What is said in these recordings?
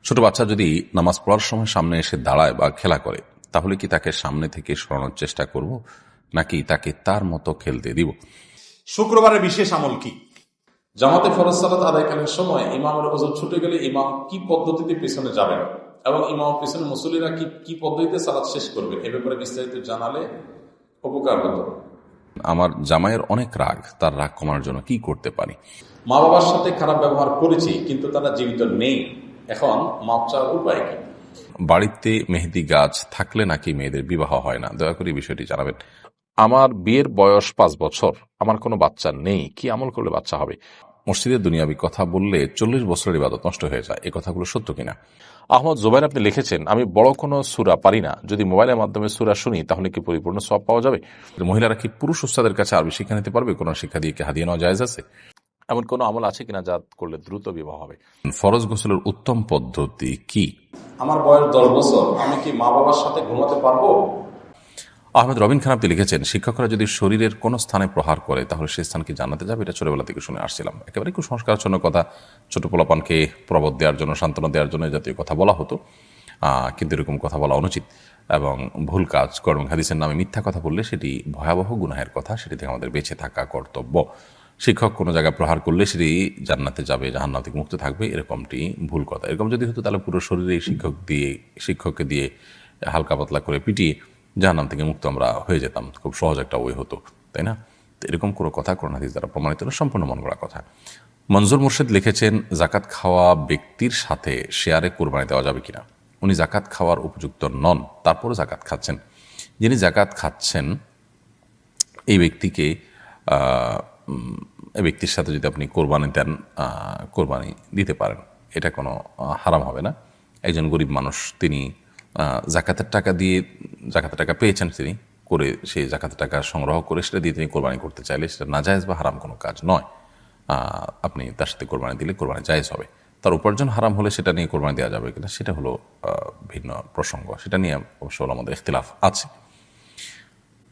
ছোট বাচ্চা যদি নামাজ পড়ার সময় সামনে এসে দাঁড়ায় বা খেলা করে, তাহলে কি তাকে সামনে থেকে সরানোর চেষ্টা করব, নাকি তাকে তার মতো খেলতে দিব? শুক্রবারের বিশেষ আমল কি? জামাতে ফরজ সালাত আদায়কালীন সময় ইমামের ওজন ছুটে গেলে ইমাম কি পদ্ধতিতে পেছনে যাবেন এবং ইমাম পেছনে মুসল্লিরা কি পদ্ধতিতে সালাত শেষ করবেন, এ ব্যাপারে বিস্তারিত জানালে উপকার হতো। আমার জামাইয়ের অনেক রাগ, তার রাগ কমানোর জন্য কি করতে পারি? মা বাবার সাথে খারাপ ব্যবহার করেছি কিন্তু তারা জীবিত নেই, এখন মাপ চাওয়ার উপায় কি? বাড়িতে মেহেদি গাছ থাকলে নাকি মেয়েদের বিবাহ হয় না? দয়া করে বিষয়টি জানাবেন। আমার বিয়ের বয়স 5 বছর, আমার কোনো বাচ্চা নেই, কি আমল করলে বাচ্চা হবে? মসজিদের দুনিয়াবি কথা বললে 40 বছরের ইবাদত নষ্ট হয়ে যায়, এই কথাগুলো সত্য কিনা? আহমদ জোবাইর আপনি লিখেছেন, আমি বড় কোনো সূরা পারি না, যদি মোবাইলের মাধ্যমে সূরা শুনি তাহলে কি পরিপূর্ণ সওয়াব পাওয়া যাবে? মহিলারা কি পুরুষ উস্তাদের কাছে আরবি শিক্ষা নিতে পারবে? কোরআন শিক্ষা দিয়ে কি হাদিয়া নেওয়া জায়েজ আছে? এমন কোনো আমল আছে কিনা যা করলে দ্রুত বিবাহ হবে? ফরজ গোসলের উত্তম পদ্ধতি কি? আমার বয়স 10 বছর, আমি কি মা বাবার সাথে ঘুমাতে পারবো? আহমেদ রবিন খান আপনি লিখেছেন, শিক্ষকরা যদি শরীরের কোনো স্থানে প্রহার করে তাহলে সেই স্থান কি জান্নাতে যাবে? এটা ছোটবেলা থেকে শুনে আসছিলাম, একেবারে কুসংস্কারজনক কথা। ছোট পোলাপানকে প্রবোধ দেওয়ার জন্য, সান্ত্বনা দেওয়ার জন্য জাতীয় কথা বলা হতো, কিন্তু এরকম কথা বলা অনুচিত এবং ভুল কাজ। কর্ম হাদিসের নামে মিথ্যা কথা বললে সেটি ভয়াবহ গুনাহের কথা, সেটি থেকে আমাদের বেঁচে থাকা কর্তব্য। শিক্ষক কোনো জায়গায় প্রহার করলে সেটি জান্নাতে যাবে, জাহান্নাম থেকে মুক্ত থাকবে, এরকমটি ভুল কথা। এরকম যদি হতো তাহলে পুরো শরীরে শিক্ষককে দিয়ে হালকা পাতলা করে পিটিয়ে জাহান্নাম থেকে মুক্ত আমরা হয়ে যেতাম, খুব সহজ একটা ওয়ে হতো, তাই না? তো এরকম কোনো কথা কোরআন হাদিস দ্বারা প্রমাণিত না, সম্পূর্ণ মন গড়া কথা। মনজুর মুর্শিদ লিখেছেন, জাকাত খাওয়া ব্যক্তির সাথে শেয়ারে কোরবানি দেওয়া যাবে কিনা? উনি জাকাত খাওয়ার উপযুক্ত নন, তারপরে জাকাত খাচ্ছেন। যিনি জাকাত খাচ্ছেন এই ব্যক্তির সাথে যদি আপনি কোরবানি দেন, কোরবানি দিতে পারেন, এটা কোনো হারাম হবে না। একজন গরিব মানুষ, তিনি জাকাতের টাকা পেয়েছেন, তিনি করে সেই জাকাতের টাকা সংগ্রহ করে সেটা দিয়ে তিনি কোরবানি করতে চাইলে সেটা নাজায়েজ বা হারাম কোনো কাজ নয়। আপনি তার সাথে কোরবানি দিলে কোরবানি জায়েজ হবে। তার উপার্জন হারাম হলে সেটা নিয়ে কোরবানি দেওয়া যাবে কিনা সেটা হলো ভিন্ন প্রসঙ্গ, সেটা নিয়ে অবশ্য আমাদের ইখতিলাফ আছে।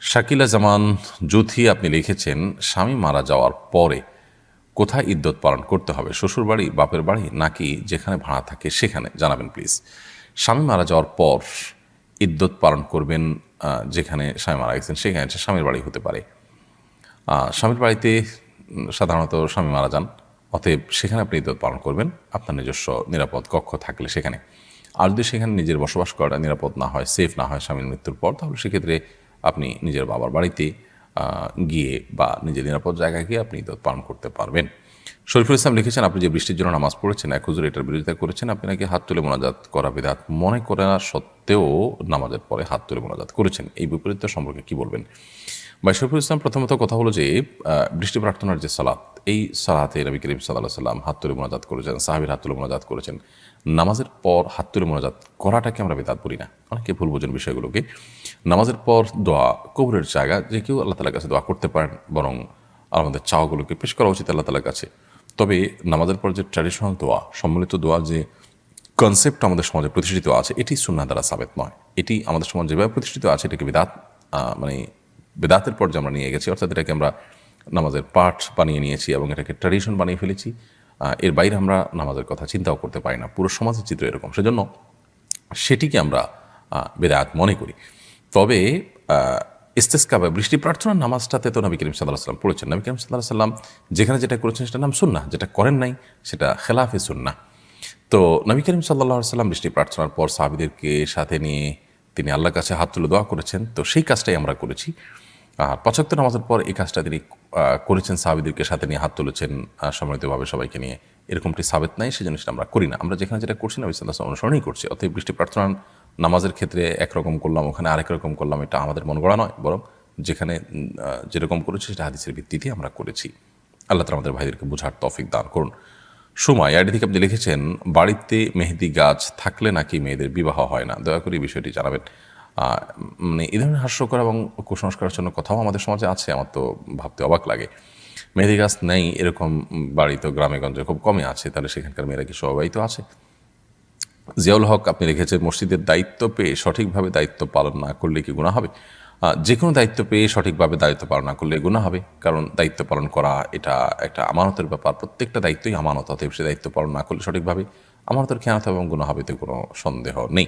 শাকিলা জামান জুথি আপনি লিখেছেন, স্বামী মারা যাওয়ার পরে কোথায় ইদ্যত পালন করতে হবে? শ্বশুর বাড়ি, বাপের বাড়ি, নাকি যেখানে ভাড়া থাকে সেখানে? জানাবেন প্লিজ। স্বামী মারা যাওয়ার পর ইদ্যত পালন করবেন যেখানে স্বামী মারা গেছেন সেখানে, স্বামীর বাড়ি হতে পারে। স্বামীর বাড়িতে সাধারণত স্বামী মারা যান, অতএব সেখানে আপনি ইদ্যত পালন করবেন, আপনার নিজস্ব নিরাপদ কক্ষ থাকলে সেখানে। আর যদি সেখানে নিজের বসবাস করাটা নিরাপদ না হয়, সেফ না হয় স্বামীর মৃত্যুর পর, তাহলে সেক্ষেত্রে আপনি নিজের বাবার বাড়িতে গিয়ে বা নিজের নিরাপদ জায়গায় গিয়ে আপনি ইদ্যত পালন করতে পারবেন। শরীফুল ইসলাম লিখেছেন, আপনি যে বৃষ্টির জন্য নামাজ পড়েছেন, এক হুজুর এটার বিরোধিতা করেছেন, আপনি নাকি হাত তুলে মোনাজাত করা বিদআত মনে করা সত্ত্বেও নামাজের পরে হাত তুলে মোনাজাত করেছেন, এই বিপরীত সম্পর্কে কি বলবেন? ভাই শরীফুল ইসলাম, প্রথমত কথা হলো যে বৃষ্টি প্রার্থনার যে সালাত, এই সালাতে নবী করিম সাল্লাল্লাহু আলাইহি সাল্লাম হাত তুলে মোনাজাত করেছেন, সাহাবীর হাত তুলে মোনাজাত করেছেন। নামাজের পর হাত তুলে মোনাজাত করাটাকে আমরা বিদআত বলি না, অনেকে ভুল বোঝেন বিষয়গুলোকে। নামাজের পর দোয়া কবুলের জায়গা, যে কেউ আল্লাহ তাআলার কাছে দোয়া করতে পারেন, বরং আমাদের চাওয়াগুলোকে পেশ করা উচিত আল্লাহ তাআলার কাছে। তবে নামাজের পর যে ট্র্যাডিশনাল দোয়া, সম্মিলিত দোয়া, যে কনসেপ্ট আমাদের সমাজে প্রতিষ্ঠিত আছে, এটি সুন্নাহ দ্বারা সাবেত নয়। এটি আমাদের সমাজে যেভাবে প্রতিষ্ঠিত আছে এটাকে বিদআত, মানে বেদাতের পর্যায়ে আমরা নিয়ে গেছি, অর্থাৎ এটাকে আমরা নামাজের পাঠ বানিয়ে নিয়েছি এবং এটাকে ট্র্যাডিশন বানিয়ে ফেলেছি। এর বাইরে আমরা নামাজের কথা চিন্তাও করতে পারি না, পুরো সমাজের চিত্র এরকম, সেজন্য সেটিকে আমরা বেদাত মনে করি। তবে ইস্তেসকা বা বৃষ্টি প্রার্থনার নামাজটাতে তো নবী করিম সাল্লাল্লাহু আলাইহি ওয়াসাল্লাম পড়েছেন। নবী করিম সাল্লাল্লাহু আলাইহি ওয়াসাল্লাম যেখানে যেটা করেছেন সেটার নাম সুন্নাহ, যেটা করেন নাই সেটা খেলাফে সুন্নাহ। তো নবী করিম সাল্লাল্লাহু আলাইহি ওয়াসাল্লাম বৃষ্টি প্রার্থনার পর সাহাবীদেরকে সাথে নিয়ে তিনি আল্লাহর কাছে হাত তুলে দোয়া করেছেন, তো সেই কাজটাই আমরা করেছি। আর ৫ ওয়াক্ত নামাজের পর এই কাজটা তিনি করেছেন, সাহাবীদেরকে সাথে নিয়ে হাত তুলেছেন সম্মিলিতভাবে সবাইকে নিয়ে, এরকমটি সাবেত নাই, সেই জিনিসটা আমরা করি না। আমরা যেখানে যেটা করছি নবী সাল্লাল্লাহু আলাইহি ওয়াসাল্লাম অনুসরণই করছি। অতএব বৃষ্টি প্রার্থনা নামাজের ক্ষেত্রে একরকম করলাম, ওখানে আরেক রকম করলাম, এটা আমাদের মন গড়া নয়, বরং যেখানে যেরকম করেছি সেটা হাদিসের ভিত্তিতে আমরা করেছি। আল্লাহ তাআলা আমাদের ভাইদেরকে বোঝার তৌফিক দান করুন। সময় আইডি থেকে আপনি লিখেছেন, বাড়িতে মেহেদি গাছ থাকলে নাকি মেয়েদের বিবাহ হয় না? দয়া করে এই বিষয়টি জানাবেন। মানে এই ধরনের হাস্যকর এবং কুসংস্কারের জন্য কথাও আমাদের সমাজে আছে, আমার তো ভাবতে অবাক লাগে। মেহেদি গাছ নেই এরকম বাড়ি তো গ্রামে গঞ্জে খুব কমই আছে, তাহলে সেখানকার মেয়েরা কি সবাই তো আছে? জিয়াউল হক আপনি লিখেছেন, মসজিদের দায়িত্ব পেয়ে সঠিকভাবে দায়িত্ব পালন না করলে কি গুনাহ হবে? যে কোনো দায়িত্ব পেয়ে সঠিকভাবে দায়িত্ব পালন না করলে গুনাহ হবে, কারণ দায়িত্ব পালন করা এটা একটা আমানতের ব্যাপার, প্রত্যেকটা দায়িত্বই আমানত, অতএব সে দায়িত্ব পালন না করলে সঠিকভাবে আমানতের খেয়ানত এবং গুনাহ হবে এতে কোনো সন্দেহ নেই।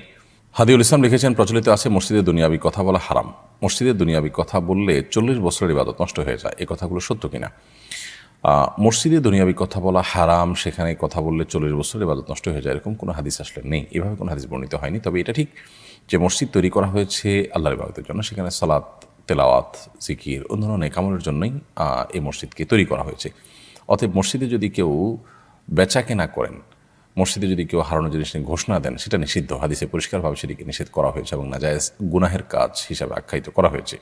হাদিউল ইসলাম লিখেছেন, প্রচলিত আছে মসজিদে দুনিয়াবি কথা বলা হারাম। মসজিদে দুনিয়াবি কথা বললে 40 বছরের ইবাদত নষ্ট হয়ে যায়, এই কথাগুলো সত্য কিনা? মসজিদে দুনিয়াবি কথা বলা হারাম, সেখানে কথা বললে 40 বছরের ইবাদত নষ্ট হয়ে যায়, এরকম কোনো হাদিস আসলে নেই, এভাবে কোনো হাদিস বর্ণিত হয়নি। তবে এটা ঠিক যে মসজিদ তৈরি করা হয়েছে আল্লাহর ইবাদতের জন্য, সেখানে সালাত, তেলাওয়াত, জিকির, অন্যান্য নেকামলের জন্যই এই মসজিদকে তৈরি করা হয়েছে। অতএব মসজিদে যদি কেউ বেচা কেনা করেন, মসজিদে যদি কেউ হারানো জিনিস নিয়ে ঘোষণা দেন, সেটা নিষিদ্ধ। হাদিসে পরিষ্কারভাবে সেটিকে নিষেধ করা হয়েছে এবং নাজায়েজ গুনাহের কাজ হিসাবে আখ্যায়িত করা হয়েছে।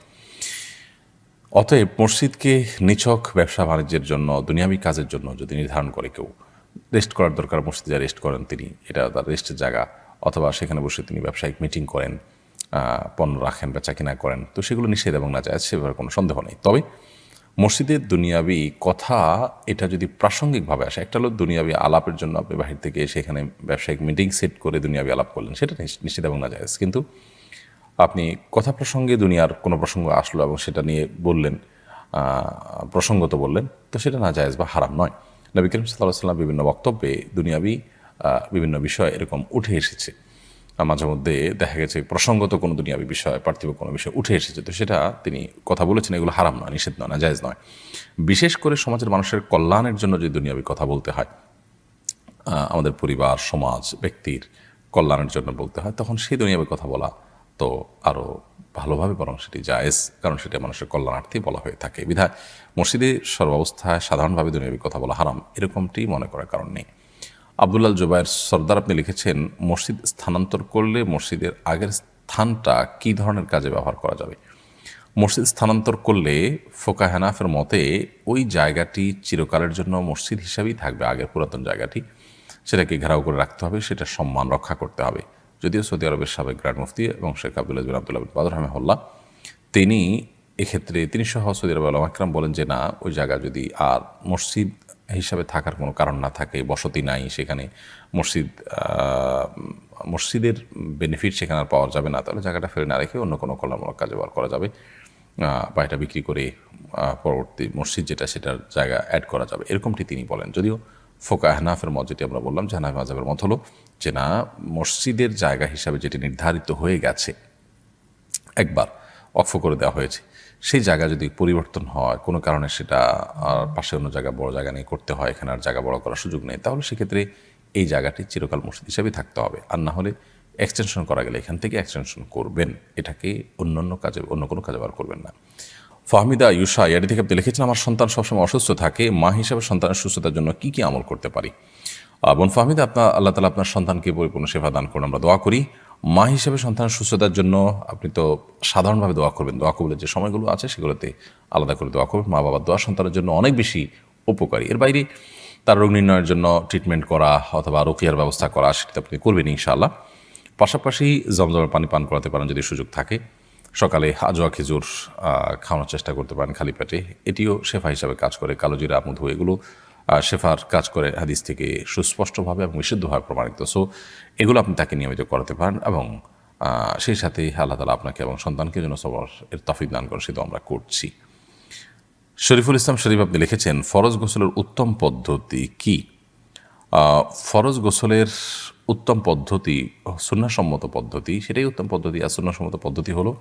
অতএব মসজিদকে নিছক ব্যবসা বাণিজ্যের জন্য, দুনিয়াবি কাজের জন্য যদি নির্ধারণ করে কেউ, রেস্ট করার দরকার, মসজিদে যা রেস্ট করেন তিনি, এটা তার রেস্টের জায়গা, অথবা সেখানে বসে তিনি ব্যবসায়িক মিটিং করেন, পণ্য রাখেন, বেচা কিনা করেন, তো সেগুলো নিষেধ এবং নাজায়েজ, সেভাবে কোনো সন্দেহ নেই। তবে মসজিদের দুনিয়াবি কথা এটা যদি প্রাসঙ্গিকভাবে আসে, একটা হলো দুনিয়াবি আলাপের জন্য আপনি বাহির থেকে সেখানে ব্যবসায়িক মিটিং সেট করে দুনিয়াবি আলাপ করলেন, সেটা নিষেধ এবং নাজায়েজ। কিন্তু আপনি কথা প্রসঙ্গে দুনিয়ার কোনো প্রসঙ্গ আসলো এবং সেটা নিয়ে বললেন, প্রসঙ্গত বললেন, তো সেটা নাজায়েজ বা হারাম নয়। নবী করিম সাল্লাল্লাহু আলাইহি ওয়াসাল্লাম বিভিন্ন বক্তব্যে দুনিয়াবি বিভিন্ন বিষয় এরকম উঠে এসেছে। মাঝে মধ্যে দেখা গেছে প্রসঙ্গত কোনো দুনিয়াবি বিষয়, পার্থিব কোনো বিষয় উঠে এসেছে, তো সেটা তিনি কথা বলেছেন, এগুলো হারাম নয়, নিষেধ নয়, নাজায়েজ নয়। বিশেষ করে সমাজের মানুষের কল্যাণের জন্য যদি দুনিয়াবি কথা বলতে হয়, আমাদের পরিবার, সমাজ, ব্যক্তির কল্যাণের জন্য বলতে হয়, তখন সেই দুনিয়াবি কথা বলা তো আরও ভালোভাবে বরং সেটি জায়েজ, কারণ সেটা মানুষের কল্যাণার্থে বলা হয়ে থাকে। বিধায় মসজিদে সর্বাবস্থায় সাধারণভাবে দুনিয়াবি কথা বলা হারাম, এরকমটি মনে করার কারণ নেই। আব্দুল্লাহ জুবায়ের সর্দার আপনি লিখেছেন, মসজিদ স্থানান্তর করলে মসজিদের আগের স্থানটা কী ধরনের কাজে ব্যবহার করা যাবে? মসজিদ স্থানান্তর করলে ফোকা হানাফের মতে ওই জায়গাটি চিরকালের জন্য মসজিদ হিসাবেই থাকবে, আগের পুরাতন জায়গাটি, সেটাকে ঘেরাও করে রাখতে হবে, সেটা সম্মান রক্ষা করতে হবে। যদিও সৌদি আরবের সাবেক গ্র্যান্ড মুফতি এবং শেখ আব্দুল্লাহ বিন আব্দুল্লাহ বিন বাদর রাহিমাহুল্লাহ তিনি এক্ষেত্রে, তিনি সহ সৌদি আরবের উলামা ইকরাম বলেন যে না, ওই জায়গা যদি আর মসজিদ হিসাবে থাকার কোনো কারণ না থাকে, বসতি নাই সেখানে, মসজিদের বেনিফিট সেখানে আর পাওয়া যাবে না, তাহলে জায়গাটা ফেলে না রেখে অন্য কোনো কল্যাণমূলক কাজে ব্যবহার করা যাবে, বা এটা বিক্রি করে পরবর্তী মসজিদ যেটা, সেটার জায়গা অ্যাড করা যাবে, এরকমটি তিনি বলেন। যদিও ফোকা হানাফের মত, যেটি আমরা বললাম যে হানাফি মাযহাবের মত হলো যে না, মসজিদের জায়গা হিসাবে যেটি নির্ধারিত হয়ে গেছে, একবার ওয়াকফ করে দেওয়া হয়েছে, সেই জায়গা যদি পরিবর্তন হয় কোনো কারণে, সেটা পাশে অন্য জায়গা, বড় জায়গা নিয়ে করতে হয়, এখানে আর জায়গা বড় করার সুযোগ নেই, তাহলে সেক্ষেত্রে এই জায়গাটি চিরকাল মসজিদ হিসাবেই থাকতে হবে। আর না হলে এক্সটেনশন করা গেলে এখান থেকে এক্সটেনশন করবেন, এটাকে অন্য কাজে, অন্য কোনো কাজে ব্যবহার করবেন না। ফাহমিদা ইউসা ইয়াডি থেকে আপনি লিখেছেন, আমার সন্তান সবসময় অসুস্থ থাকে, মা হিসাবে সন্তানের সুস্থতার জন্য কি কি আমল করতে পারি? বোন ফাহমিদা, আল্লাহ তাআলা আপনার সন্তানকে পরিপূর্ণ সেবা দান করুন, আমরা দোয়া করি। মা হিসেবে সন্তানের সুস্থতার জন্য আপনি তো সাধারণভাবে দোয়া করবেন, দোয়া কবুলের যে সময়গুলো আছে সেগুলোতে আলাদা করে দোয়া করবেন। মা বাবার দোয়া সন্তানের জন্য অনেক বেশি উপকারী। এর বাইরে তার রোগ নির্ণয়ের জন্য ট্রিটমেন্ট করা অথবা রুকিয়ার ব্যবস্থা করা, সেটা আপনি করবেন ইনশাআল্লাহ। পাশাপাশি জমজমের পানি পান করাতে পারেন যদি সুযোগ থাকে। সকালে আজোয়া খেজুর খাওয়ানোর চেষ্টা করতে পারেন খালি পেটে, এটিও শেফা হিসাবে কাজ করে। কালোজিরা, মধু, এগুলো শেফার কাজ করে হাদিস থেকে সুস্পষ্টভাবে এবং বিশুদ্ধভাবে প্রমাণিত। সো এগুলো আপনি তাকে নিয়মিত করাতে পারেন এবং সেই সাথে আল্লাহ তাআলা আপনাকে এবং সন্তানকে যেন সবার এর তৌফিক দান করেন, সেটা আমরা করছি। শরীফুল ইসলাম শরীফ আপনি লিখেছেন, ফরজ গোসলের উত্তম পদ্ধতি কি? ফরজ গোসলের উত্তম পদ্ধতি, সুন্নাহসম্মত পদ্ধতি, সেটাই উত্তম পদ্ধতি। আর সুন্নাহসম্মত পদ্ধতি হলো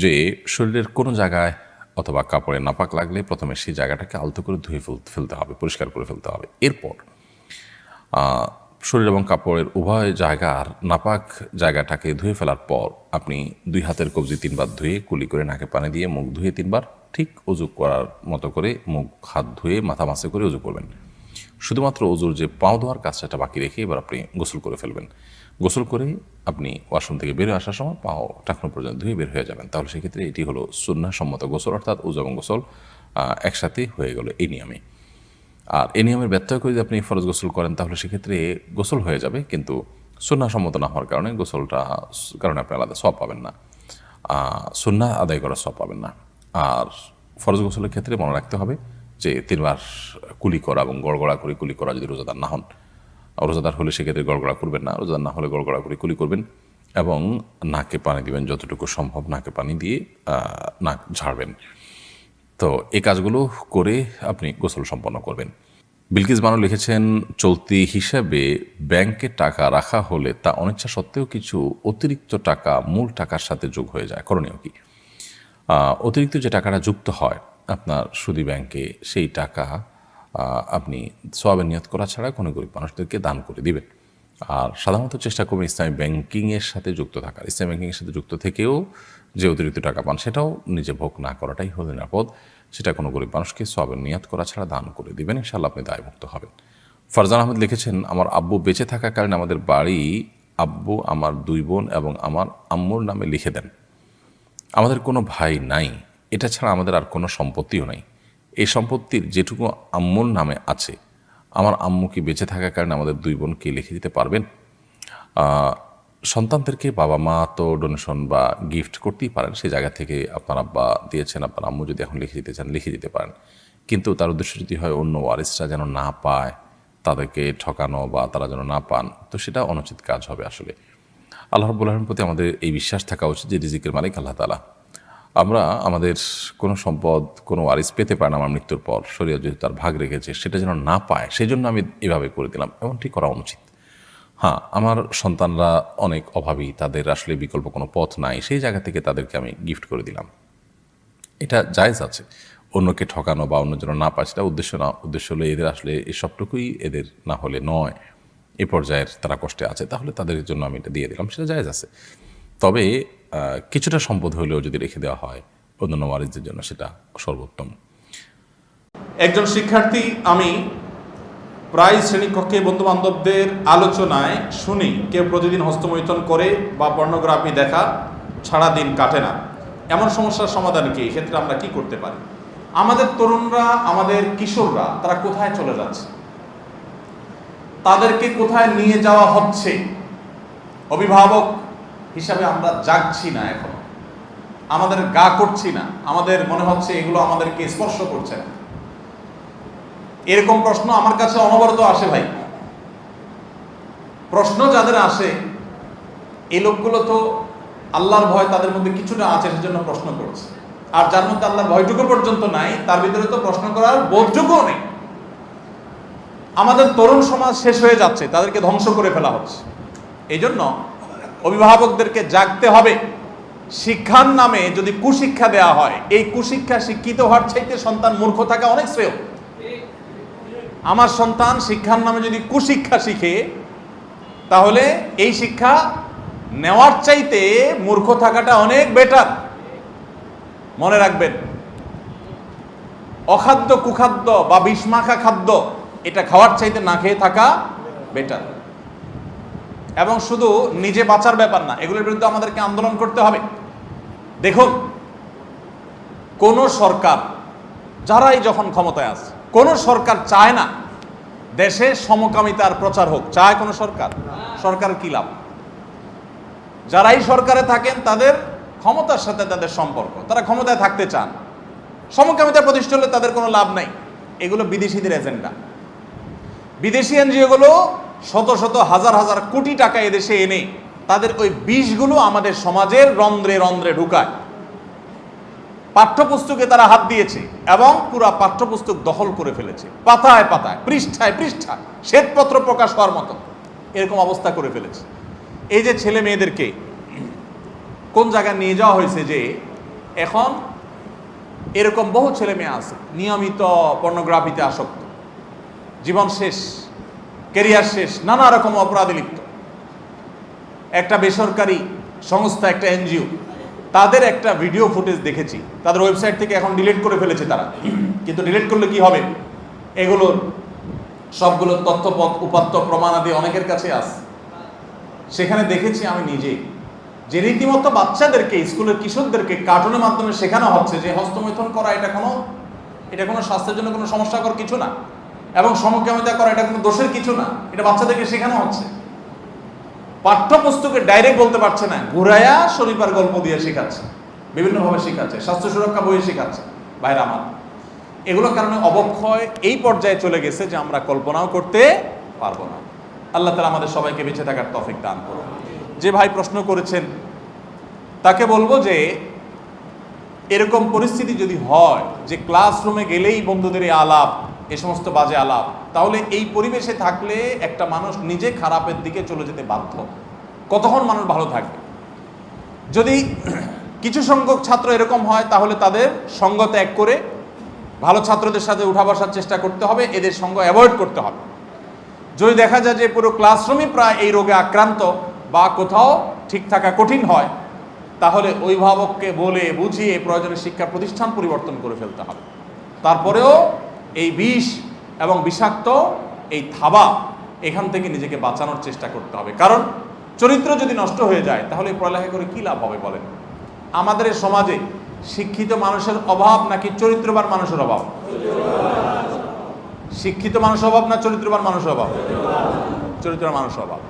যে শরীরের কোনো জায়গায় অথবা কাপড়ে নাপাক লাগলে প্রথমে সেই জায়গাটাকে আলতো করে ধুয়ে ফেলতে হবে, পরিষ্কার করে ফেলতে হবে। এরপর শরীর এবং কাপড়ের উভয় জায়গার নাপাক জায়গাটাকে ধুয়ে ফেলার পর আপনি 2 হাতের কবজি 3 বার ধুয়ে কুলি করে নাকে পানি দিয়ে মুখ ধুয়ে 3 বার ঠিক উজু করার মতো করে মুখ হাত ধুয়ে মাথা মাসে করে উজু করবেন। শুধুমাত্র উজুর যে পাও ধোয়ার কাজটা বাকি রেখে এবার আপনি গোসল করে ফেলবেন। গোসল করে আপনি ওয়াশরুম থেকে বের আসার সময় পাও টাকনো পর্যন্ত ধুয়ে বের হয়ে যাবেন। তাহলে সেক্ষেত্রে এটি হলো সুন্নাহসম্মত গোসল, অর্থাৎ উজু এবং গোসল একসাথে হয়ে গেল এই নিয়মে। আর এই নিয়মের ব্যত্যয় করে যদি আপনি ফরজ গোসল করেন তাহলে সেক্ষেত্রে গোসল হয়ে যাবে, কিন্তু সুন্নাহসম্মত না হওয়ার কারণে গোসলটা কারণে আপনি আলাদা সওয়াব পাবেন না, সুন্নাহ আদায় করার সওয়াব পাবেন না। আর ফরজ গোসলের ক্ষেত্রে মনে রাখতে হবে যে 3 বার কুলি করা এবং গড়গড়া করে কুলি করা, যদি রোজাদার না হন। রোজাদার হলে সেক্ষেত্রে গড়গড়া করবেন না, রোজাদার না হলে গড়গড়া করে কুলি করবেন এবং নাকে পানি দিবেন, যতটুকু সম্ভব নাকে পানি দিয়ে নাক ঝাড়বেন। তো এই কাজগুলো করে আপনি গোসল সম্পন্ন করবেন। বিলকিস বানু লিখেছেন, চলতি হিসাবে ব্যাংকে টাকা রাখা হলে তা অনিচ্ছা সত্ত্বেও কিছু অতিরিক্ত টাকা মূল টাকার সাথে যোগ হয়ে যায়, করণীয় কি? অতিরিক্ত যে টাকাটা যুক্ত হয় আপনার সুদী ব্যাংকে, সেই টাকা আপনি সওয়াবের নিয়ত করা ছাড়া কোনো গরিব মানুষদেরকে দান করে দিবেন। আর সাধারণত চেষ্টা করবেন ইসলামী ব্যাংকিংয়ের সাথে যুক্ত থাকার। ইসলামী ব্যাংকিংয়ের সাথে যুক্ত থেকেও যে অতিরিক্ত টাকা পান সেটাও নিজে ভোগ না করাটাই হলো নিরাপদ। সেটা কোনো গরিব মানুষকে সওয়াবের নিয়ত করা ছাড়া দান করে দিবেন, ইনশাআল্লাহ আপনি দায়মুক্ত হবেন। ফারজান আহমেদ লিখেছেন, আমার আব্বু বেঁচে থাকাকালীন আমাদের বাড়ি আব্বু, আমার 2 বোন এবং আমার আম্মুর নামে লিখে দেন। আমাদের কোনো ভাই নাই, এটা ছাড়া আমাদের আর কোনো সম্পত্তিও নাই। এই সম্পত্তির যেটুকু আম্মুর নামে আছে, আমার আম্মু কি বেঁচে থাকার কারণে আমাদের 2 বোনকে লিখে দিতে পারবেন? সন্তানদেরকে বাবা মা তো ডোনেশন বা গিফট করতেই পারেন, সেই জায়গা থেকে আপনার আব্বা দিয়েছেন, আপনার আম্মু যদি এখন লিখে দিতে চান লিখে দিতে পারেন। কিন্তু তার উদ্দেশ্য যদি হয় অন্য ওয়ারিসরা যেন না পায়, তাদেরকে ঠকানো বা তারা যেন না পান, তো সেটা অনুচিত কাজ হবে। আসলে আল্লাহ রাব্বুল আলামিনের প্রতি আমাদের এই বিশ্বাস থাকা উচিত যে রিজিকের মালিক আল্লাহ তাআলা। আমরা আমাদের কোনো সম্পদ কোনো ওয়ারিস পেতে পারে না আমার মৃত্যুর পর, শরীয়ত যেহেতু তার ভাগ রেখেছে, সেটা যেন না পায় সেই জন্য আমি এভাবে করে দিলাম, এমনটি করা অনুচিত। হ্যাঁ, আমার সন্তানরা অনেক অভাবী, তাদের আসলে বিকল্প কোনো পথ নাই, সেই জায়গা থেকে তাদেরকে আমি গিফট করে দিলাম, এটা জায়েজ আছে। অন্যকে ঠকানো বা অন্য যেন না পায় সেটা উদ্দেশ্য না। উদ্দেশ্য হলো এদের আসলে এসবটুকুই এদের না হলে নয়, এ পর্যায়ের তারা কষ্টে আছে, তাহলে তাদের জন্য আমি এটা দিয়ে দিলাম, সেটা জায়েজ আছে। তবে কিছুটা সম্পদ হলেও যদি রেখে দেওয়া হয় অন্যান্য ওয়ারিসদের জন্য, সেটা সর্বোত্তম। একজন শিক্ষার্থী, আমি প্রায় শ্রেণীকক্ষে বন্ধু বান্ধবদের আলোচনায় শুনি কেউ প্রতিদিন হস্তমৈথুন করে বা পর্নোগ্রাফি দেখা ছাড়া দিন কাটে না। এমন সমস্যার সমাধান কি? এক্ষেত্রে আমরা কি করতে পারি? আমাদের তরুণরা, আমাদের কিশোররা, তারা কোথায় চলে যাচ্ছে? তাদেরকে কোথায় নিয়ে যাওয়া হচ্ছে? অভিভাবক হিসাবে আমরা জাগছি না, এখন আমাদের গা করছি না, আমাদের মনে হচ্ছে এগুলো আমাদেরকে স্পর্শ করছে না। এরকম প্রশ্ন আমার কাছে অনবরত আসে ভাই। প্রশ্ন যাদের আসে, এই লোকগুলো তো আল্লাহর ভয় তাদের মধ্যে কিছুটা আছে, সেজন্য প্রশ্ন করছে। আর যার মধ্যে আল্লাহর ভয়টুকু পর্যন্ত নাই, তার ভিতরে তো প্রশ্ন করার বোধটুকুও নেই। আমাদের তরুণ সমাজ শেষ হয়ে যাচ্ছে, তাদেরকে ধ্বংস করে ফেলা হচ্ছে। এই জন্য অভিভাবকদেরকে জাগতে হবে। শিক্ষার নামে যদি কুশিক্ষা দেওয়া হয়, এই কুশিক্ষা শিক্ষিত হওয়ার চাইতে সন্তান মূর্খ থাকা অনেক শ্রেয়। আমার সন্তান শিক্ষার নামে যদি কুশিক্ষা শিখে, তাহলে এই শিক্ষা নেওয়ার চাইতে মূর্খ থাকাটা অনেক বেটার। মনে রাখবেন, অখাদ্য কুখাদ্য বা বিষমাখা খাদ্য, এটা খাওয়ার চাইতে না খেয়ে থাকা বেটার। এবং শুধু নিজে বাঁচার ব্যাপার না, এগুলোর বিরুদ্ধে আমাদেরকে আন্দোলন করতে হবে। দেখুন, কোন সরকার, যারাই যখন ক্ষমতায় আছে, কোন সরকার চায় না দেশে সমকামিতার প্রচার হোক। চায় কোন সরকার? সরকারের কি লাভ? যারাই সরকারে থাকেন তাদের ক্ষমতার সাথে তাদের সম্পর্ক, তারা ক্ষমতায় থাকতে চান। সমকামিতা প্রতিষ্ঠা হলে তাদের কোনো লাভ নাই। এগুলো বিদেশিদের এজেন্ডা। বিদেশি এনজিওগুলো শত শত হাজার হাজার কোটি টাকা এদেশে এনে তাদের ওই বিষগুলো আমাদের সমাজের রন্ধ্রে রন্ধ্রে ঢুকায়। পাঠ্যপুস্তকে তারা হাত দিয়েছে এবং পুরা পাঠ্যপুস্তক দখল করে ফেলেছে। পাতায় পাতায়, পৃষ্ঠায় পৃষ্ঠায় শ্বেতপত্র প্রকাশ হওয়ার মতো এরকম অবস্থা করে ফেলেছে। এই যে ছেলে মেয়েদেরকে কোন জায়গায় নিয়ে যাওয়া হয়েছে, যে এখন এরকম বহু ছেলে মেয়ে আছে নিয়মিত পর্নোগ্রাফিতে আসক্ত, জীবন শেষ, ক্যারিয়ার শেষ, নানা রকম অপরাধে লিপ্ত। একটা বেসরকারি সংস্থা, একটা এনজিও, তাদের একটা ভিডিও ফুটেজ দেখেছি, তাদের ওয়েবসাইট থেকে এখন ডিলিট করে ফেলেছে তারা। কিন্তু ডিলিট করলে কি হবে? এগুলোর সবগুলো তথ্যপথ উপাত্ত প্রমাণাদি অনেকের কাছে আছে। সেখানে দেখেছি আমি নিজে যে রীতিমতো বাচ্চাদেরকে, স্কুলের কিশোরদেরকে কার্টুনের মাধ্যমে শেখানো হচ্ছে যে হস্তমৈথুন করা এটা কোনো স্বাস্থ্যের জন্য কোনো সমস্যাকর কিছু না, এবং সমকামিতা করা এটা কোনো দোষের কিছু না। এটা বাচ্চাদেরকে শেখানো হচ্ছে। পাঠ্যপুস্তকে ডাইরেক্ট বলতে পারছে না, ঘুরাইয়া শনিবার গল্প দিয়ে শেখাচ্ছে, বিভিন্নভাবে শেখাচ্ছে, স্বাস্থ্য সুরক্ষা বইয়ে শেখাচ্ছে। ভাইরা আমার, এগুলোর কারণে অবক্ষয় এই পর্যায়ে চলে গেছে যে আমরা কল্পনাও করতে পারবো না। আল্লাহ তাআলা আমাদের সবাইকে বেঁচে থাকার তৌফিক দান করুন। যে ভাই প্রশ্ন করেছেন তাকে বলবো যে এরকম পরিস্থিতি যদি হয় যে ক্লাসরুমে গেলেই বন্ধুদের আলাপ, এ সমস্ত বাজে আলাপ, তাহলে এই পরিবেশে থাকলে একটা মানুষ নিজে খারাপের দিকে চলে যেতে বাধ্য। কতক্ষণ মানুষ ভালো থাকবে? যদি কিছু সংখ্যক ছাত্র এরকম হয় তাহলে তাদের সঙ্গ ত্যাগ করে ভালো ছাত্রদের সাথে উঠা বসার চেষ্টা করতে হবে, এদের সঙ্গ অ্যাভয়েড করতে হবে। যদি দেখা যায় যে পুরো ক্লাসরুমই প্রায় এই রোগে আক্রান্ত বা কোথাও ঠিক থাকা কঠিন হয়, তাহলে অভিভাবককে বলে বুঝিয়ে প্রয়োজনে শিক্ষা প্রতিষ্ঠান পরিবর্তন করে ফেলতে হবে। তারপরেও এই বিষ এবং বিষাক্ত এই থাবা, এখান থেকে নিজেকে বাঁচানোর চেষ্টা করতে হবে। কারণ চরিত্র যদি নষ্ট হয়ে যায় তাহলে পড়ালেখা করে কী লাভ হবে বলেন? আমাদের এই সমাজে শিক্ষিত মানুষের অভাব নাকি চরিত্রবান মানুষের অভাব? শিক্ষিত মানুষের অভাব না চরিত্রবান মানুষের অভাব? চরিত্রবান মানুষের অভাব।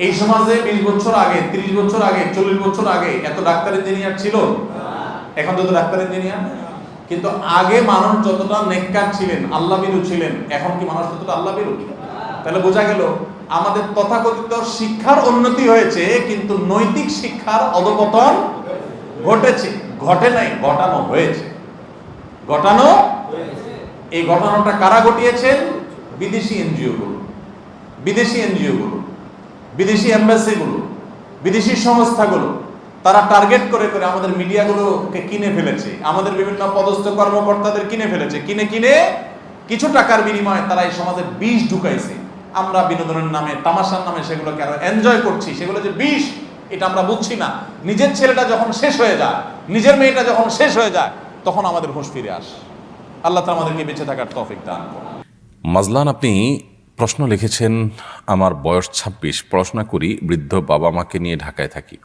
এই সমাজে 20 বছর আগে, 30 বছর আগে, 40 বছর আগে এত ডাক্তার ইঞ্জিনিয়ার ছিল? এখন যত ডাক্তার ইঞ্জিনিয়ার। কিন্তু আগে মানুষ যতটা নেককার ছিলেন, আল্লাহভীরু ছিলেন, এখন কি মানুষ ততটা আল্লাহভীরু? তাহলে বোঝা গেল আমাদের তথাকথিত শিক্ষার উন্নতি হয়েছে, কিন্তু নৈতিক শিক্ষার অধঃপতন ঘটেছে। ঘটে নাই, ঘটানো হয়েছে। ঘটানো, এই ঘটনাটা কারা ঘটিয়েছেন? বিদেশি এনজিওগুলো, বিদেশি এনজিওগুলো, বিদেশি এম্বাসিগুলো, বিদেশি সংস্থাগুলো। তারা টার্গেট করে করে আমাদের মিডিয়াগুলোকে কিনে ফেলেছে, আমাদের বিভিন্ন পদস্থ কর্মকর্তাদের কিনে ফেলেছে। কিনে কিনে কিছু টাকার বিনিময়ে তারা এই সমাজে বিষ ঢুকাইছে। আমরা বিনোদনের নামে, তামাশার নামে সেগুলোকে আরো এনজয় করছি। সেগুলো যে বিষ এটা আমরা বুঝছি না। নিজের ছেলেটা যখন শেষ হয়ে যায়, নিজের মেয়েটা যখন শেষ হয়ে যায়, তখন আমাদের হুঁশ ফিরে আসে। আল্লাহ তাআলা আমাদেরকে বেঁচে থাকার তৌফিক দান করুন। মাজলান, আপনি প্রশ্ন লিখেছেন, আমার বয়স 26, পড়াশোনা করি, বৃদ্ধ বাবা মাকে নিয়ে ঢাকায় থাকি।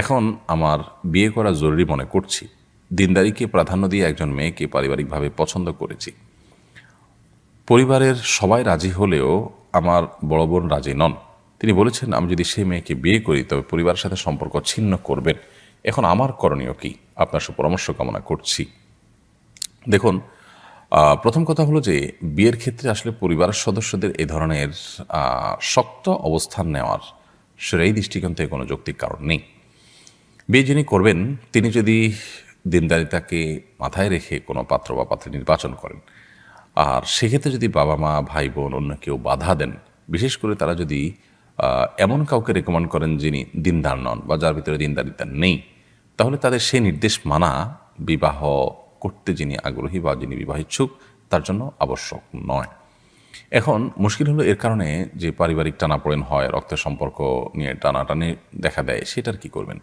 এখন আমার বিয়ে করা জরুরি মনে করছি। দিনদারিকে প্রাধান্য দিয়ে একজন মেয়েকে পারিবারিকভাবে পছন্দ করেছি। পরিবারের সবাই রাজি হলেও আমার বড় বোন রাজি নন। তিনি বলেছেন আমি যদি সেই মেয়েকে বিয়ে করি তবে পরিবারের সাথে সম্পর্ক ছিন্ন করবেন। এখন আমার করণীয় কি? আপনার সুপরামর্শ কামনা করছি। দেখুন, প্রথম কথা হলো যে বিয়ের ক্ষেত্রে আসলে পরিবারের সদস্যদের এই ধরনের শক্ত অবস্থান নেওয়ার সেই দৃষ্টিকোণ থেকে কোনো যৌক্তিক কারণ নেই। বিয়ে যিনি করবেন তিনি যদি দিনদারিতাকে মাথায় রেখে কোনো পাত্র বা পাত্রী নির্বাচন করেন, আর সেক্ষেত্রে যদি বাবা মা, ভাই বোন, অন্য কেউ বাধা দেন, বিশেষ করে তারা যদি এমন কাউকে রেকমেন্ড করেন যিনি দিনদার নন বা যার ভিতরে দিনদারিতা নেই, তাহলে তাদের সেই নির্দেশ মানা বিবাহ করতে যিনি আগ্রহী বা যিনি বিবাহ ইচ্ছুক তার জন্য আবশ্যক নয়। এখন মুশকিল হলো এর কারণে যে পারিবারিক টানাপোড়েন হয়, রক্তের সম্পর্ক নিয়ে টানাটানি দেখা দেয়, সেটার কি করবেন?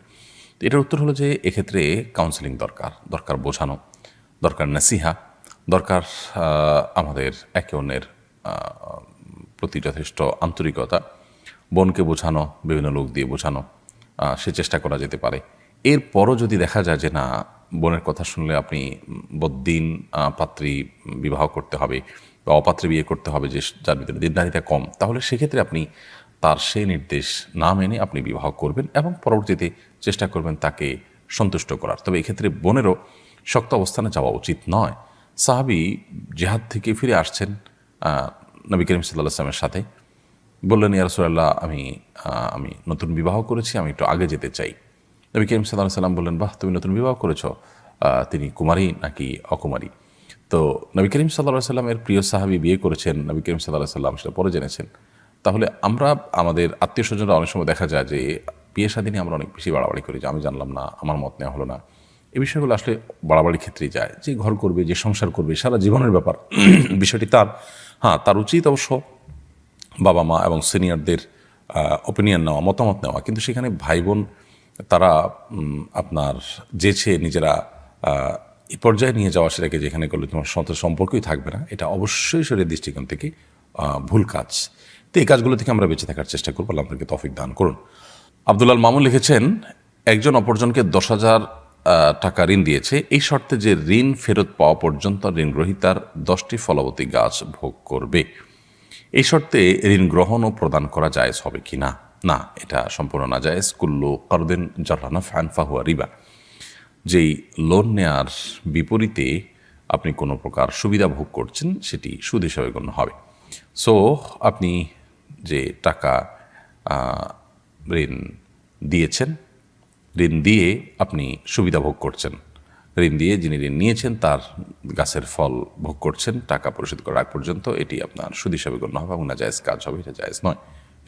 এটার উত্তর হলো যে এক্ষেত্রে কাউন্সেলিং দরকার বোঝানো, দরকার নাসিহা, দরকার আমাদের একে অন্যের প্রতি যথেষ্ট আন্তরিকতা। বোনকে বোঝানো, বিভিন্ন লোক দিয়ে বোঝানো, সে চেষ্টা করা যেতে পারে। এরপরও যদি দেখা যায় যে না, বোনের কথা শুনলে আপনি বদ্দিন পাত্রী বিবাহ করতে হবে বা অপাত্রে বিয়ে করতে হবে যে যার ভিতরে দিনদারিতা কম, তাহলে সেক্ষেত্রে আপনি তার সেই নির্দেশ না মেনে আপনি বিবাহ করবেন এবং পরবর্তীতে চেষ্টা করবেন তাকে সন্তুষ্ট করার। তবে এক্ষেত্রে বোনেরও শক্ত অবস্থানে যাওয়া উচিত নয়। সাহাবী জিহাদ থেকে ফিরে আসছেন নবী করিম সাল্লাল্লাহু আলাইহি ওয়াসাল্লামের সাথে, বললেন ইয়া রাসূলুল্লাহ, আমি নতুন বিবাহ করেছি, আমি একটু আগে যেতে চাই। নবী করিম সাল্লাল্লাহু আলাইহি ওয়াসাল্লাম বললেন, বাহ, তুমি নতুন বিবাহ করেছো, তিনি কুমারী নাকি অকুমারী? তো নবী করিম সাল্লাল্লাহু আলাইহি ওয়াসাল্লামের প্রিয় সাহাবী বিয়ে করেছেন, নবী করিম সাল্লাল্লাহু আলাইহি ওয়াসাল্লাম সেটা পরে জেনেছেন। তাহলে আমরা আমাদের আত্মীয় স্বজনরা অনেক সময় দেখা যায় যে বিয়ে শাদী নিয়ে আমরা অনেক বেশি বাড়াবাড়ি করি, যে আমি জানলাম না, আমার মত নেওয়া হলো না। এই বিষয়গুলো আসলে বাড়াবাড়ির ক্ষেত্রেই যায়। যে ঘর করবে, যে সংসার করবে, সারা জীবনের ব্যাপার, বিষয়টি তার। হ্যাঁ, তার উচিত অবশ্য বাবা মা এবং সিনিয়রদের ওপিনিয়ন নেওয়া, মতামত নেওয়া, কিন্তু সেখানে ভাই বোন তারা আপনার যেছে নিজেরা এই পর্যায়ে নিয়ে যাওয়া, সেটাকে যেখানে করলে তোমার সাথে সম্পর্কই থাকবে না, এটা অবশ্যই শরীরের দৃষ্টিকোণ থেকে ভুল কাজ। তো এই কাজগুলো থেকে আমরা বেঁচে থাকার চেষ্টা করবো। আল্লাহ আপনাকে তৌফিক দান করুন। আব্দুল্লাহ মামুন লিখেছেন, একজন অপরজনকে 10,000 টাকা ঋণ দিয়েছে, এই শর্তে যে ঋণ ফেরত পাওয়া পর্যন্ত ঋণ গ্রহীতার 10টি ফলবতী গাছ ভোগ করবে। এই শর্তে ঋণ গ্রহণ ও প্রদান করা জায়েজ হবে কি না? না, এটা সম্পূর্ণ না জায়েজ। কুল্লু কারদিন জাররা নাফআন ফাহুয়া রিবা। যেই লোন নেয়ার বিপরীতে আপনি কোনো প্রকার সুবিধা ভোগ করছেন, সেটি সুদ হিসাবে গণ্য হবে। সো আপনি যে টাকা ঋণ দিয়েছেন, ঋণ দিয়ে আপনি সুবিধা ভোগ করছেন, ঋণ দিয়ে যিনি ঋণ নিয়েছেন তার গাছের ফল ভোগ করছেন টাকা পরিশোধ করার আগ পর্যন্ত, এটি আপনার সুদ হিসাবে গণ্য হবে এবং নাজায়েজ কাজ হবে, এটা জায়েজ নয়।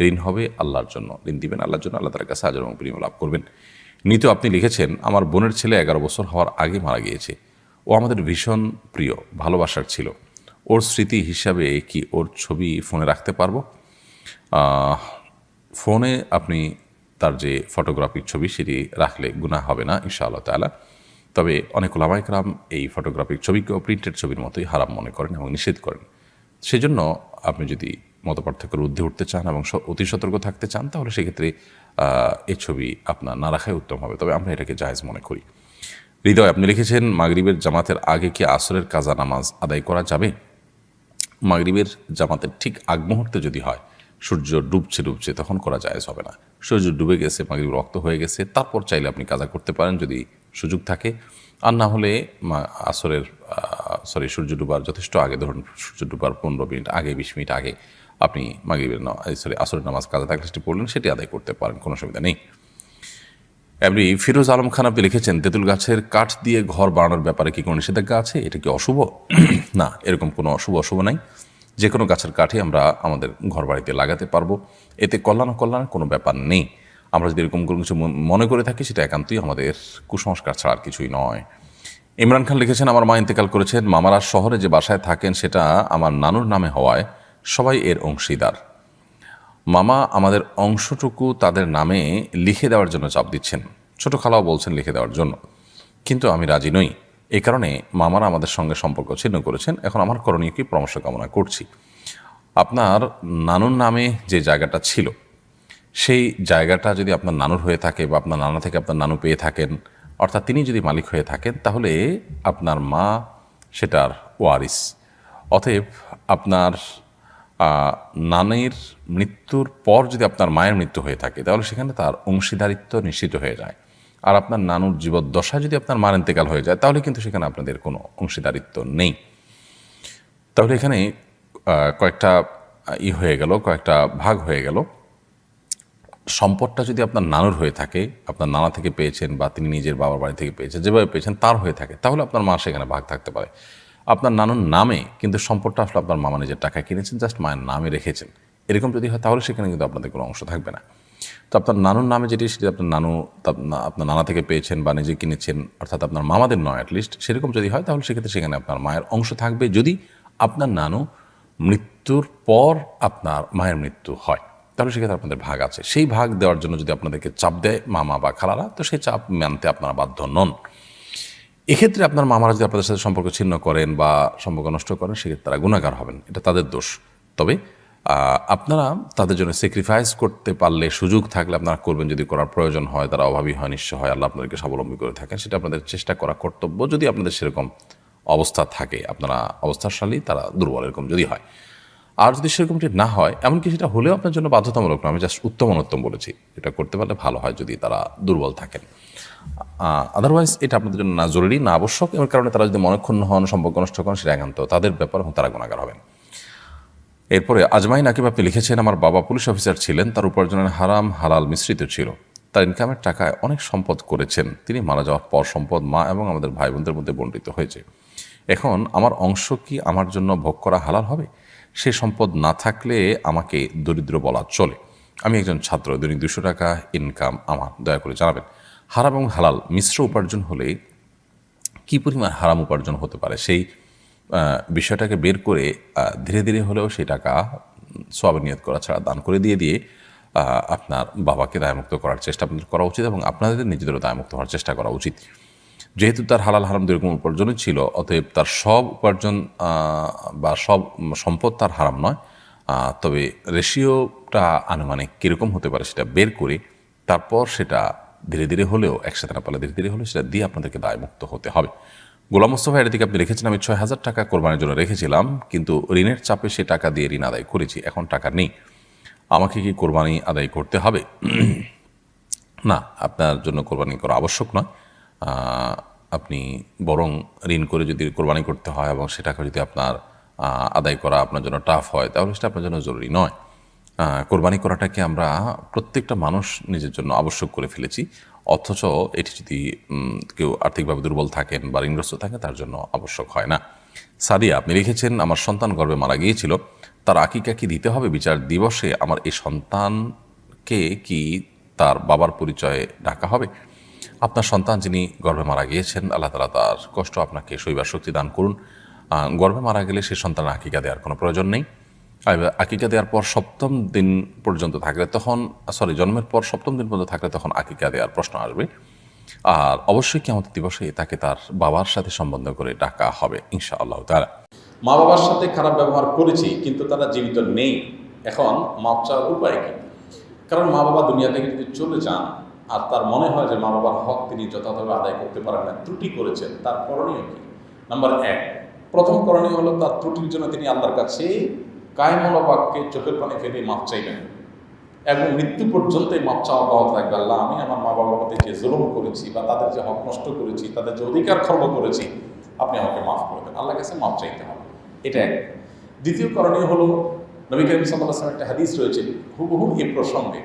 ঋণ হবে আল্লাহর জন্য, ঋণ দিবেন আল্লাহর জন্য, আল্লাহ তার কাছে আজর এবং প্রেম লাভ করবেন। নিত আপনি লিখেছেন, আমার বোনের ছেলে 11 বছর হওয়ার আগে মারা গিয়েছে। ও আমাদের ভীষণ প্রিয়, ভালোবাসার ছিল। ওর স্মৃতি হিসাবে কি ওর ছবি ফোনে রাখতে পারবো? ফোনে আপনি তার যে ফটোগ্রাফির ছবি সেটি রাখলে গুনাহ হবে না ইনশাআল্লাহ তাআলা। তবে অনেক ওলামায়ে কেরাম এই ফটোগ্রাফিক ছবিকেও প্রিন্টেড ছবির মতোই হারাম মনে করেন এবং নিষেধ করেন। সেজন্য আপনি যদি মতপার্থক্যের ঊর্ধ্বে উঠতে চান এবং অতি সতর্ক থাকতে চান, তাহলে সেক্ষেত্রে এই ছবি আপনার না রাখাই উত্তম হবে। তবে আমরা এটাকে জায়েজ মনে করি। হৃদয় আপনি লিখেছেন, মাগরিবের জামাতের আগে কি আসরের কাজা নামাজ আদায় করা যাবে? মাগরিবের জামাতের ঠিক আগ মুহূর্তে যদি হয়, সূর্য ডুবছে তখন করা জায়েজ হবে না। সূর্য ডুবে গেছে, মাগরিব রক্ত হয়ে গেছে, তারপর চাইলে আপনি কাজা করতে পারেন যদি সুযোগ থাকে। আর না হলে আসরের সূর্য ডুবার যথেষ্ট আগে, ধরুন সূর্য ডুবার 15 মিনিট আগে, 20 মিনিট আগে আপনি মাগরিবের আসরের নামাজ কাজা থাকলে সেটি পড়লেন, সেটি আদায় করতে পারেন, কোনো অসুবিধা নেই। এমনি ফিরোজ আলম খান আপনি লিখেছেন, তেঁতুল গাছের কাঠ দিয়ে ঘর বানানোর ব্যাপারে কি কোনো নিষেধাজ্ঞা আছে? এটা কি অশুভ? না, এরকম কোনো অশুভ নাই। যে কোনো গাছের কাঠই আমরা আমাদের ঘর বাড়িতে লাগাতে পারবো, এতে কল্যাণের কোনো ব্যাপার নেই। আমরা যদি এরকম কোনো কিছু মনে করে থাকি, সেটা একান্তই আমাদের কুসংস্কার ছাড়া আর কিছুই নয়। ইমরান খান লিখেছেন, আমার মা ইন্তেকাল করেছেন, মামারা শহরে যে বাসায় থাকেন সেটা আমার নানুর নামে হওয়ায় সবাই এর অংশীদার। মামা আমাদের অংশটুকু তাদের নামে লিখে দেওয়ার জন্য চাপ দিচ্ছেন, ছোট খালাও বলছেন লিখে দেওয়ার জন্য, কিন্তু আমি রাজি নই। এই কারণে মামারা আমাদের সঙ্গে সম্পর্ক ছিন্ন করেছেন। এখন আমার করণীয় কি, পরামর্শ কামনা করছি। আপনার নানুর নামে যে জায়গাটা ছিল, সেই জায়গাটা যদি আপনার নানুর হয়ে থাকে বা আপনার নানা থেকে আপনার নানু পেয়ে থাকেন, অর্থাৎ তিনি যদি মালিক হয়ে থাকেন, তাহলে আপনার মা সেটার ওয়ারিস। অতএব আপনার নানির মৃত্যুর পর যদি আপনার মায়ের মৃত্যু হয়ে থাকে, তাহলে সেখানে তার অংশীদারিত্ব নিশ্চিত হয়ে যায়। আর আপনার নানুর জীবদ্দশায় যদি আপনার মার ইন্তেকাল হয়ে যায়, তাহলে কিন্তু সেখানে আপনাদের কোনো অংশীদারিত্ব নেই। তাহলে এখানে কয়েকটা হয়ে গেল, কয়েকটা ভাগ হয়ে গেল। সম্পদটা যদি আপনার নানুর হয়ে থাকে, আপনার নানা থেকে পেয়েছেন বা তিনি নিজের বাবার বাড়ি থেকে পেয়েছেন, যেভাবে পেয়েছেন তার হয়ে থাকে, তাহলে আপনার মা সেখানে ভাগ থাকতে পারে। আপনার নানুর নামে কিন্তু সম্পদটা আসলে আপনার মামা নিজের টাকায় কিনেছেন, জাস্ট মায়ের নামে রেখেছেন, এরকম যদি হয়, তাহলে সেখানে কিন্তু আপনাদের কোনো অংশ থাকবে না। তো আপনার নানুর নামে যেটি, সেটি আপনার নানু আপনার নানা থেকে পেয়েছেন বা নিজে কিনেছেন, অর্থাৎ আপনার মামাদের নয় অ্যাটলিস্ট, সেরকম যদি হয়, তাহলে সেক্ষেত্রে সেখানে আপনার মায়ের অংশ থাকবে, যদি আপনার নানু মৃত্যুর পর আপনার মায়ের মৃত্যু হয়, তাহলে সেক্ষেত্রে আপনাদের ভাগ আছে। সেই ভাগ দেওয়ার জন্য যদি আপনাদেরকে চাপ দেয় মামা বা খালারা, তো সেই চাপ মানতে আপনারা বাধ্য নন। এক্ষেত্রে আপনার মামারা যদি আপনাদের সাথে সম্পর্ক ছিন্ন করেন বা সম্পর্ক নষ্ট করেন, সেক্ষেত্রে তারা গুনাহগার হবেন, এটা তাদের দোষ। তবে আপনারা তাদের জন্য স্যাক্রিফাইস করতে পারলে, সুযোগ থাকলে আপনারা করবেন, যদি করার প্রয়োজন হয়, তারা অভাবী হয়, নিঃস্ব হয়, আল্লাহ আপনাদেরকে স্বাবলম্বী করে থাকেন, সেটা আপনাদের চেষ্টা করা কর্তব্য। যদি আপনাদের সেরকম অবস্থা থাকে, আপনারা অবস্থাশালী, তারা দুর্বল, এরকম যদি হয়। আর যদি সেরকমটি না হয়, এমনকি সেটা হলেও আপনার জন্য বাধ্যতামূলক নয়, আমি জাস্ট উত্তম অনুত্তম বলেছি, এটা করতে পারলে ভালো হয় যদি তারা দুর্বল থাকেন। আদারওয়াইজ এটা আপনাদের জন্য না জরুরি, না আবশ্যক। এর কারণে তারা যদি মনক্ষুণ্ণ হন, সম্পর্ক নষ্ট করেন, সেটা একান্ত তাদের ব্যাপার এবং তারা গুনাহগার হবেন। এরপরে আজমাইন আকিব আপনি লিখেছেন, আমার বাবা পুলিশ অফিসার ছিলেন, তার উপার্জনের হারাম হালাল মিশ্রিত ছিল, তার ইনকামের টাকায় অনেক সম্পদ করেছেন। তিনি মারা যাওয়ার পর সম্পদ মা এবং আমাদের ভাই বোনদের মধ্যে বণ্টিত হয়েছে। এখন আমার অংশ কি আমার জন্য ভোগ করা হালাল হবে? সে সম্পদ না থাকলে আমাকে দরিদ্র বলা চলে। আমি একজন ছাত্র, দৈনিক 200 টাকা ইনকাম আমার, দয়া করে জানাবেন। হারাম এবং হালাল মিশ্র উপার্জন হলে কী পরিমাণ হারাম উপার্জন হতে পারে, সেই বিষয়টাকে বের করে ধীরে ধীরে হলেও সেই টাকা সওয়াবে নিয়ত করা ছাড়া দান করে দিয়ে আপনার বাবাকে দায়মুক্ত করার চেষ্টা আপনাদের করা উচিত এবং আপনাদের নিজেদেরও দায়মুক্ত হওয়ার চেষ্টা করা উচিত। যেহেতু তার হালাল হারাম দুরকম উপার্জনই ছিল, অতএব তার সব উপার্জন বা সব সম্পদ তার হারাম নয়, তবে রেশিওটা আনুমানিক কীরকম হতে পারে সেটা বের করে তারপর সেটা ধীরে ধীরে হলেও, একসাথে না পারলে ধীরে ধীরে হলেও সেটা দিয়ে আপনাদেরকে দায়মুক্ত হতে হবে। গোলাম মোস্তফা এর দিকে আপনি রেখেছেন, আমি 6,000 টাকা কোরবানির জন্য রেখেছিলাম, কিন্তু ঋণের চাপে সে টাকা দিয়ে ঋণ আদায় করেছি, এখন টাকা নেই, আমাকে কি কোরবানি আদায় করতে হবে? না, আপনার জন্য কোরবানি করা আবশ্যক নয়। আপনি বরং ঋণ করে যদি কোরবানি করতে হয় এবং সেটাকে যদি আপনার আদায় করা আপনার জন্য টাফ হয়, তাহলে সেটা আপনার জন্য জরুরি নয়। কোরবানি করাটাকে আমরা প্রত্যেকটা মানুষ নিজের জন্য আবশ্যক করে ফেলেছি। অথচ এটি যদি কেউ আর্থিকভাবে দুর্বল থাকেন বা ঋণগ্রস্ত থাকেন তার জন্য আবশ্যক হয় না। সাদিয়া, আপনি লিখেছেন, আমার সন্তান গর্ভে মারা গিয়েছিল, তার আকিকা কি দিতে হবে? বিচার দিবসে আমার এই সন্তানকে কি তার বাবার পরিচয়ে ডাকা হবে? আপনার সন্তান যিনি গর্ভে মারা গিয়েছেন, আল্লাহ তাআলা তার কষ্ট আপনাকে সইবার শক্তি দান করুন। গর্ভে মারা গেলে সে সন্তানের আকিকা দেওয়ার কোনো প্রয়োজন নেই। আকিকা দেওয়ার পর সপ্তম দিন পর্যন্ত থাকলে তখন জন্মের পর সপ্তম দিন পর্যন্ত থাকলে তখন আকিকা দেওয়ার প্রশ্ন আসবে। আর অবশ্যই কিয়ামত দিবসে তাকে তার বাবার সাথে সম্বন্ধ করে ডাকা হবে ইনশাআল্লাহ তাআলা। মা বাবার সাথে খারাপ ব্যবহার করেছি কিন্তু তারা জীবিত নেই, এখন মাপ চাওয়ার উপায় কি? কারণ মা বাবা দুনিয়া থেকে যদি চলে যান আর তার মনে হয় যে মা বাবার হক তিনি যথাযথভাবে আদায় করতে পারেন না, ত্রুটি করেছেন, তার করণীয় কি? নাম্বার 1, প্রথম করণীয় হলো তার ত্রুটির জন্য তিনি আল্লাহর কাছে কায়মূল বাক্যে চোখের পানি ফেলে মাপ চাইবেন এবং মৃত্যু পর্যন্ত এই মাপ চাওয়া অব্যাহত থাকবে। আল্লাহ, আমি আমার মা বাবার প্রতি যে জুলুম করেছি বা তাদের যে হক নষ্ট করেছি, তাদের যে অধিকার খর্ব করেছি, আপনি আমাকে মাফ করে দেন। আল্লাহর কাছে মাপ চাইতে হবে, এটা এক। দ্বিতীয় করণীয় হলো, নবী করিম সাল্লাল্লাহু আলাইহি ওয়াসাল্লামের একটা হাদিস রয়েছে হুবহু এই প্রসঙ্গে।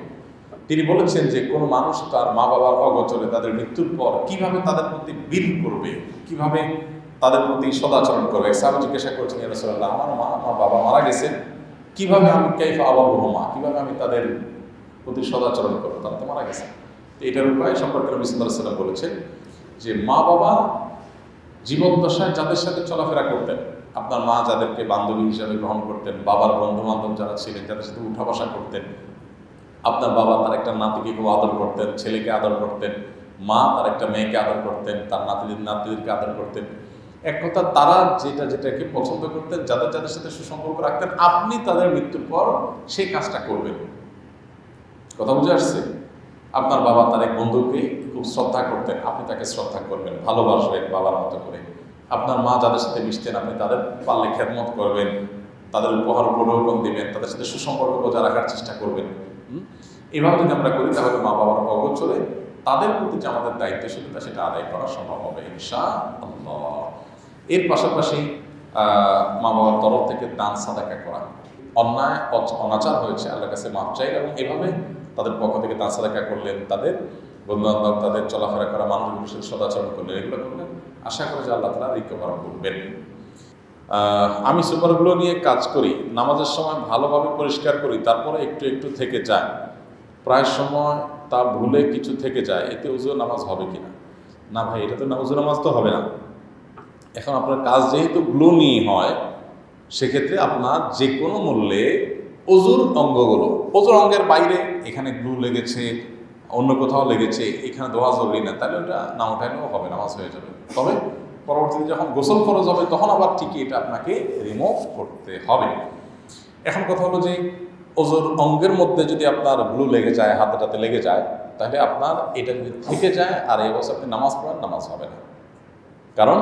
তিনি বলেছেন যে কোনো মানুষ তার মা বাবার অগোচরে তাদের মৃত্যুর পর কিভাবে তাদের প্রতি বীর করবে, কিভাবে তাদের প্রতি সদাচরণ করবে। সাহাবা জিজ্ঞাসা করেছেন, ইয়া রাসূলুল্লাহ, আমার বাবা মারা গেছেন, কিভাবে আমি কাইফা আবারুহুমা, কিভাবে আমি তাদের প্রতি সদাচরণ করবো, তারা তো মারা গেছে। তো এটার উপায় সম্পর্কে নবী সাল্লাল্লাহু আলাইহি ওয়াসাল্লাম বলেছেন যে মা বাবা জীবদ্দশায় যাদের সাথে চলাফেরা করতেন, আপনার মা যাদেরকে বান্ধবী হিসাবে গ্রহণ করতেন, বাবার বন্ধু বান্ধব যারা ছিলেন, যাদের সাথে উঠা বসা করতেন, আপনার বাবা তার একটা নাতিকে খুব আদর করতেন, ছেলেকে আদর করতেন, মা তার একটা মেয়েকে আদর করতেন, তার নাতিদেরকে আদর করতেন। এক কথা, তারা যেটাকে পছন্দ করতেন, যাদের সাথে সুসম্পর্ক রাখতেন, আপনি তাদের মৃত্যুর পর সেই কাজটা করবেন। কথা বুঝে আসছে? আপনার বাবা তার এক বন্ধুকে খুব শ্রদ্ধা করতেন, আপনি তাকে শ্রদ্ধা করবেন, ভালোবাসবেন বাবার মতো করে। আপনার মা যাদের সাথে মিশতেন, আপনি তাদের পারলে খেদমত করবেন, তাদের উপহার উপঢৌকন দিবেন, তাদের সাথে সুসম্পর্ক বজায় রাখার চেষ্টা করবেন। এভাবে যদি আমরা করি তাহলে মা বাবার অগোচরে তাদের প্রতি যে আমাদের দায়িত্বশীলতা সেটা আদায় করা সম্ভব হবে ইনশাআল্লাহ। এর পাশাপাশি মা বাবার তরফ থেকে দান সাদাকা করা, অন্যায় অনাচার হয়েছে আল্লাহর কাছে মাপ চাই, এবং এভাবে তাদের পক্ষ থেকে দান সাদাকা করলেন, তাদের বন্ধুবান্ধব, তাদের চলাফেরা করা মানুষগুলোর সাথে সদাচরণ করলেন, এগুলো করলেন, আশা করে যে আল্লাহ তাআলা রিকভার করবেন। আমি সুপারগুলো নিয়ে কাজ করি, নামাজের সময় ভালোভাবে পরিষ্কার করি, তারপরে একটু একটু থেকে যায়, প্রায় সময় তা ভুলে কিছু থেকে যায়, এতে উজু নামাজ হবে কিনা? না ভাই, এটা তো উজু নামাজ তো হবে না। এখন আপনার কাজ যেহেতু গ্লু নিয়ে হয়, সেক্ষেত্রে আপনার যে কোনো মূল্যে অজুর অঙ্গগুলো, অজুর অঙ্গের বাইরে এখানে গ্লু লেগেছে, অন্য কোথাও লেগেছে, এখানে ধোয়া জরুরি না, তাহলে ওটা না ওঠাইলেও হবে, নামাজ হয়ে যাবে। তবে পরবর্তীতে যখন গোসল ফরজ হবে তখন আবার ঠিকই এটা আপনাকে রিমুভ করতে হবে। এখন কথা হলো যে ওজুর অঙ্গের মধ্যে যদি আপনার গ্লু লেগে যায়, হাতে লেগে যায়, তাহলে আপনার এটা যদি থেকে যায় আর এই অবস্থা আপনি নামাজ পড়েন, নামাজ হবে না। কারণ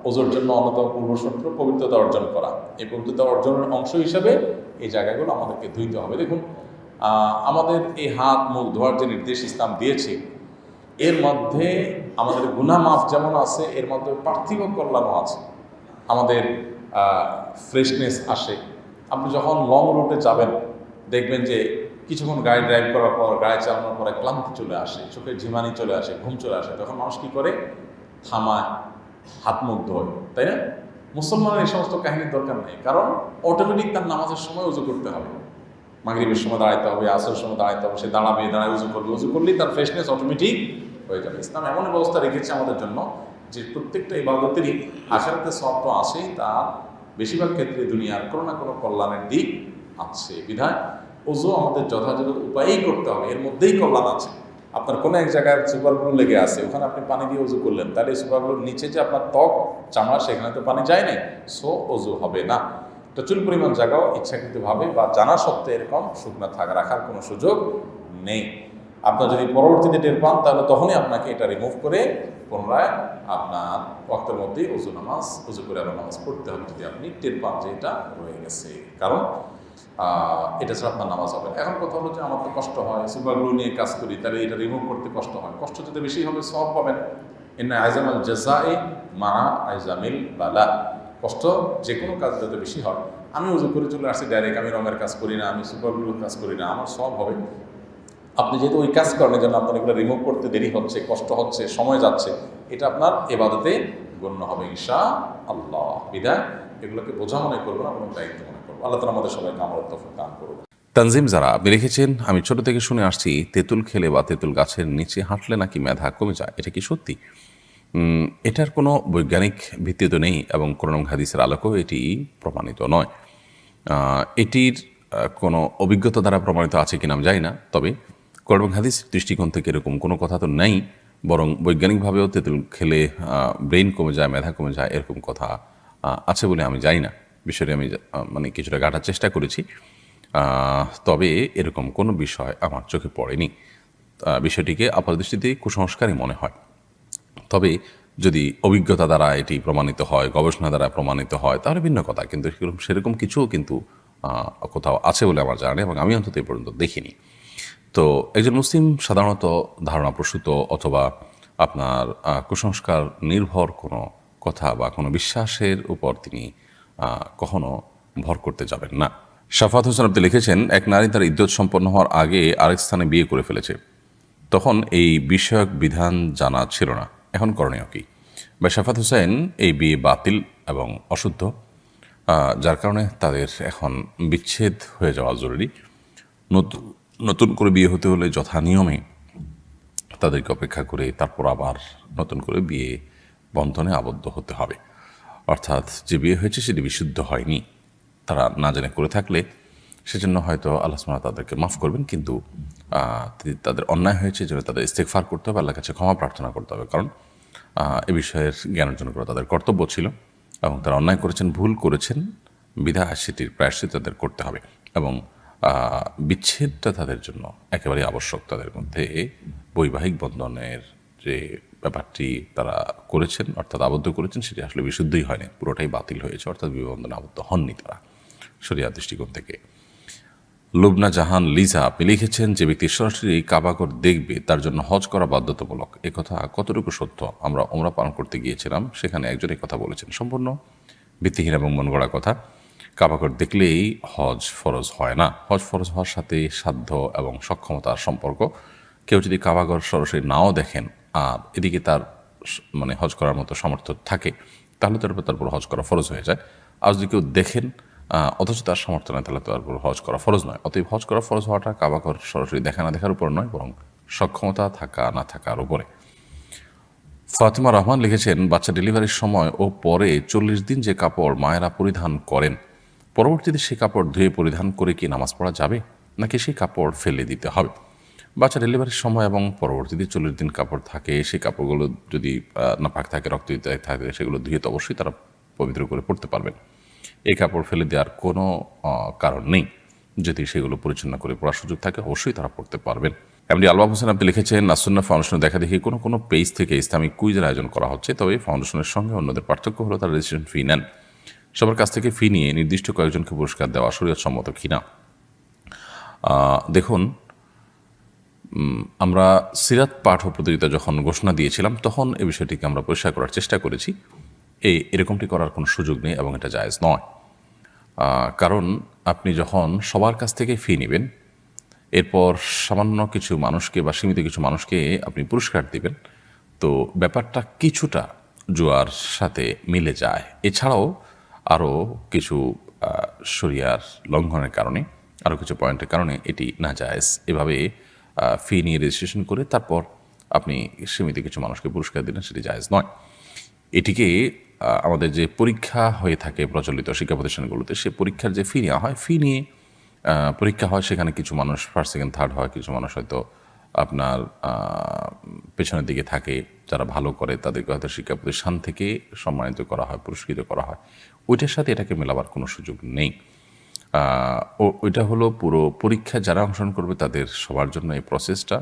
ওজুর জন্য অন্যতম পূর্বশর্ত পবিত্রতা অর্জন করা, এই পবিত্রতা অর্জনের অংশ হিসেবে এই জায়গাগুলো আমাদেরকে ধুইতে হবে। দেখুন, আমাদের এই হাত মুখ ধোয়ার যে নির্দেশ ইসলাম দিয়েছে, এর মধ্যে আমাদের গুনাহ মাফ যেমন আছে, এর মধ্যে পার্থিব কল্যাণও আছে। আমাদের ফ্রেশনেস আসে। আপনি যখন লং রুটে যাবেন দেখবেন যে কিছুক্ষণ গাড়ি ড্রাইভ করার পর, গাড়ি চালানোর পরে ক্লান্তি চলে আসে, চোখের ঝিমানি চলে আসে, ঘুম চলে আসে, তখন মানুষ কী করে? থামায়, হাত মুখ ধোয়, তাই না? মুসলমানের এই সমস্ত কাহিনীর দরকার নেই, কারণ অটোমেটিক তার নামাজের সময় উজু করতে হবে। মাগরিবের সময় দাঁড়াইতে হবে, আসরের সময় দাঁড়াইতে হবে, সে দাঁড়াবে, দাঁড়ায় উজু করবে, উজু করলেই তার ফ্রেশনেস অটোমেটিক হয়ে যাবে। ইসলাম এমন ব্যবস্থা রেখেছে আমাদের জন্য যে প্রত্যেকটা ইবাদতেরই আখিরাতে সওয়াব তো আছেই, তার বেশিরভাগ ক্ষেত্রে দুনিয়ার কোনো না কোনো কল্যাণের দিক আছে। বিধায় উজু আমাদের যথাযথ উপায়েই করতে হবে, এর মধ্যেই কল্যাণ আছে। আপনার কোনো এক জায়গায় সুপারগ্লু লেগে আছে, ওখানে আপনি পানি দিয়ে উজু করলেন, তাহলে সুপারগ্লুর নিচে যে আপনার ত্বক, চামড়া, সেখানে তো পানি যায় নাই, সো উজু হবে না। প্রচুর পরিমাণ জায়গাও ইচ্ছাকৃতভাবে বা জানা সত্ত্বে এরকম শুকনো রাখার কোনো সুযোগ নেই। আপনার যদি পরবর্তীতে টের পান, তাহলে তখনই আপনাকে এটা রিমুভ করে পুনরায় আপনার ওয়াক্তের মধ্যেই উজু করে আবার নামাজ পড়তে হবে, যদি আপনি টের পান যে এটা রয়ে গেছে। কারণ এটা ছাড়া আপনার নামাজ হবে। এখন কথা হলো যে আমার তো কষ্ট হয়, সুপারগ্লু নিয়ে কাজ করি, তাহলে এটা রিমুভ করতে কষ্ট হয়। কষ্ট যদি বেশি হবে সওয়াব পাবেন। ইন্না আইজামাল জাযাই মা আইজামিল বালা, কষ্ট যে কোনো কাজ যত বেশি হয়, আমি উজু করে চলে আসছি ডাইরেক্ট, আমি রঙের কাজ করি না, আমি সুপারগ্লুর কাজ করি না, আমার সওয়াব হবে। আপনি যেহেতু ওই কাজ করেন যেন আপনার এগুলো রিমুভ করতে দেরি হচ্ছে, কষ্ট হচ্ছে, সময় যাচ্ছে, এটা আপনার এবাদতে গণ্য হবে ইনশাআল্লাহ। বিধায় এগুলোকে বোঝা মনে করবো না, কোনো দায়িত্ব মনে করবো। আল্লাহ তাআলা আমাদের সবাইকে আমলের তৌফিক দান করুন। তানজিম যারা আপনি লিখেছেন, আমি ছোট থেকে শুনে আসছি তেঁতুল খেলে বা তেঁতুল গাছের নিচে হাঁটলে নাকি মেধা কমে যায়, এটা কি সত্যি? এটার কোনো বৈজ্ঞানিক ভিত্তি তো নেই এবং কোরআন হাদিসের আলোকেও এটি প্রমাণিত নয়। এটির কোনো অভিজ্ঞতা দ্বারা প্রমাণিত আছে কিনা আমি জানি না, তবে কোরআন হাদিস দৃষ্টিকোণ থেকে এরকম কোনো কথা তো নেই। বরং বৈজ্ঞানিকভাবেও তেঁতুল খেলে ব্রেন কমে যায়, মেধা কমে যায়, এরকম কথা আছে বলে আমি জানি না। বিষয়টি আমি মানে কিছুটা ঘাটার চেষ্টা করেছি, তবে এরকম কোনো বিষয় আমার চোখে পড়েনি। বিষয়টিকে আপাতদৃষ্টিতে কুসংস্কারই মনে হয়। তবে যদি অভিজ্ঞতা দ্বারা এটি প্রমাণিত হয়, গবেষণা দ্বারা প্রমাণিত হয়, তাহলে ভিন্ন কথা। কিন্তু সেরকম কিছুও কিন্তু কোথাও আছে বলে আমার জানা নেই এবং আমি অন্তত এ পর্যন্ত দেখিনি। তো একজন মুসলিম সাধারণত ধারণাপ্রসূত অথবা আপনার কুসংস্কার নির্ভর কোনো কথা বা কোনো বিশ্বাসের উপর তিনি কখনো ভর করতে যাবেন না। শাফাত হোসেন আপনি লিখেছেন, এক নারী তার ইদ্যত সম্পন্ন হওয়ার আগে আরেক স্থানে বিয়ে করে ফেলেছে, তখন এই বিষয়ক বিধান জানা ছিল না, এখন করণীয় কি? বা শাফাত হোসেন, এই বিয়ে বাতিল এবং অশুদ্ধ, যার কারণে তাদের এখন বিচ্ছেদ হয়ে যাওয়া জরুরি। নতুন করে বিয়ে হতে হলে যথা নিয়মে তাদেরকে অপেক্ষা করে তারপর আবার নতুন করে বিয়ে বন্ধনে আবদ্ধ হতে হবে। অর্থাৎ যে বিয়ে হয়েছে সেটি বিশুদ্ধ হয়নি, তারা না জেনে করে থাকলে সেজন্য হয়তো আল্লাহ সুবহানাহু ওয়া তাআলা তাদেরকে মাফ করবেন, কিন্তু তাদের অন্যায় হয়েছে যেন তাদের ইস্তেগফার করতে হবে, আল্লাহর কাছে ক্ষমা প্রার্থনা করতে হবে। কারণ এ বিষয়ের জ্ঞান অর্জন করা তাদের কর্তব্য ছিল এবং তারা অন্যায় করেছেন, ভুল করেছেন, বিধায় সেটির প্রায়শ্চিত্ত তাদের করতে হবে এবং বিচ্ছেদটা তাদের জন্য একেবারেই আবশ্যক। তাদের মধ্যে বৈবাহিক বন্ধনের যে ব্যাপারটি তারা করেছেন অর্থাৎ আবদ্ধ করেছেন, সেটি আসলে বিশুদ্ধই হয়নি, পুরোটাই বাতিল হয়েছে, অর্থাৎ বিবাহ বন্ধনে আবদ্ধ হননি তারা শরিয়াহ দৃষ্টিকোণ থেকে। লুবনা জাহান লিজা আপনি লিখেছেন, যে ব্যক্তি সরাসরি কাবাঘর দেখবে তার জন্য হজ করা বাধ্যতামূলক, একথা কতটুকু সত্য? আমরা ওমরা পালন করতে গিয়েছিলাম, সেখানে একজন এই কথা বলেছেন, সম্পূর্ণ ভিত্তিহীন এবং মন গড়া কথা। কাবাঘর দেখলেই হজ ফরজ হয় না। হজ ফরজ হওয়ার সাথে সাধ্য এবং সক্ষমতার সম্পর্ক। কেউ যদি কাবাঘর সরাসরি নাও দেখেন আর এদিকে তার মানে হজ করার মতো সামর্থ্য থাকে, তাহলে তারপর হজ করা ফরজ হয়ে যায়। আর যদি কেউ দেখেন অথচ তার সামর্থ্য নয়, তাহলে তারপর হজ করা ফরজ নয়। অতএব হজ করা ফরজ হওয়াটা কাবাঘর সরাসরি দেখা না দেখার উপর নয়, বরং সক্ষমতা থাকা না থাকার উপরে। ফাতিমা রহমান লিখেছেন, বাচ্চা ডেলিভারির সময় ও পরে 40 দিন যে কাপড় মায়েরা পরিধান করেন, পরবর্তীতে সেই কাপড় ধুয়ে পরিধান করে কি নামাজ পড়া যাবে, নাকি সেই কাপড় ফেলে দিতে হবে? বাচ্চা ডেলিভারির সময় এবং পরবর্তীতে 40 দিন কাপড় থাকে, সেই কাপড়গুলো যদি নাপাক থাকে, রক্ত থাকে, সেগুলো ধুয়ে তো অবশ্যই তারা পবিত্র করে পড়তে পারবেন। এই কাপড় ফেলে দেওয়ার কোনো কারণ নেই। যদি সেগুলো পরিচ্ছন্ন করে পড়ার সুযোগ থাকে, অবশ্যই তারা পড়তে পারবেন। এমনি আলবাব হোসেন আপনি লিখেছেন, নাসুন্নাহ ফাউন্ডেশনে দেখা দেখি কোনো পেজ থেকে ইসলামিক কুইজের আয়োজন করা হচ্ছে, তবে ফাউন্ডেশনের সঙ্গে অন্যদের পার্থক্য হলো তারা রেজিস্ট্রেশন ফি নেন। সবার কাছ থেকে ফি নিয়ে নির্দিষ্ট কয়েকজনকে পুরস্কার দেওয়া শরীয়তসম্মত কিনা? দেখুন, আমরা সিরাত পাঠ প্রতিযোগিতা যখন ঘোষণা দিয়েছিলাম, তখন এই বিষয়টিকে আমরা পরিষ্কার করার চেষ্টা করেছি। এরকমটি করার কোনো সুযোগ নেই এবং এটা জায়েজ নয়। কারণ আপনি যখন সবার কাছ থেকে ফি নেবেন, এরপর সামান্য কিছু মানুষকে বা সীমিত কিছু মানুষকে আপনি পুরস্কার দিবেন, তো ব্যাপারটা কিছুটা জুয়ার সাথে মিলে যায়। এছাড়াও আরও কিছু শরিয়ার লঙ্ঘনের কারণে, আরও কিছু পয়েন্টের কারণে এটি নাজায়েজ। এভাবে ফি নিয়ে রেজিস্ট্রেশন করে তারপর আপনি সীমিত কিছু মানুষকে পুরস্কার দিলেন, সেটি জায়েজ নয়। এটিকে আমাদের যে পরীক্ষা হয়ে থাকে প্রচলিত শিক্ষা প্রতিষ্ঠানগুলোতে, সে পরীক্ষার যে ফি নেওয়া হয়, ফি নিয়ে পরীক্ষা হয়, সেখানে কিছু মানুষ ফার্স্ট সেকেন্ড থার্ড হয়, কিছু মানুষ হয়তো আপনার পেছনের দিকে থাকে, যারা ভালো করে তাদেরকে হয়তো শিক্ষা প্রতিষ্ঠান থেকে সম্মানিত করা হয়, পুরস্কৃত করা হয়। ওইটার সাথে এটাকে মেলাবার কোনো সুযোগ নেই। ওইটা হলো পুরো পরীক্ষা যারা অংশগ্রহণ করবে তাদের সবার জন্য এই প্রসেসটা।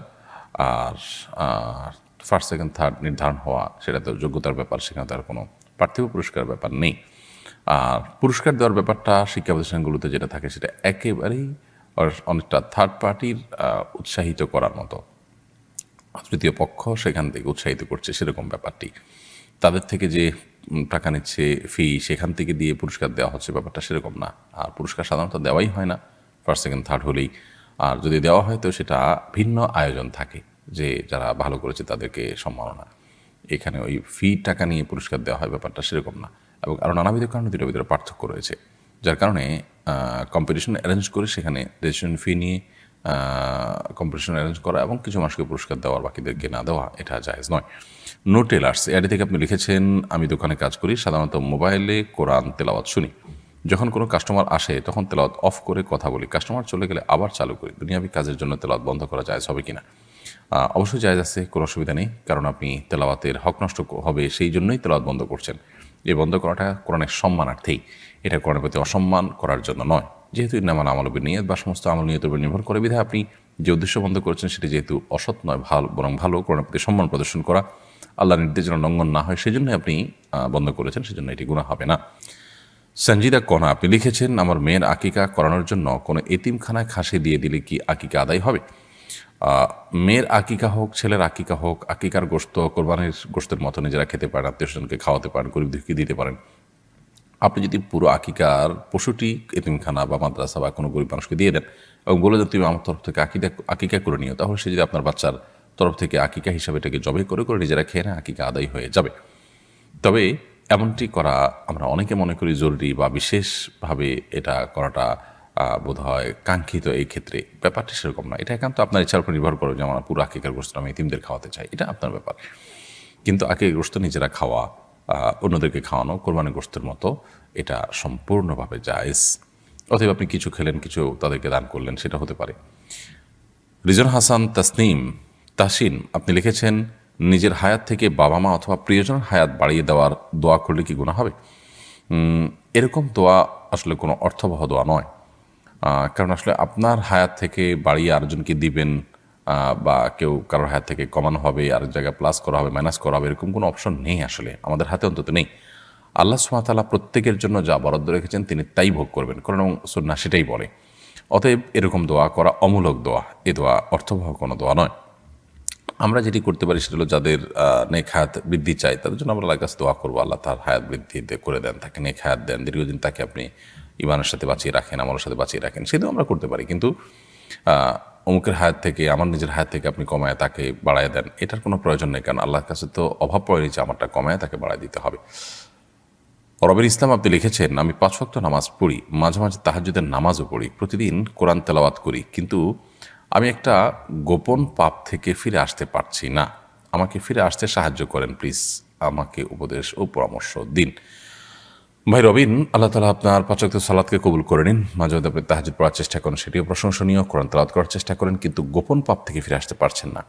আর ফার্স্ট সেকেন্ড থার্ড নির্ধারণ হওয়া, সেটা তো যোগ্যতার ব্যাপার, সেখানে তার কোনো পার্থিব পুরস্কার ব্যাপার নেই। আর পুরস্কার দেওয়ার ব্যাপারটা শিক্ষা প্রতিষ্ঠানগুলোতে যেটা থাকে, সেটা একেবারেই অনেকটা থার্ড পার্টির উৎসাহিত করার মতো, তৃতীয় পক্ষ সেখান থেকে উৎসাহিত করছে সেরকম ব্যাপারটি। তাদের থেকে যে টাকা নিচ্ছে ফি, সেখান থেকে দিয়ে পুরস্কার দেওয়া হচ্ছে, ব্যাপারটা সেরকম না। আর পুরস্কার সাধারণত দেওয়াই হয় না ফার্স্ট সেকেন্ড থার্ড হলেই। আর যদি দেওয়া হয় তো সেটা ভিন্ন আয়োজন থাকে, যে যারা ভালো করেছে তাদেরকে সম্মাননা। এখানে ওই ফি টাকা নিয়ে পুরস্কার দেওয়া হয়, ব্যাপারটা সেরকম না। এবং আরও নানাবিধ কারণে দুটোর ভিতরে পার্থক্য রয়েছে, যার কারণে কম্পিটিশন অ্যারেঞ্জ করে সেখানে রেজিস্ট্রেশন ফি নিয়ে কম্পিটিশন অ্যারেঞ্জ করা এবং কিছু মানুষকে পুরস্কার দেওয়ার বাকিদেরকে না দেওয়া, এটা জায়েজ নয়। নো টেলার্স এআইডি থেকে আপনি লিখেছেন, আমি দোকানে কাজ করি, সাধারণত মোবাইলে কোরআন তেলাওয়াত শুনি। যখন কোনো কাস্টমার আসে তখন তেলাওয়াত অফ করে কথা বলি, কাস্টমার চলে গেলে আবার চালু করি। দুনিয়াবি কাজের জন্য তেলাওয়াত বন্ধ করা জায়েজ হবে কিনা? অবশ্যই জায়েজ আছে, কোনো অসুবিধা নেই, কারণ আপনি তেলাওয়াতের হক নষ্ট হবে সেই জন্যই তেলাওয়াত বন্ধ করছেন। এই বন্ধ করাটা কোরআনের সম্মানার্থেই, এটা কোরআনের প্রতি অসম্মান করার জন্য নয়। যেহেতু ইন্নামাল আমালু বিন্নিয়াত বা সমস্ত আমল নিয়তের উপর নির্ভর করে, বিধায় আপনি যে উদ্দেশ্য বন্ধ করেছেন সেটি যেহেতু অসৎ নয়, বরং ভালো, কোরআনের প্রতি সম্মান প্রদর্শন করা, আল্লাহর নির্দেশ যেন লঙ্ঘন না হয় সেজন্যই আপনি বন্ধ করেছেন, সেজন্য এটি গুনাহ হবে না। সঞ্জিদা কণা আপনি লিখেছেন, আমার মেয়ের আকিকা করানোর জন্য কোনো এতিমখানায় খাসি দিয়ে দিলে কি আকিকা আদায় হবে? মেয়ের আকিকা হোক, ছেলের আকিকা হোক, আকিকার গোশত কোরবানির গোশতের মতো নিজেরা খেতে পারেন, আত্মীয়স্বজনকে খাওয়াতে পারেন, গরিব দুঃখী দিতে পারেন। আপনি যদি পুরো আকিকার পশুটি এতিমখানা বা মাদ্রাসা বা কোনো গরিব মানুষকে দিয়ে দেন এবং বলে দেন তুমি আমার তরফ থেকে আকিকা করে নিও, তাহলে সে যদি আপনার বাচ্চার তরফ থেকে আকিকা হিসাবে এটাকে জবে করে করে নিজেরা খেয়ে নেয়, আকিকা আদায় হয়ে যাবে। তবে এমনটি করা আমরা অনেকে মনে করি জরুরি বা বিশেষভাবে এটা করাটা বোধ হয় কাঙ্ক্ষিত। এই ক্ষেত্রে ব্যাপারটি সেরকম না, এটা একান্ত আপনার ইচ্ছার উপর নির্ভর করে যে আমার পুরো আকিকার গোশত আমি এতিমদের খাওয়াতে চাই, এটা আপনার ব্যাপার। কিন্তু আকিকার গোশত নিজেরা খাওয়া, অন্যদেরকে খাওয়ানো কোরবানির গোশতের মতো, এটা সম্পূর্ণভাবে জায়েজ। অতএব আপনি কিছু খেলেন, কিছু তাদেরকে দান করলেন, সেটা হতে পারে। রিজন হাসান তাসিন আপনি লিখেছেন, নিজের হায়াত থেকে বাবা মা অথবা প্রিয়জনের হায়াত বাড়িয়ে দেওয়ার দোয়া করলে কি গুনাহ হবে? এরকম দোয়া আসলে কোনো অর্থবহ দোয়া নয়, কারণ আসলে আপনার হায়াত থেকে বাড়িয়ে আরেকজনকে দিবেন বা কেউ কারোর হায়াত থেকে কমানো হবে, আরেক জায়গায় প্লাস করা হবে, মাইনাস করা হবে, এরকম কোনো অপশন নেই, আসলে আমাদের হাতে অন্তত নেই। আল্লাহ সুবহানাহু ওয়া তাআলা প্রত্যেকের জন্য যা বরাদ্দ রেখেছেন তিনি তাই ভোগ করবেন, কারণ সুন্নাহ সেটাই বলে। অতএব এরকম দোয়া করা অমূলক দোয়া, এ দোয়া অর্থবহ কোনো দোয়া নয়। আমরা যেটি করতে পারি সেটা হলো, যাদের নেক হায়াত বৃদ্ধি চাই তাদের জন্য আমরা আল্লাহর কাছে দোয়া করবো, আল্লাহ তার হায়াত বৃদ্ধি করে দেন, তাকে নেক হায়াত দেন, দীর্ঘদিন তাকে আপনি ইমানের সাথে বাঁচিয়ে রাখেন, আমলের সাথে বাঁচিয়ে রাখেন, সেটাও আমরা করতে পারি। কিন্তু অমুকের হায়াত থেকে, আমার নিজের হায়াত থেকে আপনি কমায় তাকে বাড়ায় দেন, এটার কোনো প্রয়োজন নেই, কারণ আল্লাহর কাছে তো অভাব পড়েনি যে আমারটা কমায় তাকে বাড়ায় দিতে হবে। রবির ইসলাম আপনি লিখেছেন, আমি 5 ওয়াক্ত নামাজ পড়ি, মাঝে মাঝে তাহাজ্জুদের নামাজও পড়ি, প্রতিদিন কোরআন তেলাওয়াত করি, কিন্তু আমি একটা গোপন পাপ থেকে ফিরে আসতে পারছি না, আমাকে ফিরে আসতে সাহায্য করেন প্লিজ, আমাকে উপদেশ ও পরামর্শ দিন। ভাই রবিন, আল্লাহ তাআলা আপনার 5 ওয়াক্ত সালাতকে কবুল করে নিন, মাঝে মাঝে আপনি তাহাজ্জুদ পড়ার চেষ্টা করেন, সেটিও প্রশংসনীয়, কোরআন তেলাওয়াত করার চেষ্টা করেন, কিন্তু গোপন পাপ থেকে ফিরে আসতে পারছেন না।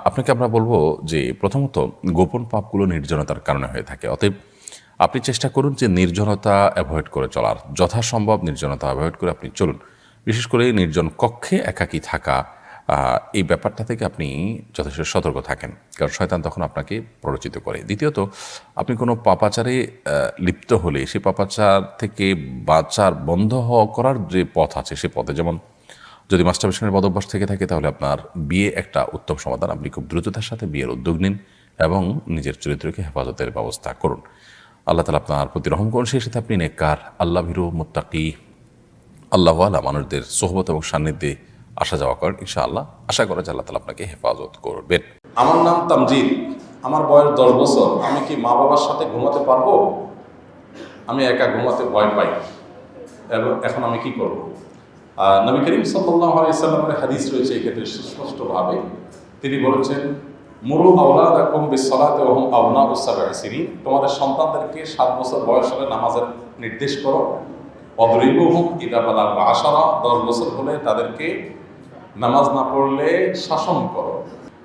আপনাকে আমরা বলবো যে প্রথমত গোপন পাপগুলো নির্জনতার কারণে হয়ে থাকে, অতএব আপনি চেষ্টা করুন যে নির্জনতা অ্যাভয়েড করে চলার, যথাসম্ভব নির্জনতা অ্যাভয়েড করে আপনি চলুন। বিশেষ করে নির্জন কক্ষে একাকী থাকা, এই ব্যাপারটা থেকে আপনি যথেষ্ট সতর্ক থাকেন, কারণ শয়তান তখন আপনাকে প্ররোচিত করে। দ্বিতীয়ত, আপনি কোনো পাপাচারে লিপ্ত হলে সেই পাপাচার থেকে বাঁচার বন্ধ করার যে পথ আছে সে পথে, যেমন যদি মাস্টারবেশনের বদভ্যাস থেকে থাকে তাহলে আপনার বিয়ে একটা উত্তম সমাধান, আপনি খুব দ্রুততার সাথে বিয়ের উদ্যোগ নিন এবং নিজের চরিত্রকে হেফাজতের ব্যবস্থা করুন। আল্লাহ তাআলা আপনার প্রতি রহম করুন, সেই সাথে আপনি নেককার, আল্লাহ ভীরু, মুত্তাকি, আল্লাহওয়ালা মানুষদের সোহবত এবং সান্নিধ্যে আসা যাওয়া করেন, ইনশাআল্লাহ আশা করা যায় আল্লাহ তাআলা আপনাকে হেফাজত করবেন। আমার নাম তামজিদ, আমার বয়স 10 বছর, আমি কি মা বাবার সাথে ঘুমাতে পারবো? আমি একা ঘুমাতে ভয় পাই, এবং এখন আমি কি করব? নবী করিম সাল্লাল্লাহু আলাইহি সাল্লামের হাদিস রয়েছে এই ক্ষেত্রে সুস্পষ্টভাবে, তিনি বলেছেন, মুরু আওলাদাকুম বিসসালাতি ওয়া হুম আবনাউস সাব'i সিনিন, তোমাদের সন্তানদেরকে 7 বছর বয়স হলে নামাজের নির্দেশ করো। ওয়াদরিবুহুম ইযা বালাগু 10, 10 বছর হলে তাদেরকে নামাজ না পড়লে শাসন করো।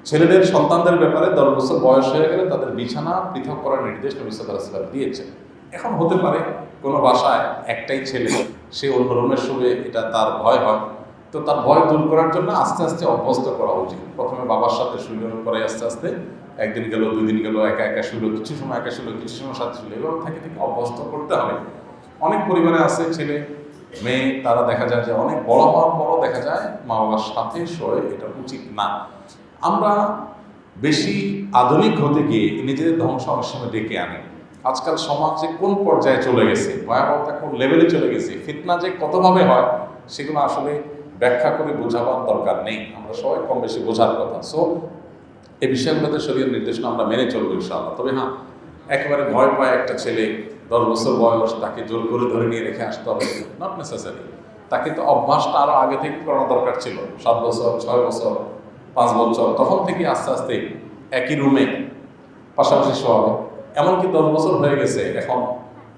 ছেলেদের সন্তানদের ব্যাপারে 10 বছর বয়স হয়ে গেলে তাদের বিছানা পৃথক করার নির্দেশ নবী সাল্লাল্লাহু আলাইহি ওয়াসাল্লাম দিয়েছেন। এখন হতে পারে কোনো বাসায় একটাই ছেলে, সে অন্য রুমে শুবে, এটা তার ভয় হয়, তো তার ভয় দূর করার জন্য আস্তে আস্তে অভ্যস্ত করা উচিত। প্রথমে বাবার সাথে শুলো, পরে আস্তে আস্তে একদিন গেল, 2 দিন গেল, একা একা শুলো, কিছু সময় একা শুলো, কিছু সময় সাথে শুলো, এবং থেকে থেকে অভ্যস্ত করতে হবে। অনেক পরিবারে আছে ছেলে মেয়ে, তারা দেখা যায় যে অনেক বড় হওয়ার পরও দেখা যায় মা বাবার সাথে শোয়, এটা উচিত না। আমরা বেশি আধুনিক হতে গিয়ে নিজেদের ধ্বংস অনেক সময় ডেকে আনি। আজকাল সমাজ যে কোন পর্যায়ে চলে গেছে, ভয়াবহতা কোন লেভেলে চলে গেছে, ফিতনা যে কতভাবে হয় সেগুলো আসলে ব্যাখ্যা করে বোঝাবার দরকার নেই, আমরা সবাই কম বেশি বোঝার কথা। সো এই বিষয়গুলোতে শরীরের নির্দেশনা আমরা মেনে চলবো ইনশাআল্লাহ। তবে হ্যাঁ, একেবারে ভয় পায় একটা ছেলে, 10 বছর বয়স, তাকে জোর করে ধরে নিয়ে রেখে আসতে হবে, নট নেসেসারি। তাকে তো অভ্যাসটা আরও আগে থেকে করানো দরকার ছিল, 7 বছর, 6 বছর, 5 বছর, তখন থেকে আস্তে আস্তে একই রুমে পাশাপাশি শোয়া হবে। এমনকি 10 বছর হয়ে গেছে, এখন